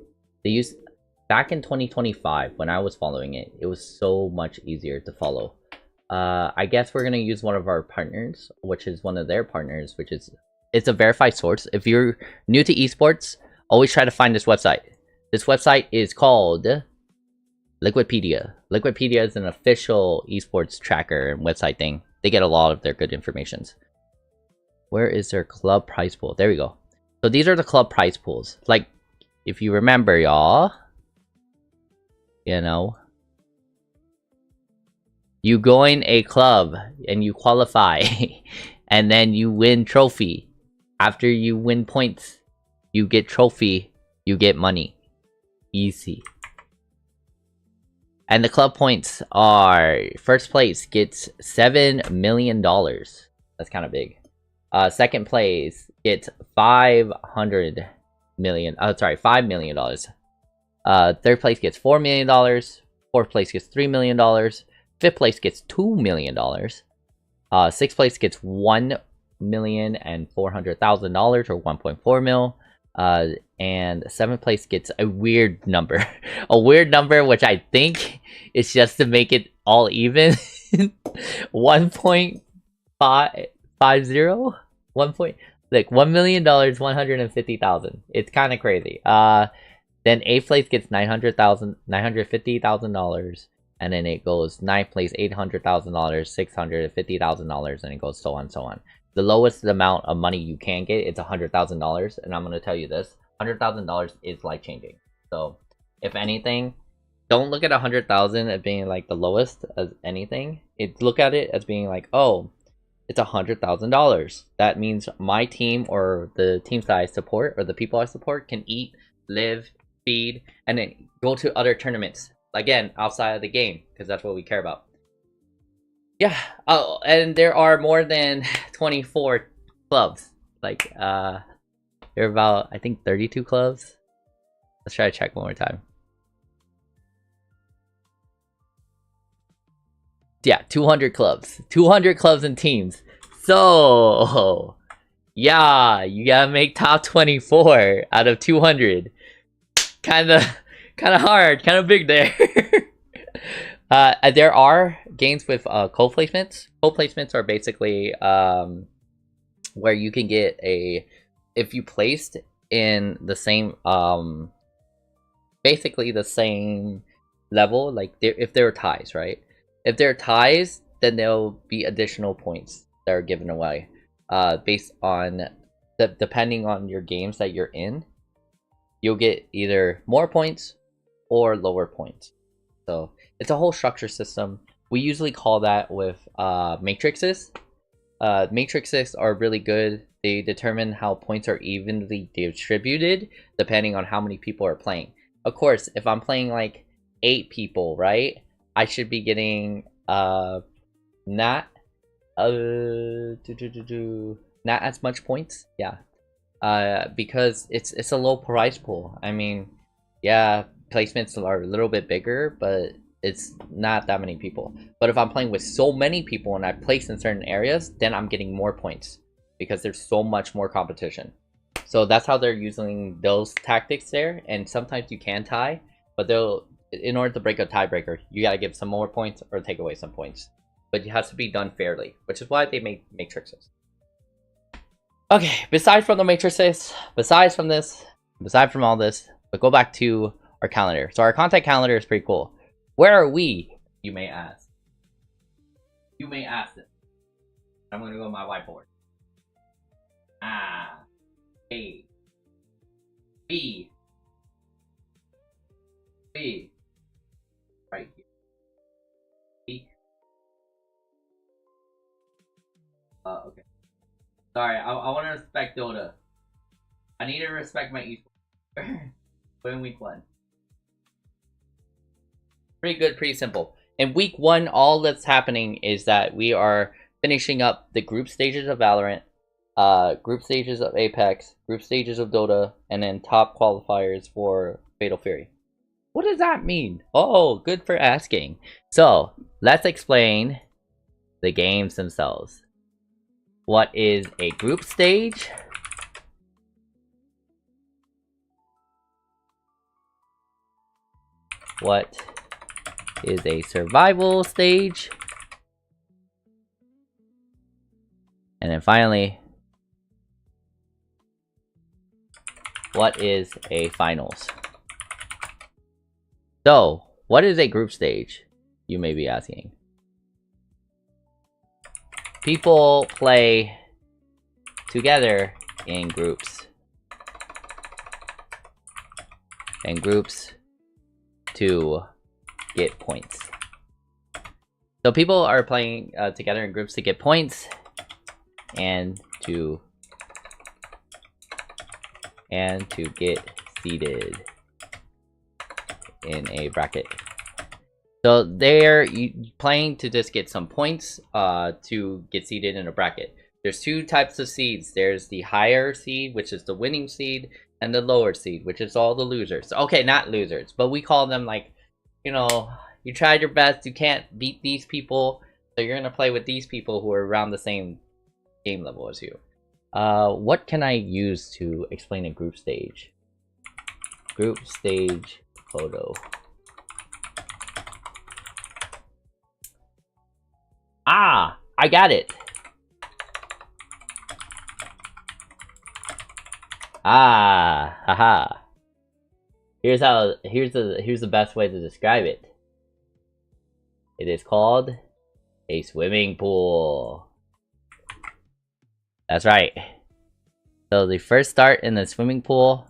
Speaker 6: They used back in 2025 when I was following it. It was so much easier to follow. I guess we're gonna use one of our partners, which is one of their partners, which is it's a verified source. If you're new to esports, always try to find this website. This website is called Liquidpedia. Liquidpedia is an official esports tracker and website thing. They get a lot of their good informations. Where is their club prize pool? There we go. So these are the club prize pools. Like, if you remember, y'all, you know, you join a club and you qualify and then you win trophy. After you win points, you get trophy, you get money. Easy. And the club points are, first place gets $7 million. That's kind of big. Second place gets $500 million. $5 million. Third place gets $4 million. Fourth place gets $3 million. Fifth place gets $2 million. Sixth place gets $1,400,000 or 1.4 mil. And seventh place gets a weird number. A weird number, which I think is just to make it all even. 1.550? Like $1 million, 150,000. It's kind of crazy. Then eighth place gets $950,000, and then it goes ninth place $800,000, $650,000, and it goes so on and so on. The lowest amount of money you can get is $100,000, and I'm gonna tell you this: $100,000 is life changing. So, if anything, don't look at 100,000 as being like the lowest as anything. Look at it as being like, oh, it's $100,000. That means my team or the teams that I support or the people I support can eat, live, feed, and then go to other tournaments. Again, outside of the game, because that's what we care about. Yeah. Oh, and there are more than 24 clubs. Like, there are about, I think, 32 clubs. Let's try to check one more time. Yeah, 200 clubs. 200 clubs and teams. So, yeah, you gotta make top 24 out of 200. Kinda hard, kinda big there. There are games with co-placements. Co-placements are basically where you can get if you placed in the same basically the same level, like if there are ties, right? If there are ties, then there'll be additional points that are given away based on depending on your games that you're in. You'll get either more points or lower points. So it's a whole structure system. We usually call that with matrices. Matrices are really good. They determine how points are evenly distributed depending on how many people are playing. Of course, if I'm playing like 8 people, right? I should be getting not not as much points. Yeah. Because it's a low price pool. I mean, yeah, placements are a little bit bigger, but it's not that many people. But if I'm playing with so many people and I place in certain areas, then I'm getting more points because there's so much more competition. So that's how they're using those tactics there. And sometimes you can tie, but they'll, in order to break a tiebreaker, you gotta give some more points or take away some points. But it has to be done fairly, which is why they make matrices. Okay, beside from the matrices, beside from all this, but go back to our calendar. So our content calendar is pretty cool. Where are we, you may ask? You may ask this. I'm gonna go to my whiteboard. A, B, right here. B. Okay. Sorry, I want to respect DOTA. I need to respect my esports. We're in week 1. Pretty good, pretty simple. In week 1, all that's happening is that we are finishing up the group stages of Valorant, group stages of Apex, group stages of Dota, and then top qualifiers for Fatal Fury. What does that mean? Oh, good for asking. So, let's explain the games themselves. What is a group stage? What is a survival stage? And then finally, what is a finals? So, what is a group stage? You may be asking. People play together in groups. And groups to get points. So people are playing together in groups to get points and to get seated in a bracket. So they're playing to just get some points to get seeded in a bracket. There's 2 types of seeds. There's the higher seed, which is the winning seed, and the lower seed, which is all the losers. Okay, not losers, but we call them, like, you know, you tried your best, you can't beat these people, so you're gonna play with these people who are around the same game level as you. What can I use to explain a group stage? Group stage photo. Ah, I got it. Ah, haha. Here's the best way to describe it. It is called a swimming pool. That's right. So the first start in the swimming pool.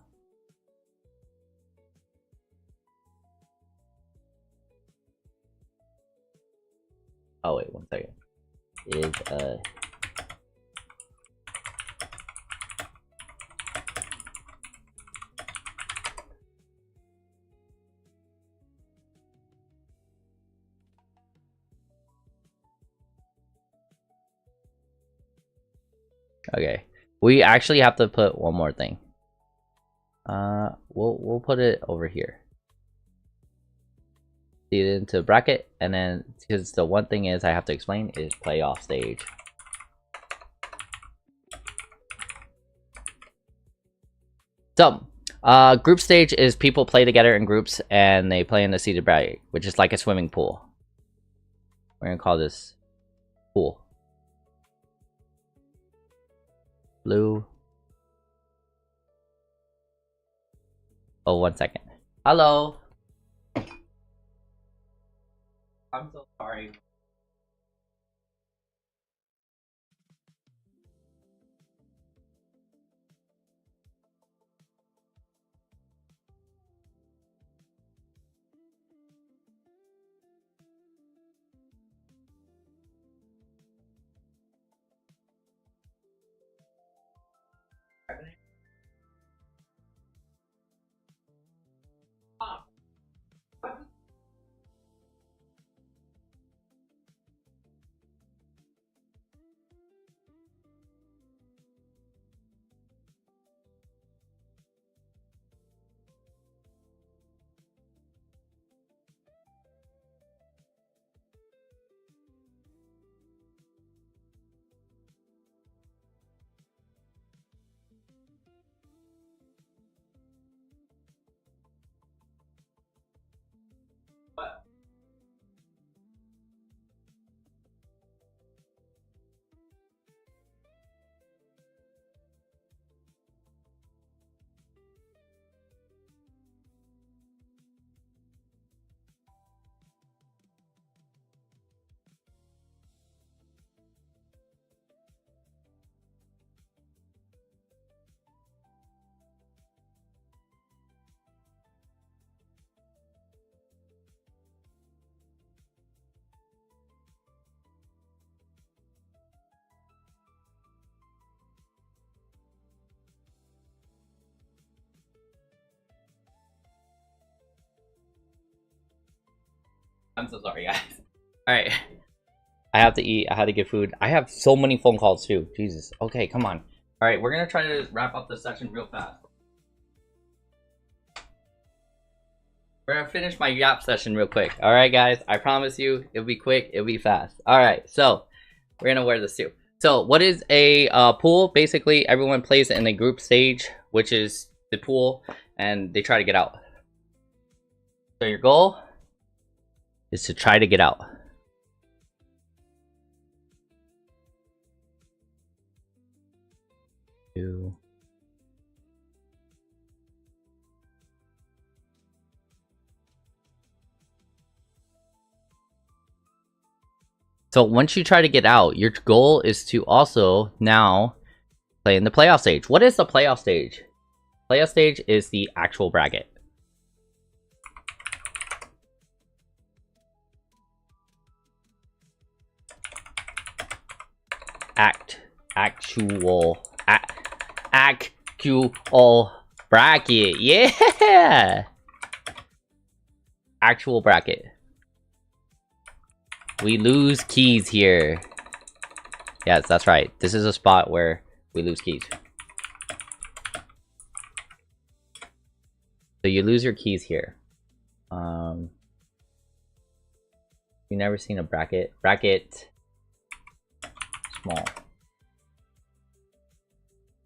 Speaker 6: Oh wait, 1 second. Is okay. We actually have to put one more thing. We'll put it over here. See it into bracket, and then because the one thing is I have to explain is playoff stage. So, group stage is people play together in groups and they play in the seeded bracket, which is like a swimming pool. We're gonna call this pool. Blue. Oh, 1 second. Hello. I'm so sorry. I'm so sorry, guys. Alright. I have to eat. I have to get food. I have so many phone calls too. Jesus. Okay, come on. Alright, we're gonna try to wrap up the session real fast. We're gonna finish my yap session real quick. Alright, guys. I promise you, it'll be quick. It'll be fast. Alright, so we're gonna wear this too. So, what is a pool? Basically, everyone plays in a group stage, which is the pool, and they try to get out. So your goal is to try to get out. So once you try to get out, your goal is to also now play in the playoff stage. What is the playoff stage? Playoff stage is the actual bracket. Actual bracket. Yeah. Actual bracket. We lose keys here. Yes, that's right. This is a spot where we lose keys. So you lose your keys here. You never seen a bracket? Bracket small.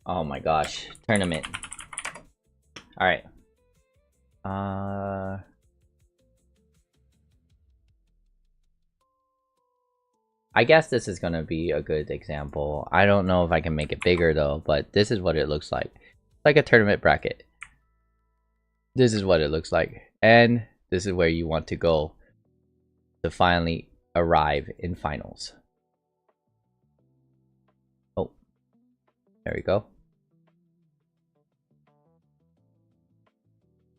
Speaker 6: Oh my gosh. Tournament. Alright. I guess this is gonna be a good example. I don't know if I can make it bigger though, but this is what it looks like. It's like a tournament bracket. This is what it looks like. And this is where you want to go to finally arrive in finals. Oh, there we go.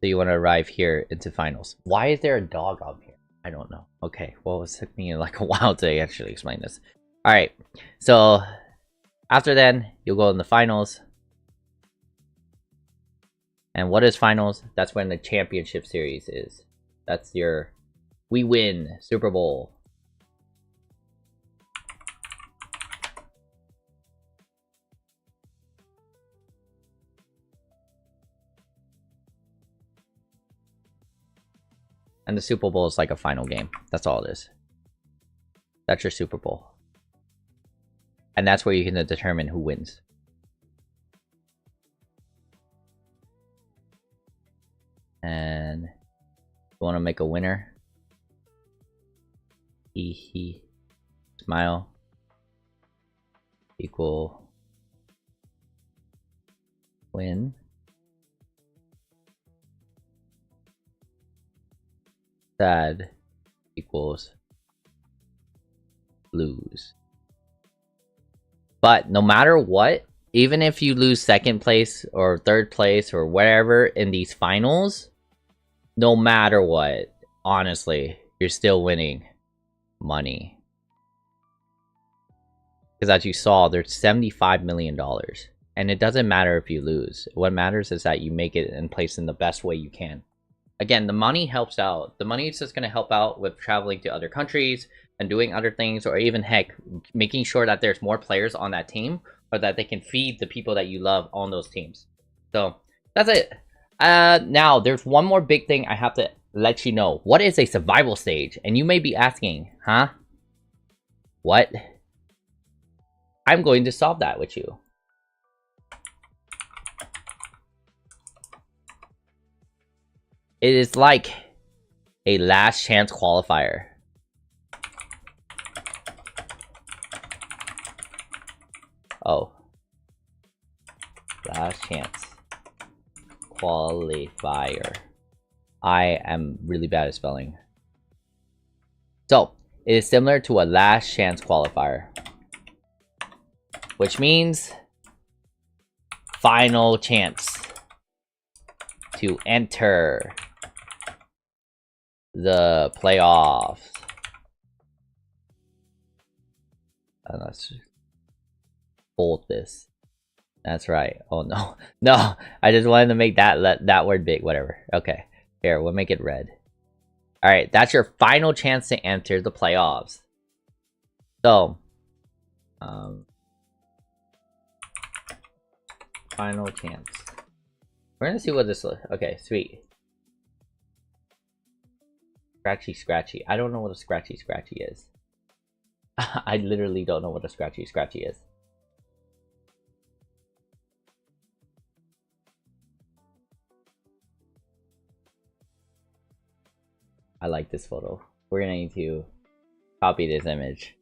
Speaker 6: So you want to arrive here into finals. Why is there a dog up here? I don't know. Okay, well, it took me like a while to actually explain this. Alright, so after then, you'll go in the finals. And what is finals? That's when the championship series is. That's your we win Super Bowl. And the Super Bowl is like a final game. That's all it is. That's your Super Bowl. And that's where you can determine who wins. And you want to make a winner. Hee. Smile. Equal. Win. Sad equals lose. But no matter what, even if you lose second place or third place or whatever in these finals, no matter what, honestly, you're still winning money. Because as you saw, there's $75 million. And it doesn't matter if you lose. What matters is that you make it and place in the best way you can. Again, the money helps out. The money is just going to help out with traveling to other countries and doing other things, or even, heck, making sure that there's more players on that team, or that they can feed the people that you love on those teams. So, that's it. Now, there's one more big thing I have to let you know. What is a survival stage? And you may be asking, huh? What? I'm going to solve that with you. It is like a last chance qualifier. Oh. Last chance qualifier. I am really bad at spelling. So, it is similar to a last chance qualifier. Which means final chance to enter the playoffs. Let's fold this. That's right. Oh no. No, I just wanted to make that word big. Whatever. Okay. Here, we'll make it red. Alright, that's your final chance to enter the playoffs. So, final chance. We're gonna see what this looks. Okay, sweet. Scratchy. I don't know what a scratchy is. I literally don't know what a scratchy is. I like this photo. We're gonna need to copy this image.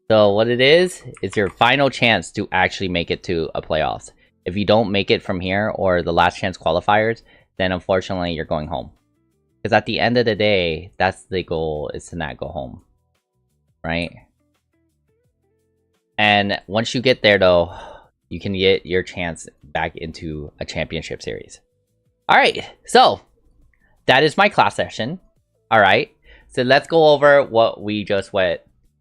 Speaker 6: So what it is your final chance to actually make it to a playoffs. If you don't make it from here or the last chance qualifiers, then unfortunately you're going home. Because at the end of the day, that's the goal, is to not go home. Right? And once you get there though, you can get your chance back into a championship series. Alright, so that is my class session. Alright, so let's go over what we just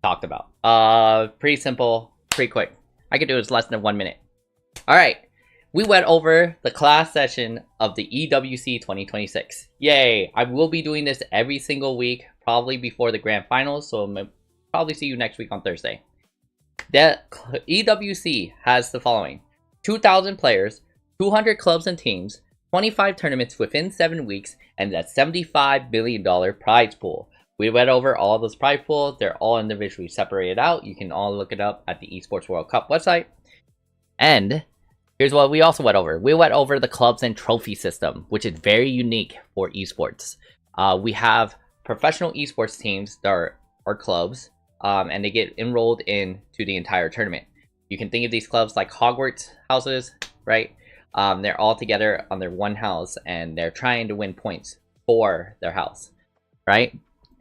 Speaker 6: talked about. Pretty simple, pretty quick. I could do this less than 1 minute. Alright, we went over the class session of the EWC 2026. Yay! I will be doing this every single week, probably before the grand finals, so I'll probably see you next week on Thursday. The EWC has the following: 2,000 players, 200 clubs and teams, 25 tournaments within 7 weeks, and that $75 billion prize pool. We went over all those prize pools. They're all individually separated out. You can all look it up at the Esports World Cup website. And here's what we also went over. We went over the clubs and trophy system, which is very unique for esports. We have professional esports teams that are clubs, and they get enrolled into the entire tournament. You can think of these clubs like Hogwarts houses, right? They're all together under one house, and they're trying to win points for their house, right?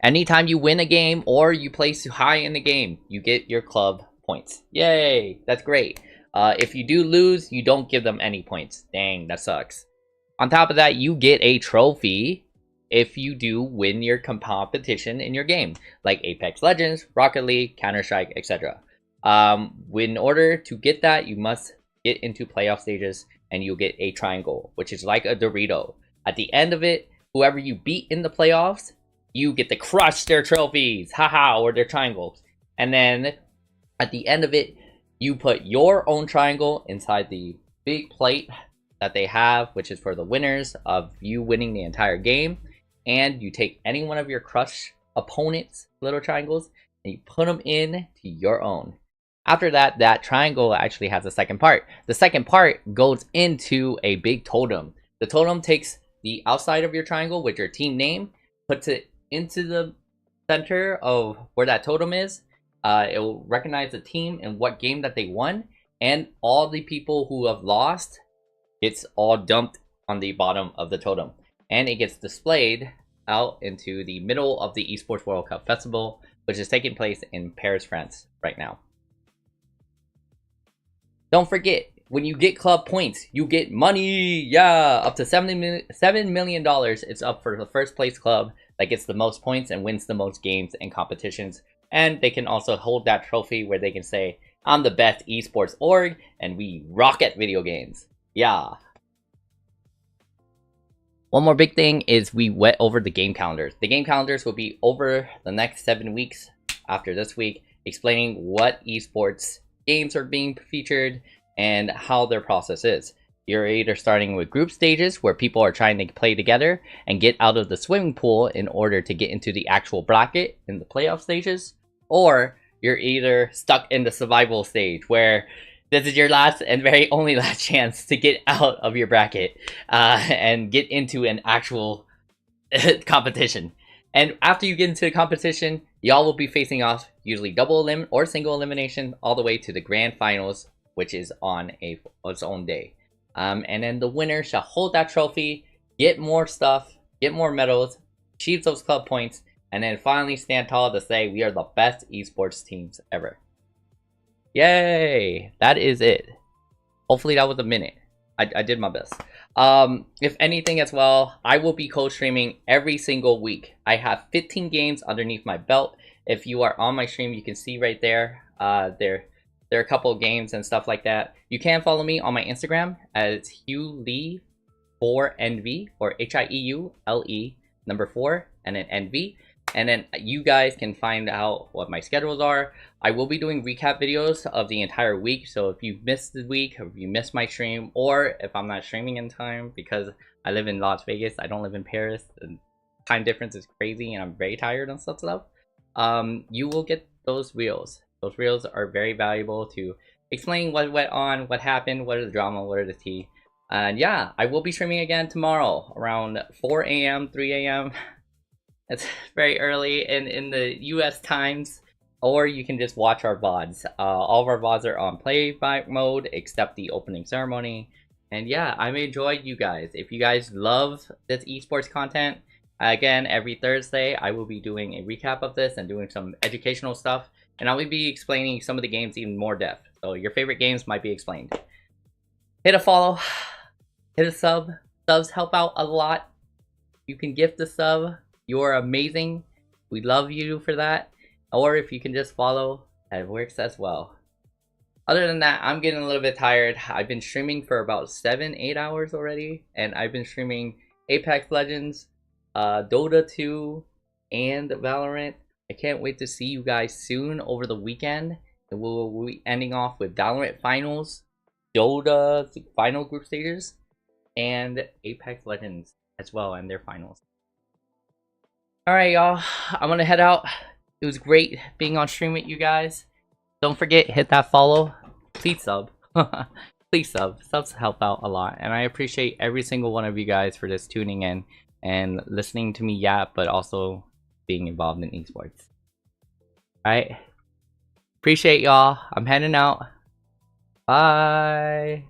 Speaker 6: Anytime you win a game or you place high in the game, you get your club points. Yay! That's great. If you do lose, you don't give them any points. Dang, that sucks. On top of that, you get a trophy if you do win your competition in your game, like Apex Legends, Rocket League, Counter-Strike, etc. In order to get that, you must get into playoff stages, and you'll get a triangle, which is like a Dorito. At the end of it, whoever you beat in the playoffs, you get to crush their trophies, haha, or their triangles. And then at the end of it, you put your own triangle inside the big plate that they have, which is for the winners of you winning the entire game. And you take any one of your crush opponents' little triangles and you put them in to your own. After that, that triangle actually has a second part. The second part goes into a big totem. The totem takes the outside of your triangle with your team name, puts it into the center of where that totem is. It will recognize the team and what game that they won, and all the people who have lost, it's all dumped on the bottom of the totem, and it gets displayed out into the middle of the Esports World Cup Festival, which is taking place in Paris, France right now. Don't forget, when you get club points, you get money. Yeah, up to $7 million. It's up for the first place club that gets the most points and wins the most games and competitions. And they can also hold that trophy where they can say, I'm the best esports org and we rock at video games. Yeah. One more big thing is we went over the game calendars. The game calendars will be over the next 7 weeks after this week, explaining what esports games are being featured and how their process is. You're either starting with group stages where people are trying to play together and get out of the swimming pool in order to get into the actual bracket in the playoff stages, or you're either stuck in the survival stage where this is your last and very only last chance to get out of your bracket and get into an actual competition. And after you get into the competition, y'all will be facing off, usually double or single elimination, all the way to the grand finals, which is on its own day. And then the winner shall hold that trophy, get more stuff, get more medals, achieve those club points, and then finally stand tall to say we are the best esports teams ever. Yay! That is it. Hopefully that was a minute. I did my best. If anything as well, I will be co-streaming every single week. I have 15 games underneath my belt. If you are on my stream, you can see right there. There are a couple of games and stuff like that. You can follow me on my Instagram as HughLee4NV, or HIEULE number 4 and then NV. And then you guys can find out what my schedules are. I will be doing recap videos of the entire week. So if you missed the week, or if you missed my stream, or if I'm not streaming in time because I live in Las Vegas, I don't live in Paris, the time difference is crazy and I'm very tired and stuff, you will get those reels. Those reels are very valuable to explain what went on, what happened, what is the drama, what are the tea. And yeah, I will be streaming again tomorrow around 4 a.m., 3 a.m. It's very early in the US times, or you can just watch our VODs. All of our VODs are on playback mode except the opening ceremony. And yeah, I enjoyed you guys. If you guys love this esports content, again, every Thursday I will be doing a recap of this and doing some educational stuff, and I will be explaining some of the games even more depth. So your favorite games might be explained. Hit a follow, hit a sub. Subs help out a lot. You can gift a sub. You're amazing. We love you for that. Or if you can just follow, that works as well. Other than that, I'm getting a little bit tired. I've been streaming for about 7-8 hours already, and I've been streaming Apex Legends, Dota 2, and Valorant. I can't wait to see you guys soon over the weekend. And we'll be ending off with Valorant Finals, Dota Final Group Stages, and Apex Legends as well, and their finals. Alright, y'all, I'm gonna head out. It was great being on stream with you guys. Don't forget, hit that follow. Please sub. Please sub. Subs help out a lot. And I appreciate every single one of you guys for just tuning in and listening to me yap, but also being involved in esports. Alright. Appreciate y'all. I'm heading out. Bye.